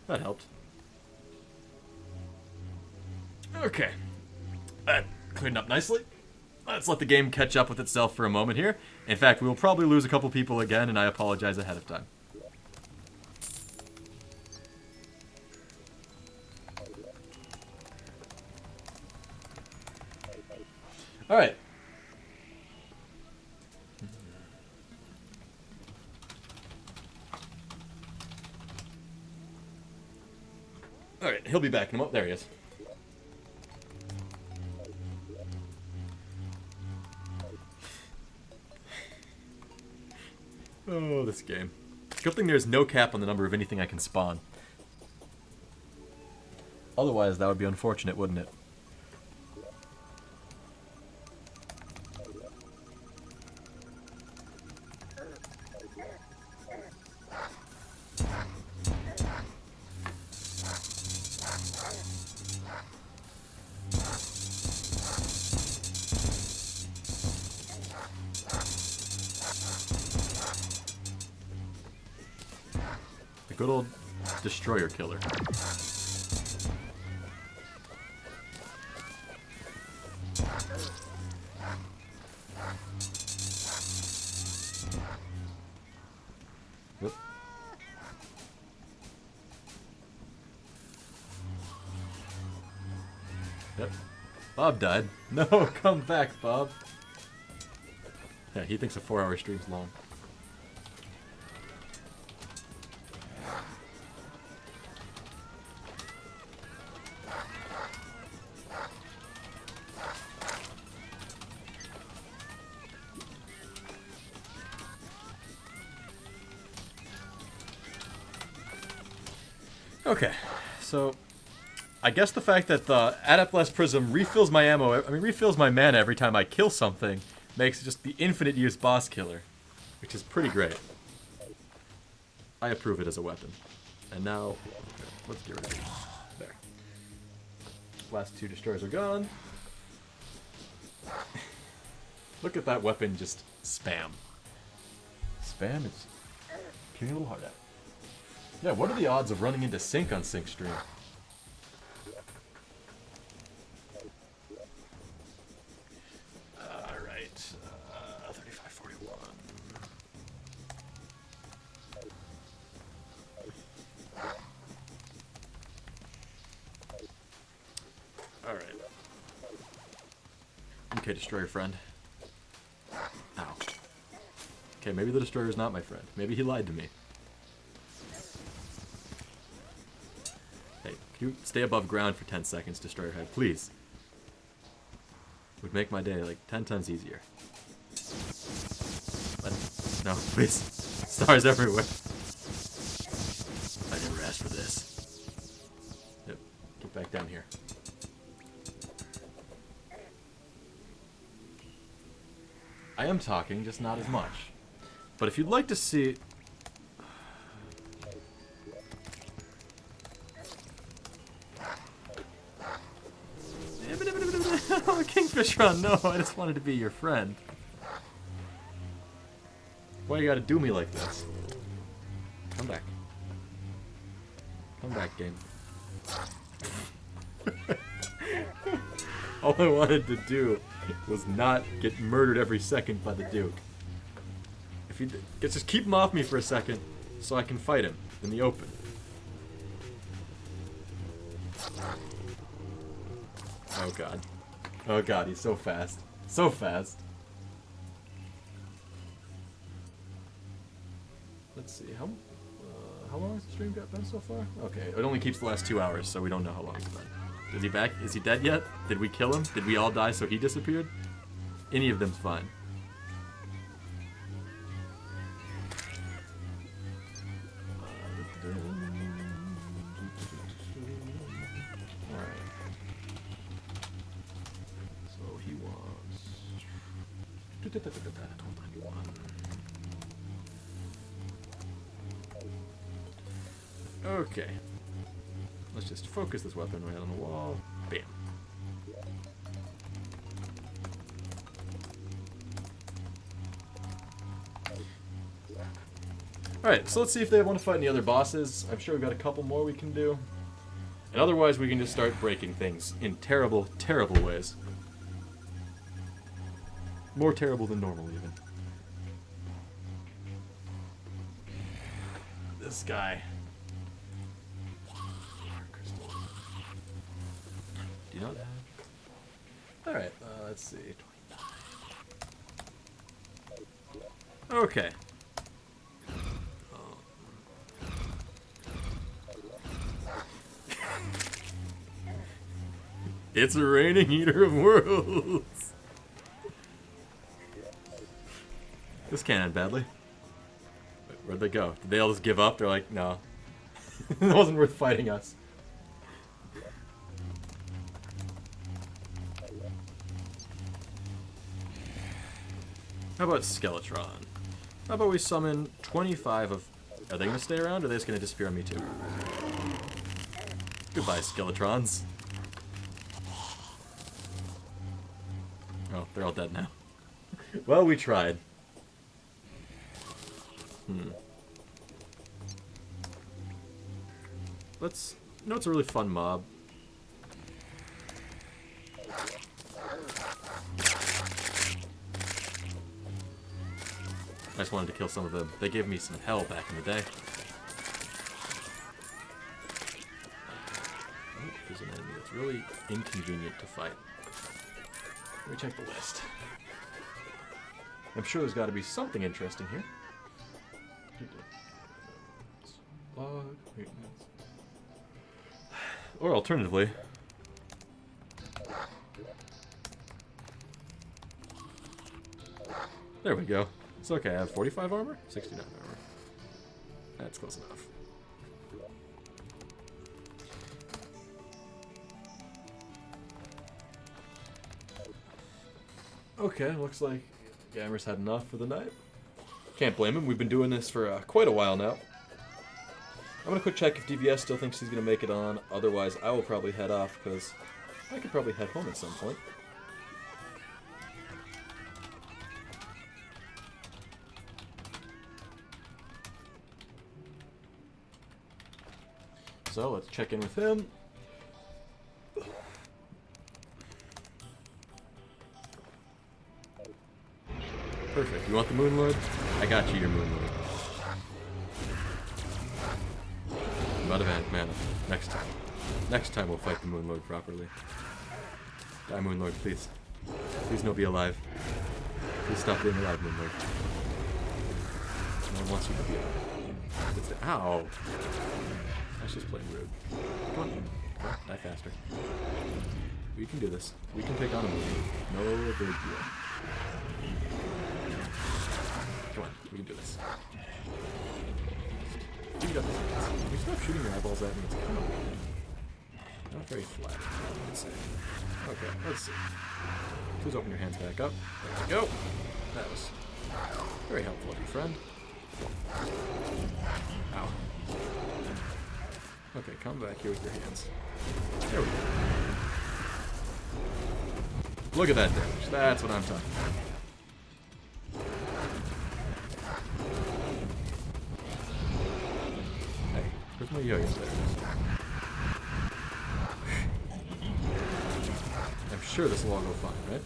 S3: That helped. Okay. That cleaned up nicely. Let's let the game catch up with itself for a moment here. In fact, we will probably lose a couple people again, and I apologize ahead of time. Alright. Alright, he'll be back in a moment. There he is. Oh, this game. Good thing there's no cap on the number of anything I can spawn. Otherwise, that would be unfortunate, wouldn't it? good old destroyer killer. Whoop. Yep. Bob died. No, come back, Bob. Yeah, he thinks a 4-hour stream's long. Okay, so I guess the fact that the Adeptless Prism refills my refills my mana every time I kill something makes it just the infinite use boss killer, which is pretty great. I approve it as a weapon. And now, let's get rid of it. There. Last 2 destroyers are gone. Look at that weapon just spam. Spam is killing a little hard at. Yeah, what are the odds of running into Sync on Sync stream? Alright, 3541. Alright. Okay, Destroyer friend. Ow. Okay, maybe the Destroyer's not my friend. Maybe he lied to me. Hey, can you stay above ground for 10 seconds, Destroyer Head, please? Would make my day like 10 times easier. No, please. Stars everywhere. I never asked for this. Yep, get back down here. I am talking, just not as much. But if you'd like to see... Kingfish run, no, I just wanted to be your friend. Why you gotta do me like this? Come back. Come back, game. All I wanted to do was not get murdered every second by the Duke. If he just keep him off me for a second so I can fight him in the open. Oh god. Oh god, he's so fast. So fast. Let's see, how long has the stream been so far? Okay, it only keeps the last 2 hours, so we don't know how long it's been. Is he back? Is he dead yet? Did we kill him? Did we all die so he disappeared? Any of them's fine. Okay. Let's just focus this weapon right on the wall. Bam. Alright, so let's see if they want to fight any other bosses. I'm sure we've got a couple more we can do. And otherwise we can just start breaking things in terrible, terrible ways. More terrible than normal, even. This guy. Do you know that? Alright, let's see. Okay. It's a reigning eater of worlds! This can't end badly. Wait, where'd they go? Did they all just give up? They're like, no. It wasn't worth fighting us. How about Skeletron? How about we summon 25 of... Are they going to stay around, or are they just going to disappear on me too? Goodbye, Skeletrons. Oh, they're all dead now. Well, we tried. let's. You know, it's a really fun mob. I just wanted to kill some of them. They gave me some hell back in the day. Oh, there's an enemy that's really inconvenient to fight. Let me check the list. I'm sure there's got to be something interesting here. Log maintenance. Or alternatively, there we go. It's okay, I have 45 armor? 69 armor. That's close enough. Okay, looks like Gamer's had enough for the night. Can't blame him, we've been doing this for quite a while now. I'm gonna quick check if DVS still thinks he's gonna make it on, otherwise I will probably head off, because I could probably head home at some point. So let's check in with him. Perfect. You want the Moon Lord? I got you, your Moon Lord. I'm out of mana. Next time. Next time we'll fight the Moon Lord properly. Die, Moon Lord, please. Please no be alive. Please stop being alive, Moon Lord. No one wants you to be alive. Ow! That's just plain rude. Come on. Die faster. We can do this. We can take on a movie. No big deal. Come on. We can do this. Beat up his hands. Can you stop shooting your eyeballs at me? It's kind of weird. Not very flat, I would say. Okay, let's see. Please open your hands back up. There we go. That was very helpful of you, friend. Ow. Okay, come back here with your hands. There we go. Look at that damage. That's what I'm talking about. Hey, where's my yo-yo? There it is. I'm sure this will all go fine, right?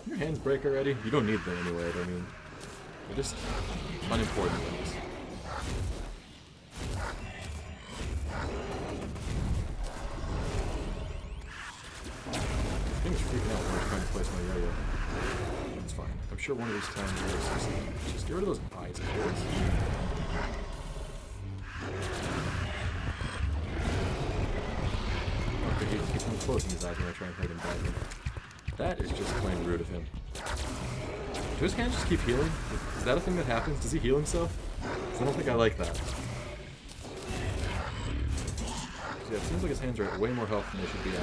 S3: Your hands break already? You don't need them anyway, I mean. They're just unimportant things. This thing is freaking out when I was trying to place my yo-yo. It's fine. I'm sure one of these times you'll just get rid of those eyes, of course. Okay, he's been closing his eyes when I try and hit him badly. That is just plain rude of him. Do his hands just keep healing? Is that a thing that happens? Does he heal himself? Because I don't think I like that. Yeah, it seems like his hands are at way more health than they should be at.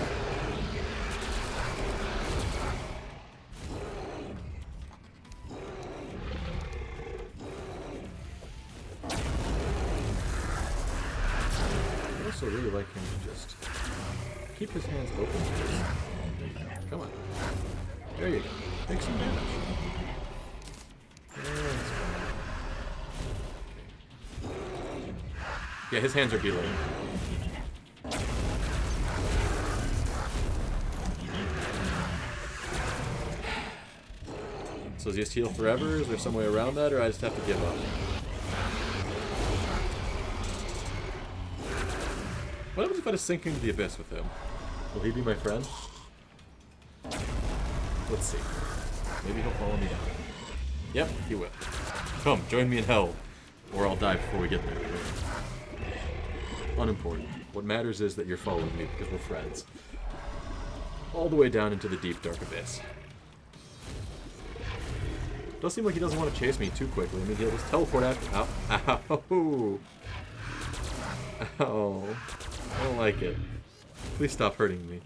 S3: I also really like him to just keep his hands open. Come on. There you go. Take some damage. Yeah, his hands are healing. So does he just heal forever? Is there some way around that, or I just have to give up? What happens if I just sink into the abyss with him? Will he be my friend? Let's see. Maybe he'll follow me down. Yep, he will. Come, join me in hell. Or I'll die before we get there. Unimportant. What matters is that you're following me because we're friends. All the way down into the deep, dark abyss. Does seem like he doesn't want to chase me too quickly. I mean, he'll just teleport after. Ow. Ow. Ow. I don't like it. Please stop hurting me.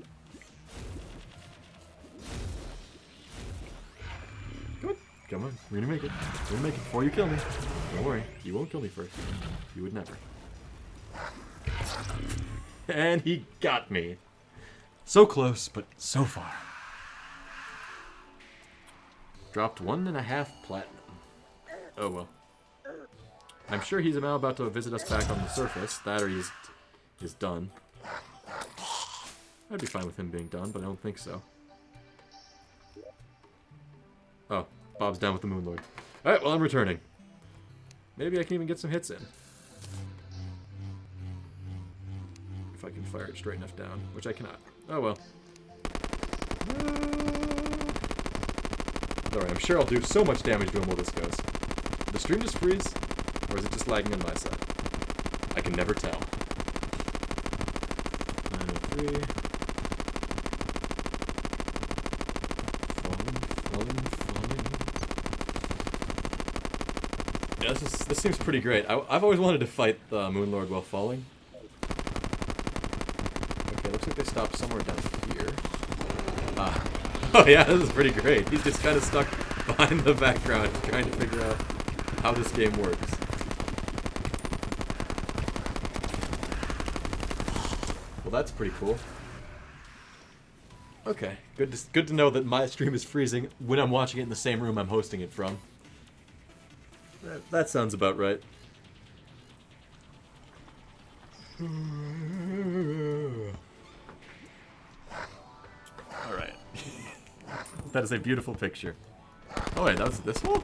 S3: Come on. Come on. We're gonna make it. We're gonna make it before you kill me. Don't worry. You won't kill me first. You would never. And he got me. So close, but so far. Dropped 1.5 platinum. Oh well. I'm sure he's now about to visit us back on the surface. That or he's done. I'd be fine with him being done, but I don't think so. Oh, Bob's down with the Moon Lord. Alright, well, I'm returning. Maybe I can even get some hits in. If I can fire it straight enough down, which I cannot. Oh well. Alright, I'm sure I'll do so much damage to him while this goes. The stream just freeze? Or is it just lagging on my side? I can never tell. 903. Falling. Yeah, this seems pretty great. I've always wanted to fight the Moon Lord while falling. Okay, looks like they stopped somewhere down here. Oh yeah, this is pretty great. He's just kind of stuck behind the background trying to figure out how this game works. Well, that's pretty cool. Okay, good to know that my stream is freezing when I'm watching it in the same room I'm hosting it from. That sounds about right. Alright. That is a beautiful picture. Oh wait, that was this wall?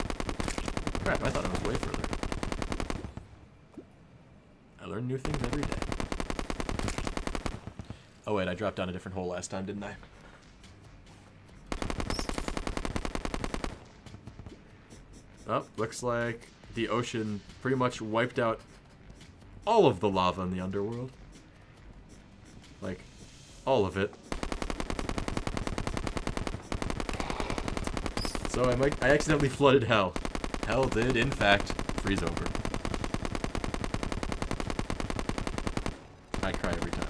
S3: Crap, I thought it was way further. I learn new things every day. Oh wait, I dropped down a different hole last time, didn't I? Oh, looks like the ocean pretty much wiped out all of the lava in the underworld. Like, all of it. So I accidentally flooded hell. Hell did, in fact, freeze over. I cry every time.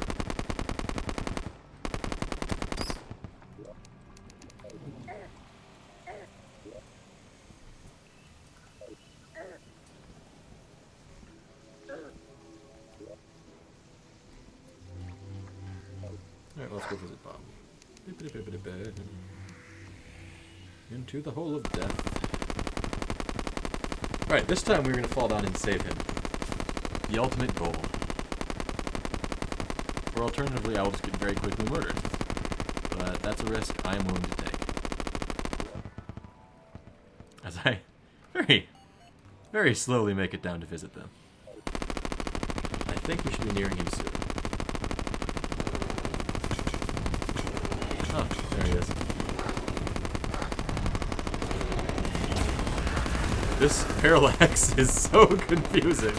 S3: Alright, let's go visit Bob. Into the hole of death. Alright, this time we're going to fall down and save him. The ultimate goal. Or alternatively, I will just get very quickly murdered. But that's a risk I am willing to take. As I very slowly make it down to visit them. I think we should be nearing him soon. Oh, there he is. This parallax is so confusing.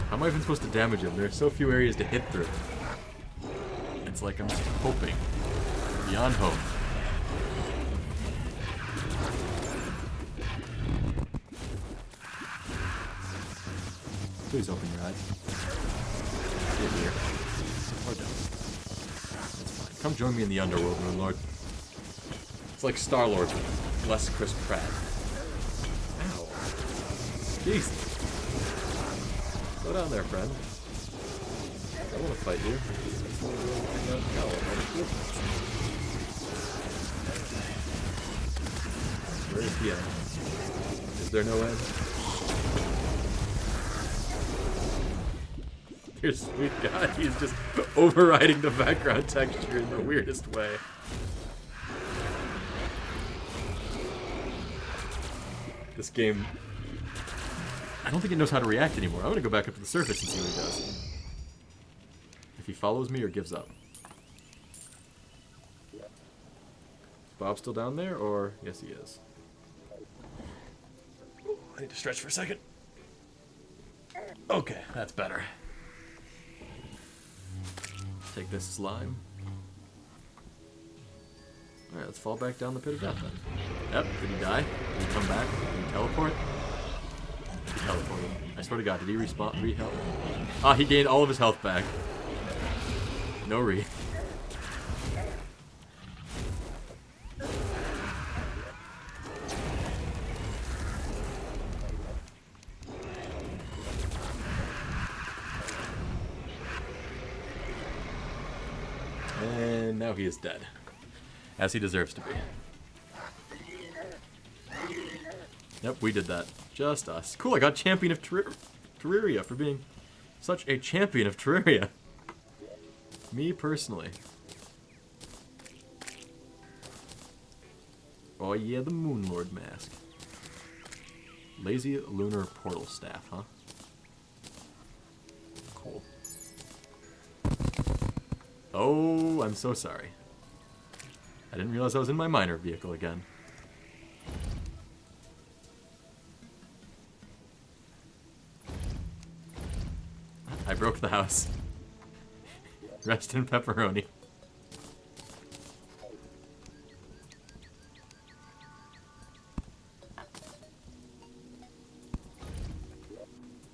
S3: How am I even supposed to damage him? There are so few areas to hit through. It's like I'm just hoping. Beyond hope. Please open your eyes. Get here. Or don't. That's fine. Come join me in the underworld, Moon Lord. It's like Star-Lord with less Chris Pratt. Ow. Jesus. Slow down there, friend. I don't want to fight you. Where is the end? Is there no end? Your sweet guy, he's just overriding the background texture in the weirdest way. This game, I don't think it knows how to react anymore. I'm gonna go back up to the surface and see what he does. If he follows me or gives up. Is Bob still down there, or yes he is. I need to stretch for a second. Okay, that's better. Take this slime. Alright, let's fall back down the pit of death then. Yep, did he die? Did he come back? Did he teleport? He teleported. I swear to God, did he respawn? Re-health? Ah, he gained all of his health back. No re. And now he is dead. As he deserves to be. Yep, we did that. Just us. Cool, I got Champion of Terraria for being such a champion of Terraria. Me personally. Oh yeah, the Moon Lord mask. Lazy Lunar Portal Staff, huh? Cool. Oh, I'm so sorry. I didn't realize I was in my miner vehicle again. I broke the house. Rest in pepperoni.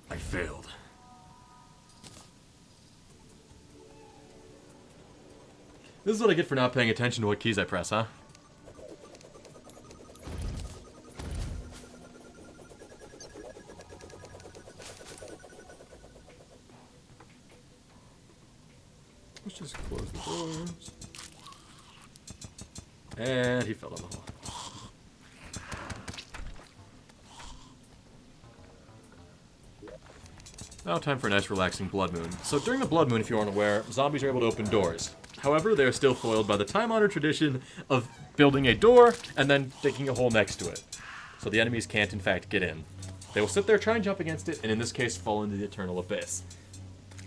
S3: I failed. This is what I get for not paying attention to what keys I press, huh? Let's just close the doors. And he fell down the hole. Now time for a nice relaxing blood moon. So during the blood moon, if you aren't aware, zombies are able to open doors. However, they are still foiled by the time-honored tradition of building a door and then digging a hole next to it. So the enemies can't in fact get in. They will sit there, try and jump against it, and in this case fall into the eternal abyss.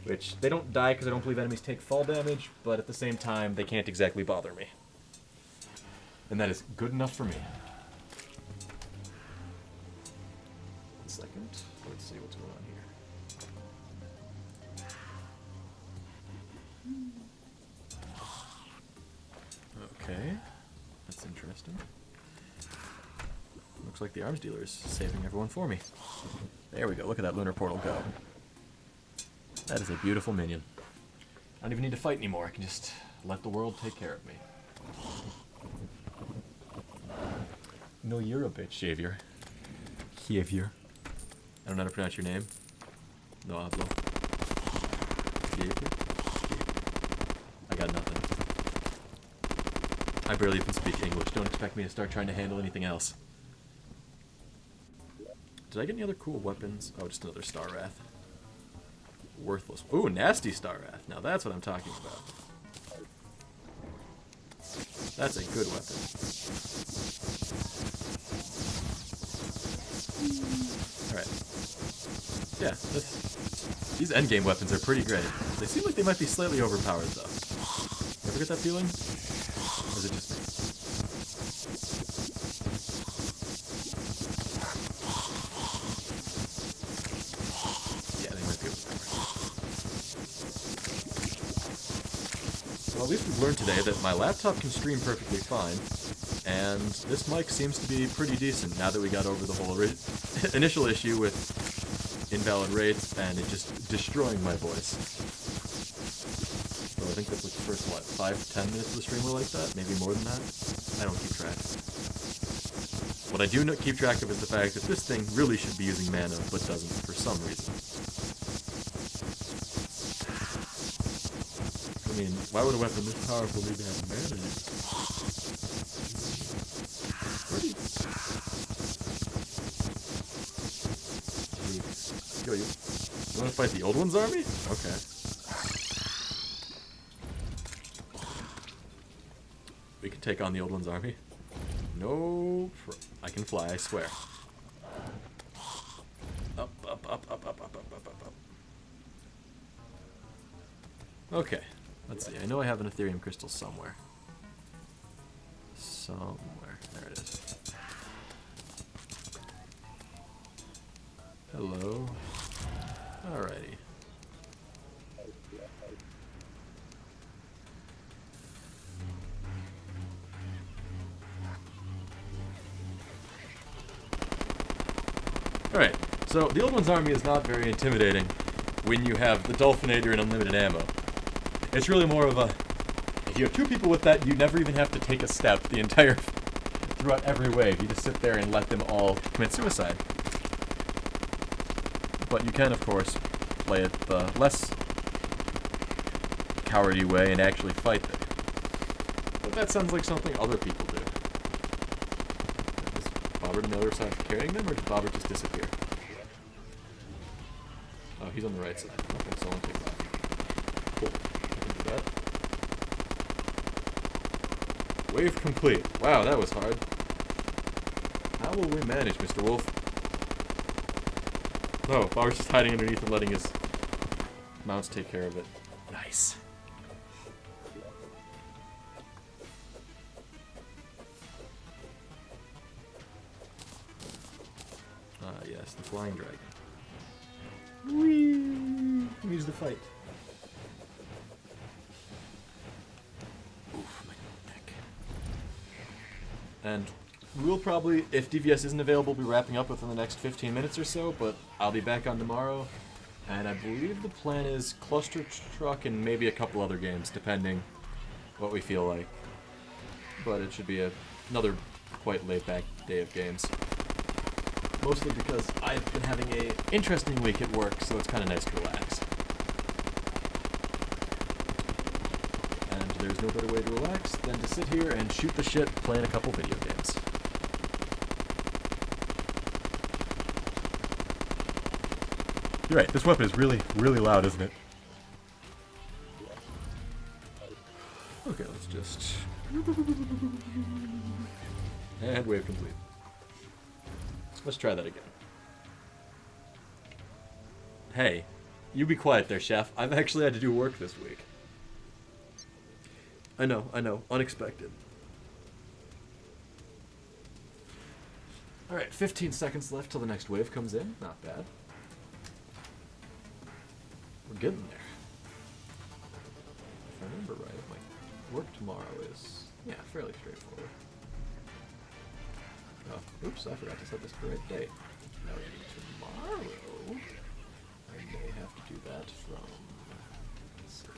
S3: Which, they don't die because I don't believe enemies take fall damage, but at the same time, they can't exactly bother me. And that is good enough for me. 1 second. Let's see what's going on here. Okay, that's interesting. Looks like the arms dealer is saving everyone for me. There we go, look at that lunar portal go. That is a beautiful minion. I don't even need to fight anymore, I can just let the world take care of me. No, you're a bitch, Xavier. Xavier. I don't know how to pronounce your name. No hablo. Xavier? I got nothing. I barely even speak English. Don't expect me to start trying to handle anything else. Did I get any other cool weapons? Oh, just another Star Wrath. Worthless. Ooh, nasty Star Wrath. Now that's what I'm talking about. That's a good weapon. Alright. Yeah, these endgame weapons are pretty great. They seem like they might be slightly overpowered, though. You ever get that feeling? Or is it just me? Yeah, they might be overpowered. Well, at least we've learned today that my laptop can stream perfectly fine, and this mic seems to be pretty decent now that we got over the whole initial issue with invalid rates and it just destroying my voice. So I think that's like the first, what, 5-10 minutes of the stream were like that? Maybe more than that? I don't keep track. What I do keep track of is the fact that this thing really should be using mana, but doesn't for some reason. I mean, why would a weapon this powerful need to have mana use? Yo, you want to fight the old one's army? Okay. We can take on the old one's army. No, I can fly, I swear. Up, up, up, up, up, up, up, up, up, up. Okay, let's see. I know I have an Ethereum crystal somewhere. Somewhere. There it is. Hello. Alrighty. Alright, so the old one's army is not very intimidating when you have the Dolphinator and unlimited ammo. It's really more of a, if you have 2 people with that, you never even have to take a step throughout every wave. You just sit there and let them all commit suicide. But you can, of course, play it the less cowardly way and actually fight them. But that sounds like something other people do. Is Bobbert on the other side carrying them, or did Bobbert just disappear? Oh, he's on the right side. Okay, so I'll take that. Cool. I can do that. Wave complete. Wow, that was hard. How will we manage, Mr. Wolf? Oh, Bobbert's just hiding underneath and letting his mounts take care of it. Nice. Yes, the flying dragon. Whee! Use the fight. Oof, my neck. And we'll probably, if DVS isn't available, be wrapping up within the next 15 minutes or so, but I'll be back on tomorrow. And I believe the plan is Cluster Truck and maybe a couple other games, depending what we feel like. But it should be another quite laid-back day of games. Mostly because I've been having an interesting week at work, so it's kind of nice to relax. And there's no better way to relax than to sit here and shoot the shit playing a couple video games.
S1: You're right, this weapon is really, really loud, isn't it?
S3: Okay, let's just... And wave complete. Let's try that again. Hey, you be quiet there, chef. I've actually had to do work this week. I know, unexpected. Alright, 15 seconds left till the next wave comes in. Not bad. We're getting there. If I remember right, my work tomorrow is, yeah, fairly straightforward. Oh, oops, I forgot to set this correct date. Now tomorrow, I may have to do that from, let's see.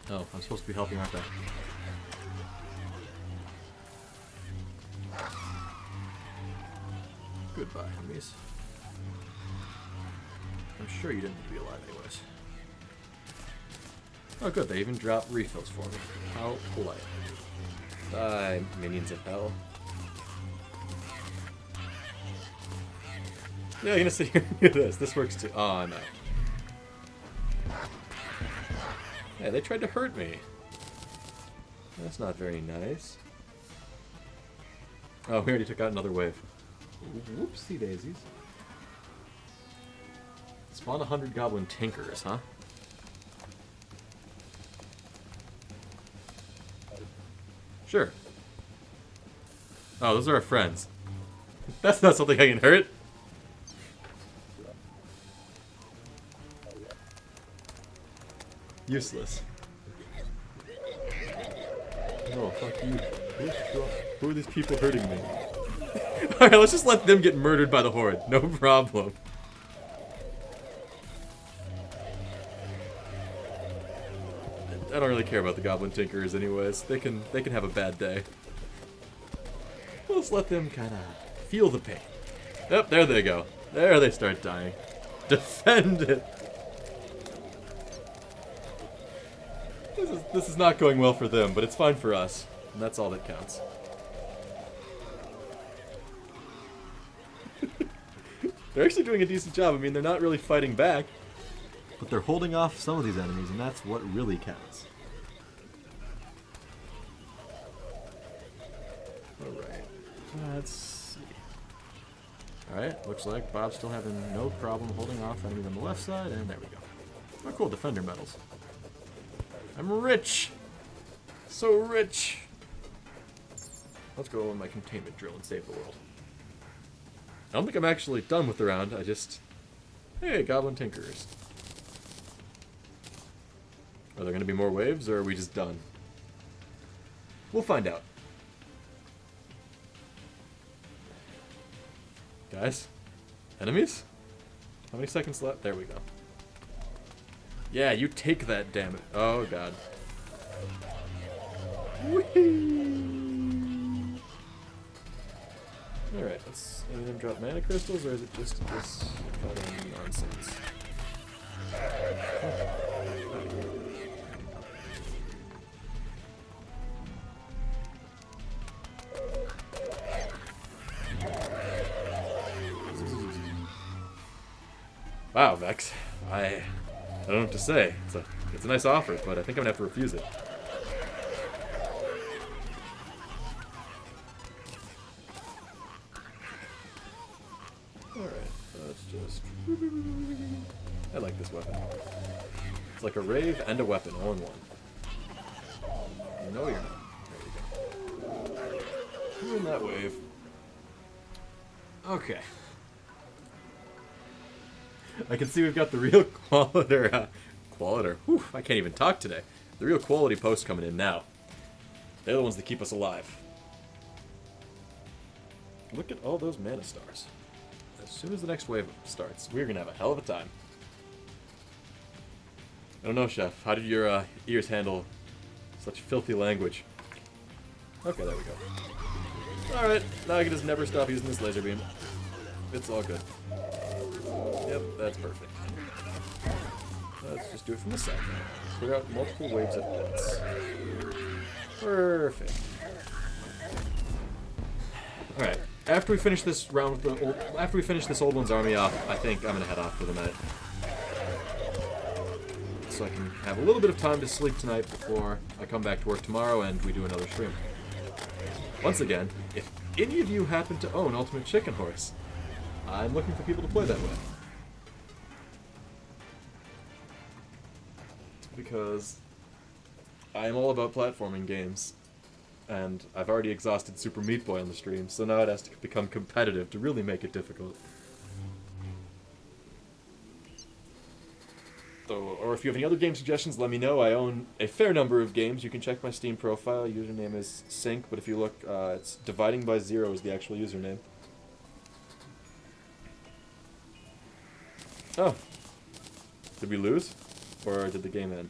S3: Oh, I'm supposed to be helping, aren't I? Goodbye, enemies. I'm sure you didn't need to be alive anyways. Oh good, they even dropped refills for me. How polite. Die, minions of hell. Yeah, you're gonna sit here and do this. This works too. Oh no. Yeah, they tried to hurt me. That's not very nice. Oh, we already took out another wave. Whoopsie daisies. Spawn 100 goblin tinkers, huh? Sure. Oh, those are our friends. That's not something I can hurt. Useless. Oh, fuck you. Who are these people hurting me? Alright, let's just let them get murdered by the horde. No problem. I don't really care about the goblin tinkerers anyways. They can have a bad day. Let's let them kind of feel the pain. Yep, there they go. There they start dying. Defend it. This is not going well for them, but it's fine for us. And that's all that counts. They're actually doing a decent job. I mean, they're not really fighting back, but they're holding off some of these enemies, and that's what really counts. Alright. Let's see. Alright, looks like Bob's still having no problem holding off enemies on the left side, and there we go. Oh, cool, defender medals. I'm rich! So rich! Let's go on my containment drill and save the world. I don't think I'm actually done with the round, I just... Hey, Goblin Tinkerers. Are there gonna be more waves, or are we just done? We'll find out. Guys? Enemies? How many seconds left? There we go. Yeah, you take that, damn it. Oh, God. Whee! Alright, let's any of them drop mana crystals, or is it just this kind of nonsense? Wow, Vex. I don't know what to say. It's a nice offer, but I think I'm gonna have to refuse it. Alright, let's just... I like this weapon. It's like a rave and a weapon all in one. No, you're not. There you go. You're in that wave. Okay. I can see we've got the real qualiter. Whew, I can't even talk today. The real quality posts coming in now. They're the ones that keep us alive. Look at all those mana stars. As soon as the next wave starts, we're gonna have a hell of a time. I don't know, Chef. How did your ears handle such filthy language? Okay, there we go. Alright, now I can just never stop using this laser beam. It's all good. Yep, that's perfect. Let's just do it from the side. Put out multiple waves at once. Perfect. Alright, after we finish this round with the after we finish this old one's army off, I think I'm gonna head off for the night. So I can have a little bit of time to sleep tonight before I come back to work tomorrow and we do another stream. Once again, if any of you happen to own Ultimate Chicken Horse, I'm looking for people to play that with. Because I am all about platforming games. And I've already exhausted Super Meat Boy on the stream, so now it has to become competitive to really make it difficult. So, or if you have any other game suggestions, let me know. I own a fair number of games. You can check my Steam profile. Username is Sync, but if you look, it's Dividing by Zero is the actual username. Oh. Did we lose? Or did the game end?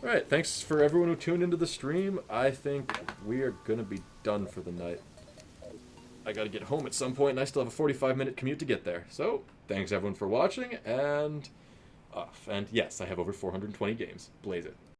S3: Alright, thanks for everyone who tuned into the stream. I think we are going to be done for the night. I gotta get home at some point, and I still have a 45-minute commute to get there. So, thanks everyone for watching, and off. And yes, I have over 420 games. Blaze it.